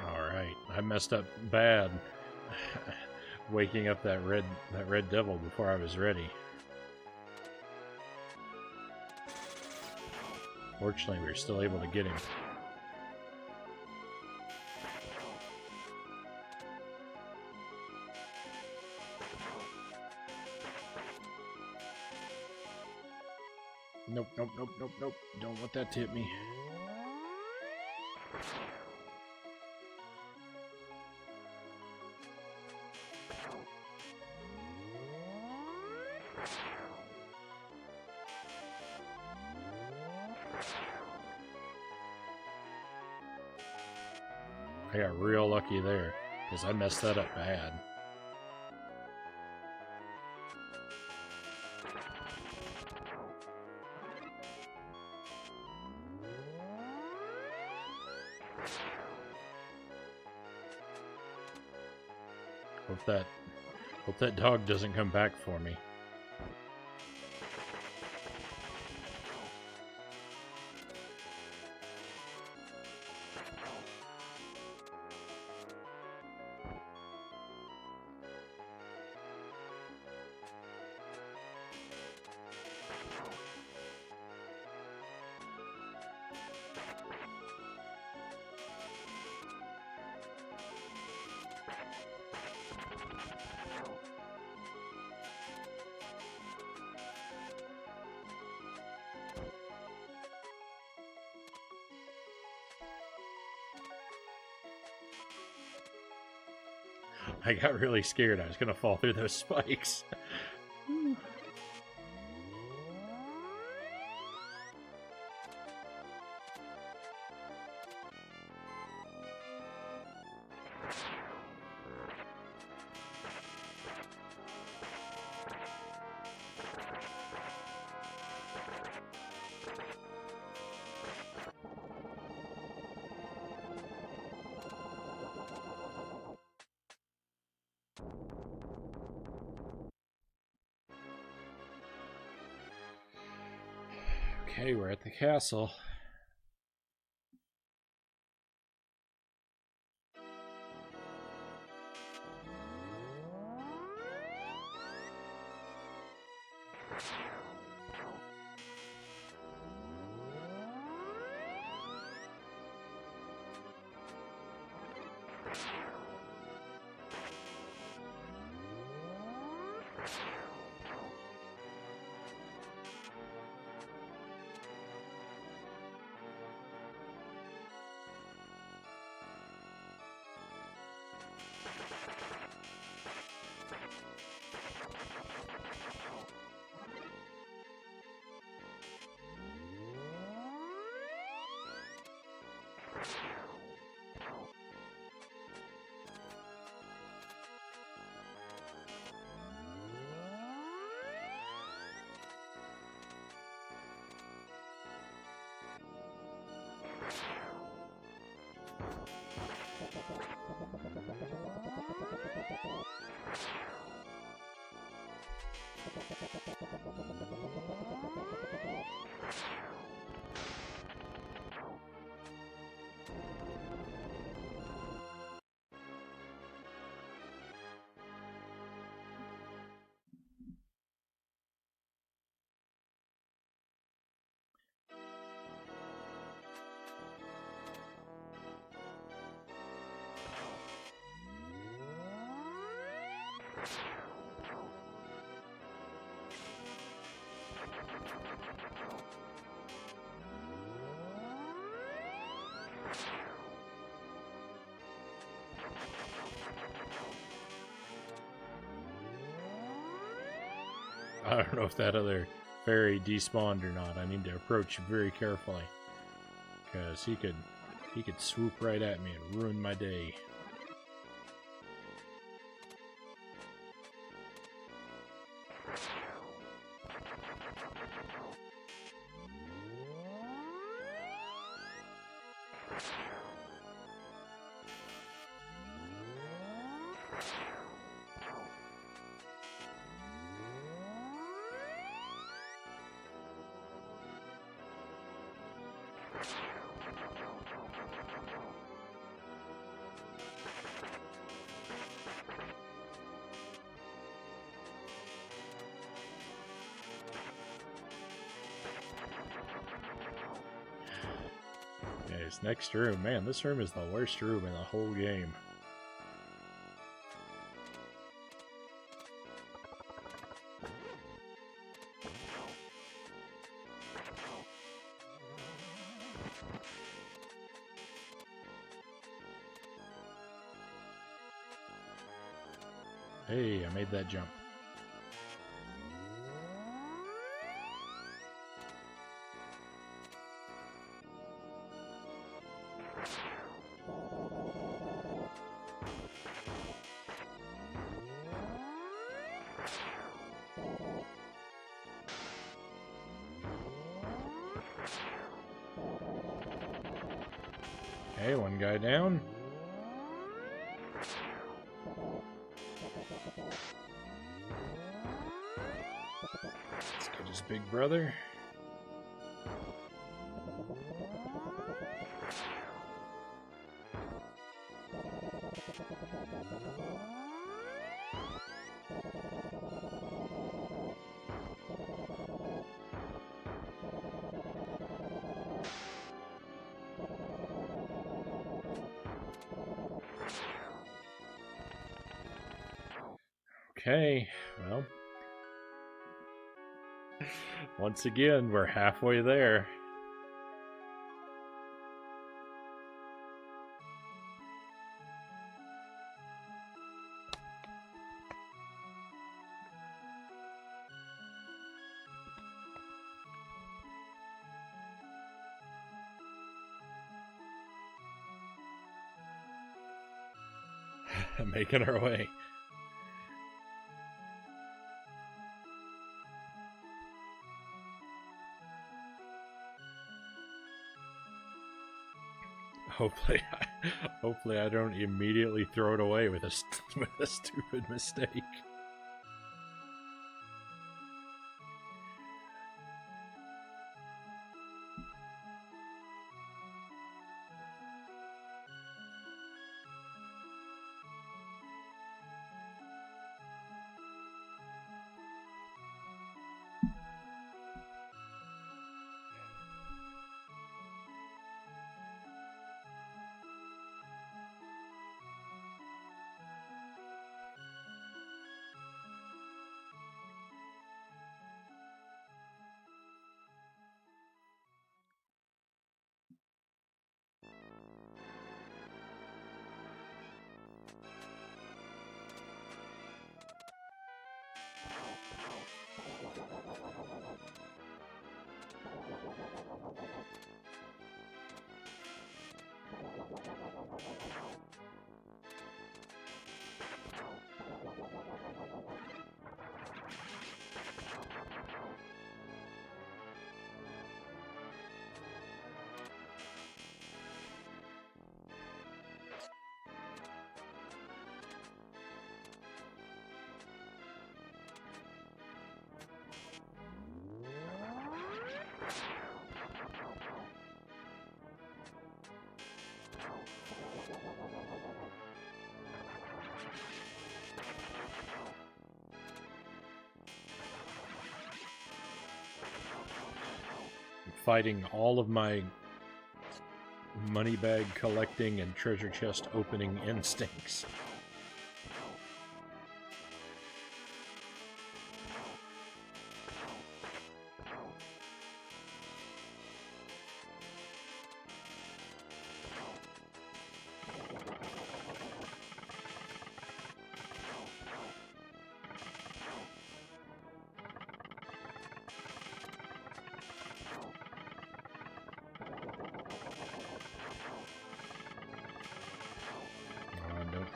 Alright, I messed up bad. Waking up that red devil before I was ready. Fortunately, we were still able to get him. Nope, nope, nope, nope, nope. Don't want that to hit me. I got real lucky there, because I messed that up bad. Hope that dog doesn't come back for me. I got really scared I was going to fall through those spikes. Okay, we're at the castle. I don't know if that other fairy despawned or not. I need to approach him very carefully, because he could swoop right at me and ruin my day. Okay, this next room. Man, this room is the worst room in the whole game. Hey, I made that jump. Okay, one guy down. Let's get his big brother. Okay, well, once again, we're halfway there. Making our way. Hopefully I don't immediately throw it away with a stupid mistake. fighting all of my money bag collecting and treasure chest opening instincts.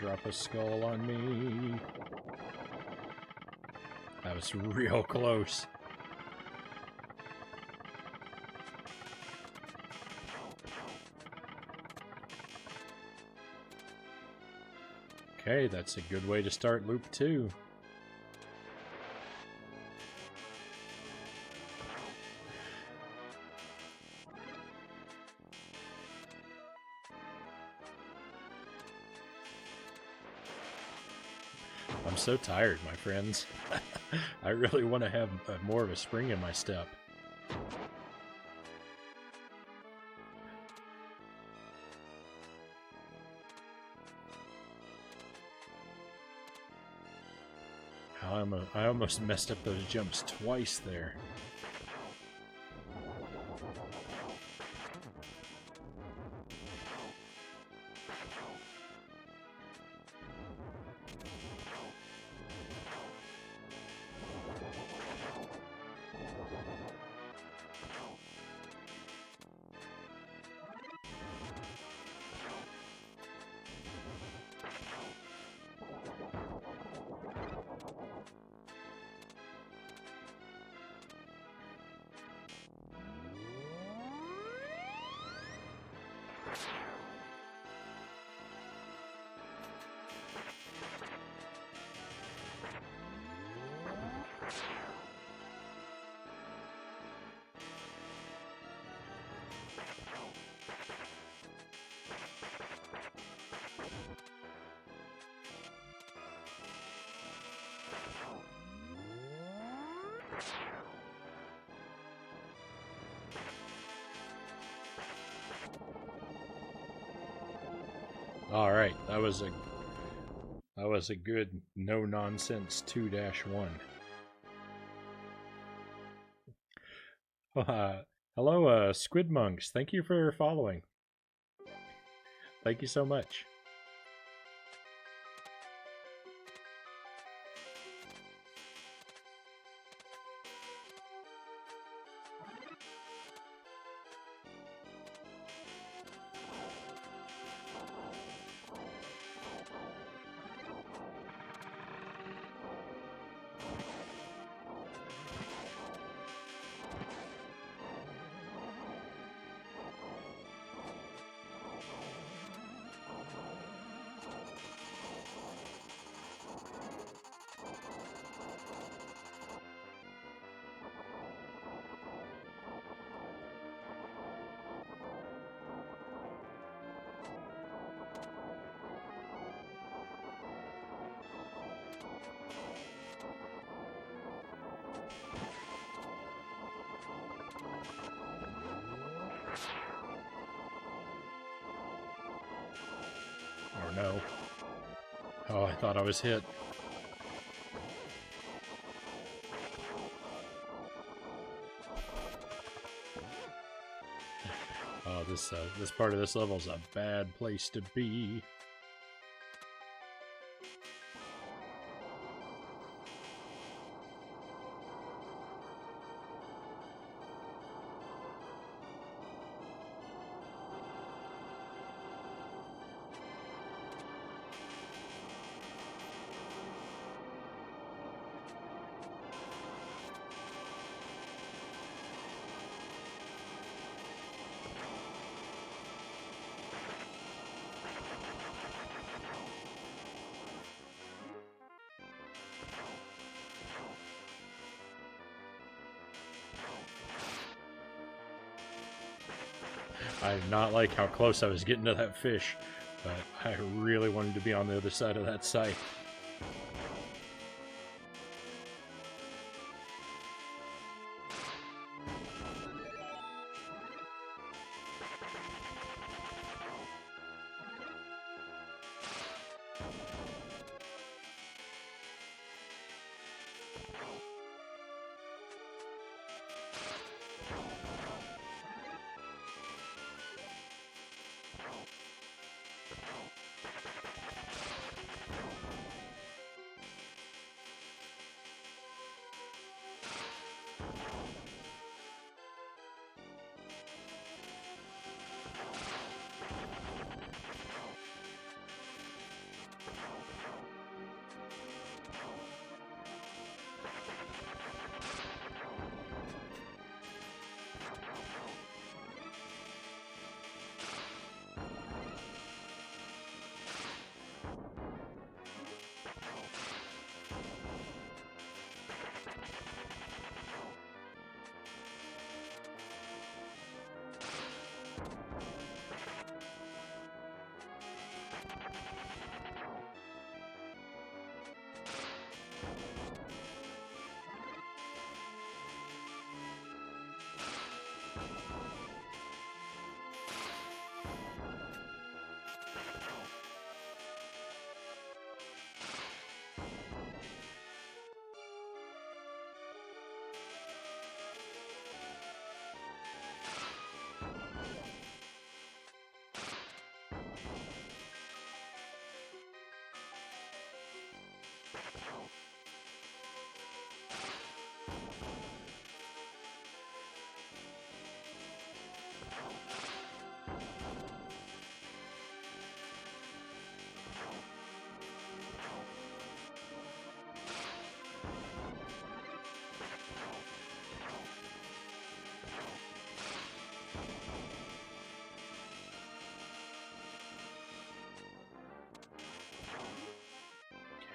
Drop a skull on me. That was real close. Okay, that's a good way to start loop 2. I'm so tired, my friends. I really want to have more of a spring in my step. I almost messed up those jumps twice there. All right, that was a good no nonsense 2-1. Hello, Squid Monks. Thank you for following. Thank you so much. No. Oh, I thought I was hit. Oh, this part of this level is a bad place to be. I did not like how close I was getting to that fish, but I really wanted to be on the other side of that site.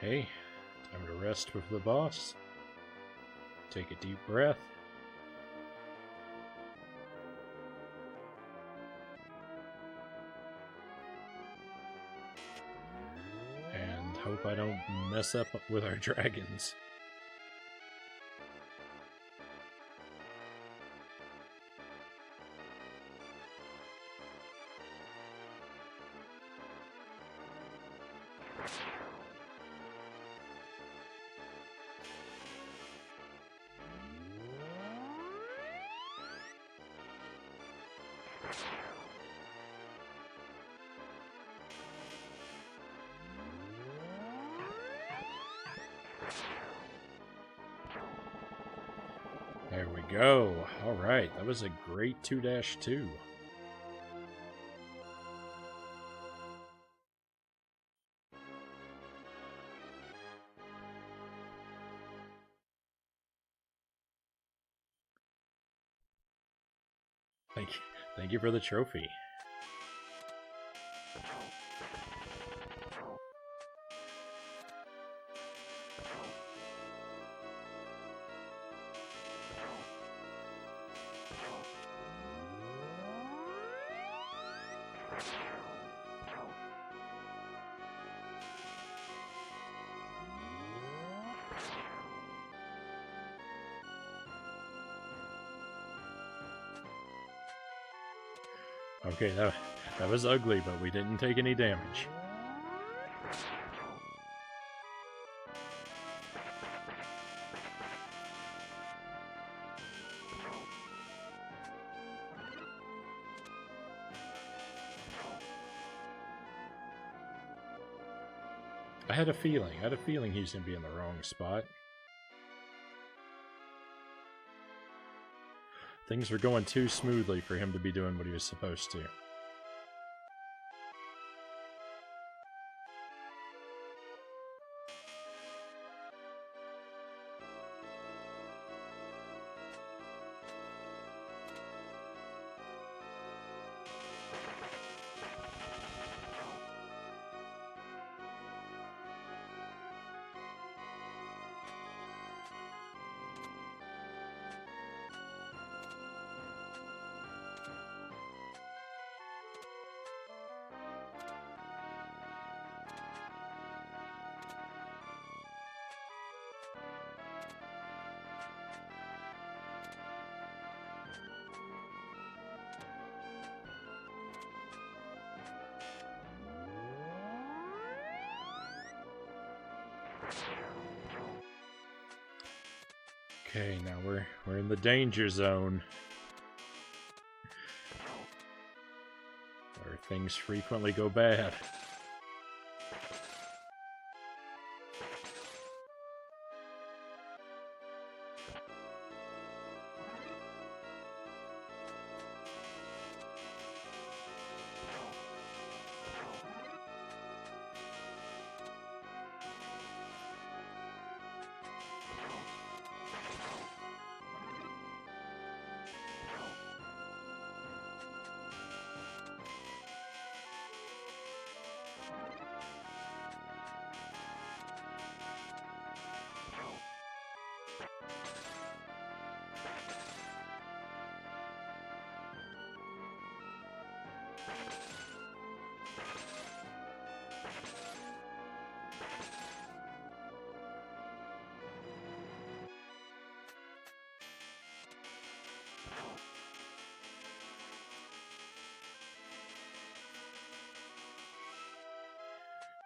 Okay, time to rest with the boss. Take a deep breath. And hope I don't mess up with our dragons. There we go. Alright, that was a great 2-2. Thank you for the trophy. Okay, that was ugly, but we didn't take any damage. I had a feeling he was going to be in the wrong spot. Things were going too smoothly for him to be doing what he was supposed to. Okay, now we're in the danger zone, where things frequently go bad.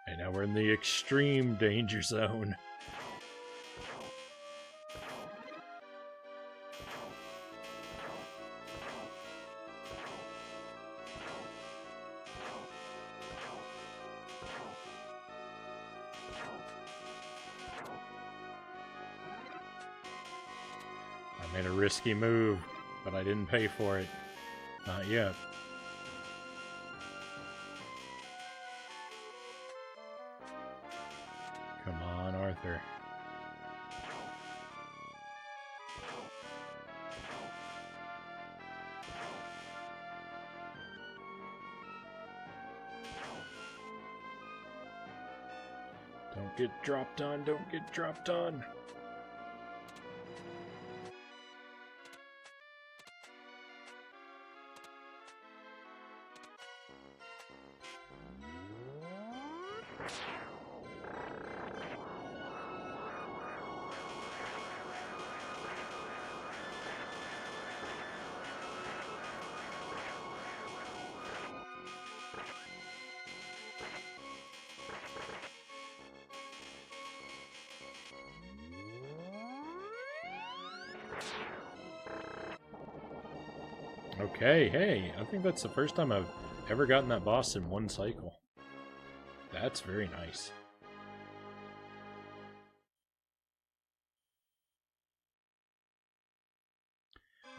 And now we're in the extreme danger zone. I made a risky move, but I didn't pay for it. Not yet. Come on, Arthur. Don't get dropped on, don't get dropped on. Okay, hey, I think that's the first time I've ever gotten that boss in one cycle. That's very nice.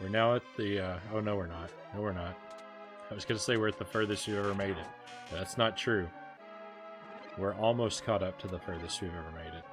We're now at the, oh no we're not. No we're not. I was gonna say we're at the furthest we've ever made it. That's not true. We're almost caught up to the furthest we've ever made it.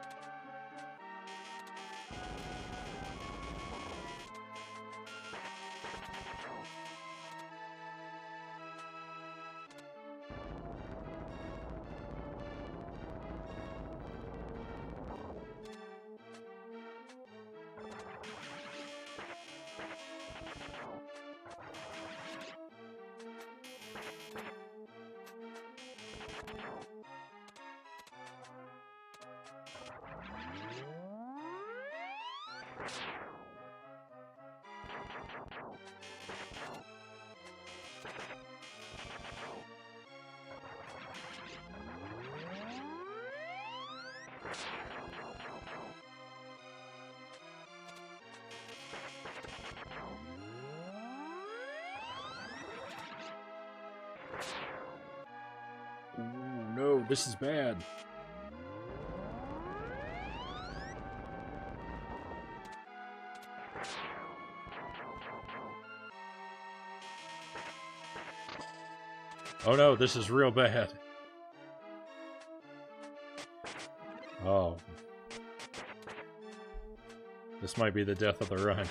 Ooh, no, this is bad. Oh no, this is real bad. Oh. This might be the death of the run.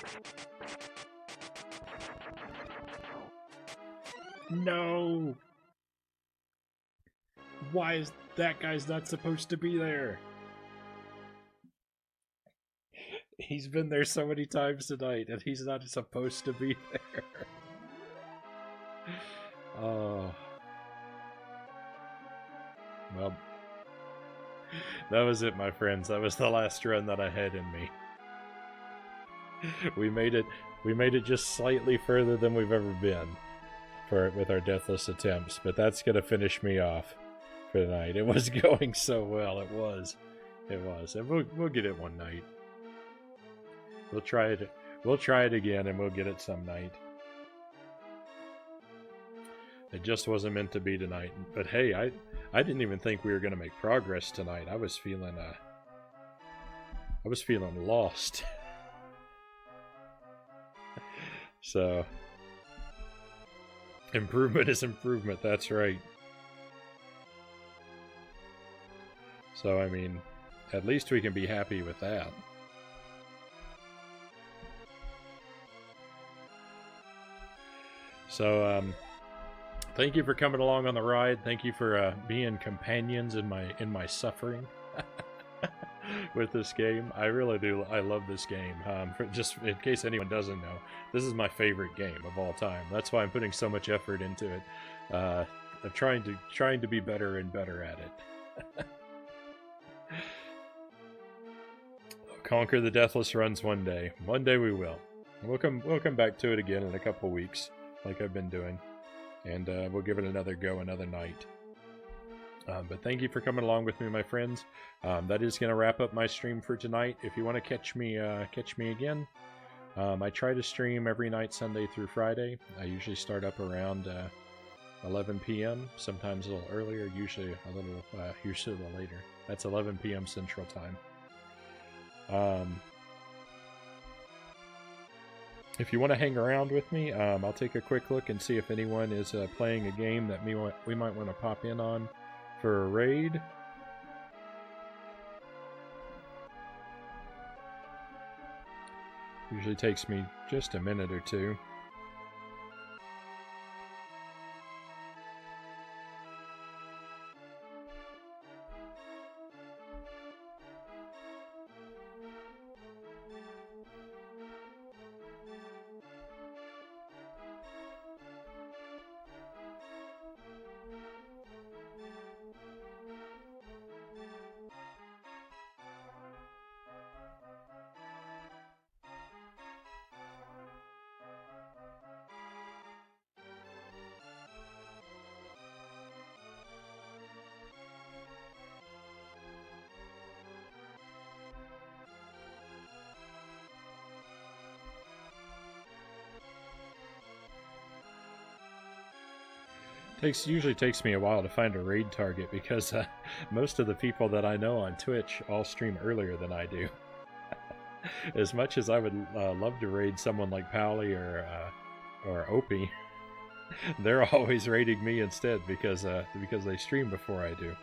No! Why is that guy's not supposed to be there? He's been there so many times tonight, and he's not supposed to be there. Oh. Well, that was it, my friends. That was the last run that I had in me. We made it just slightly further than we've ever been with our deathless attempts, but that's gonna finish me off for tonight. It was going so well. It was, and we'll get it one night. We'll try it again, and we'll get it some night. It just wasn't meant to be tonight. But hey, I didn't even think we were gonna make progress tonight. I was feeling lost. So improvement is improvement, that's right. So I mean, at least we can be happy with that. So thank you for coming along on the ride. Thank you for being companions in my suffering with this game. I really do. I love this game. Just in case anyone doesn't know, this is my favorite game of all time. That's why I'm putting so much effort into it. I'm trying to be better and better at it. Conquer the deathless runs one day. One day we will. We'll come back to it again in a couple weeks, like I've been doing, and we'll give it another go another night. But thank you for coming along with me, my friends. That is going to wrap up my stream for tonight. If you want to catch me again, I try to stream every night, Sunday through Friday. I usually start up around 11 p.m., sometimes a little earlier, usually a little later. That's 11 p.m. Central Time. If you want to hang around with me, I'll take a quick look and see if anyone is playing a game that we might want to pop in on for a raid. Usually takes me just a minute or two. Usually takes me a while to find a raid target because most of the people that I know on Twitch all stream earlier than I do. As much as I would love to raid someone like Powley or Opie, they're always raiding me instead because they stream before I do.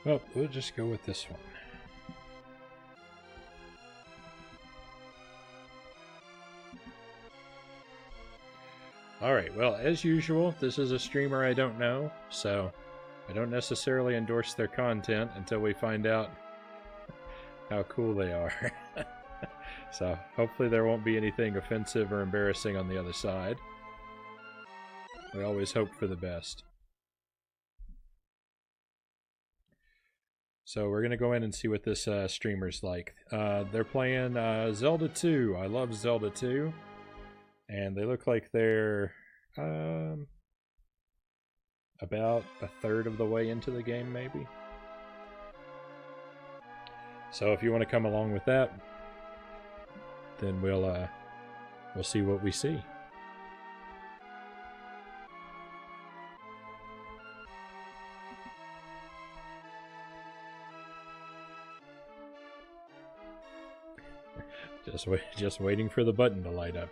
Well, we'll just go with this one. Alright, well, as usual, this is a streamer I don't know, so I don't necessarily endorse their content until we find out how cool they are. So, hopefully there won't be anything offensive or embarrassing on the other side. We always hope for the best. So we're going to go in and see what this streamer's like. They're playing Zelda 2. I love Zelda 2. And they look like they're about a third of the way into the game, maybe. So if you want to come along with that, then we'll see what we see. Just waiting for the button to light up.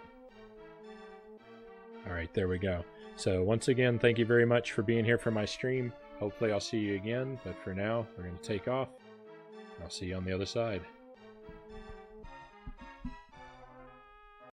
Alright, there we go. So once again, thank you very much for being here for my stream. Hopefully I'll see you again, but for now, we're going to take off. I'll see you on the other side.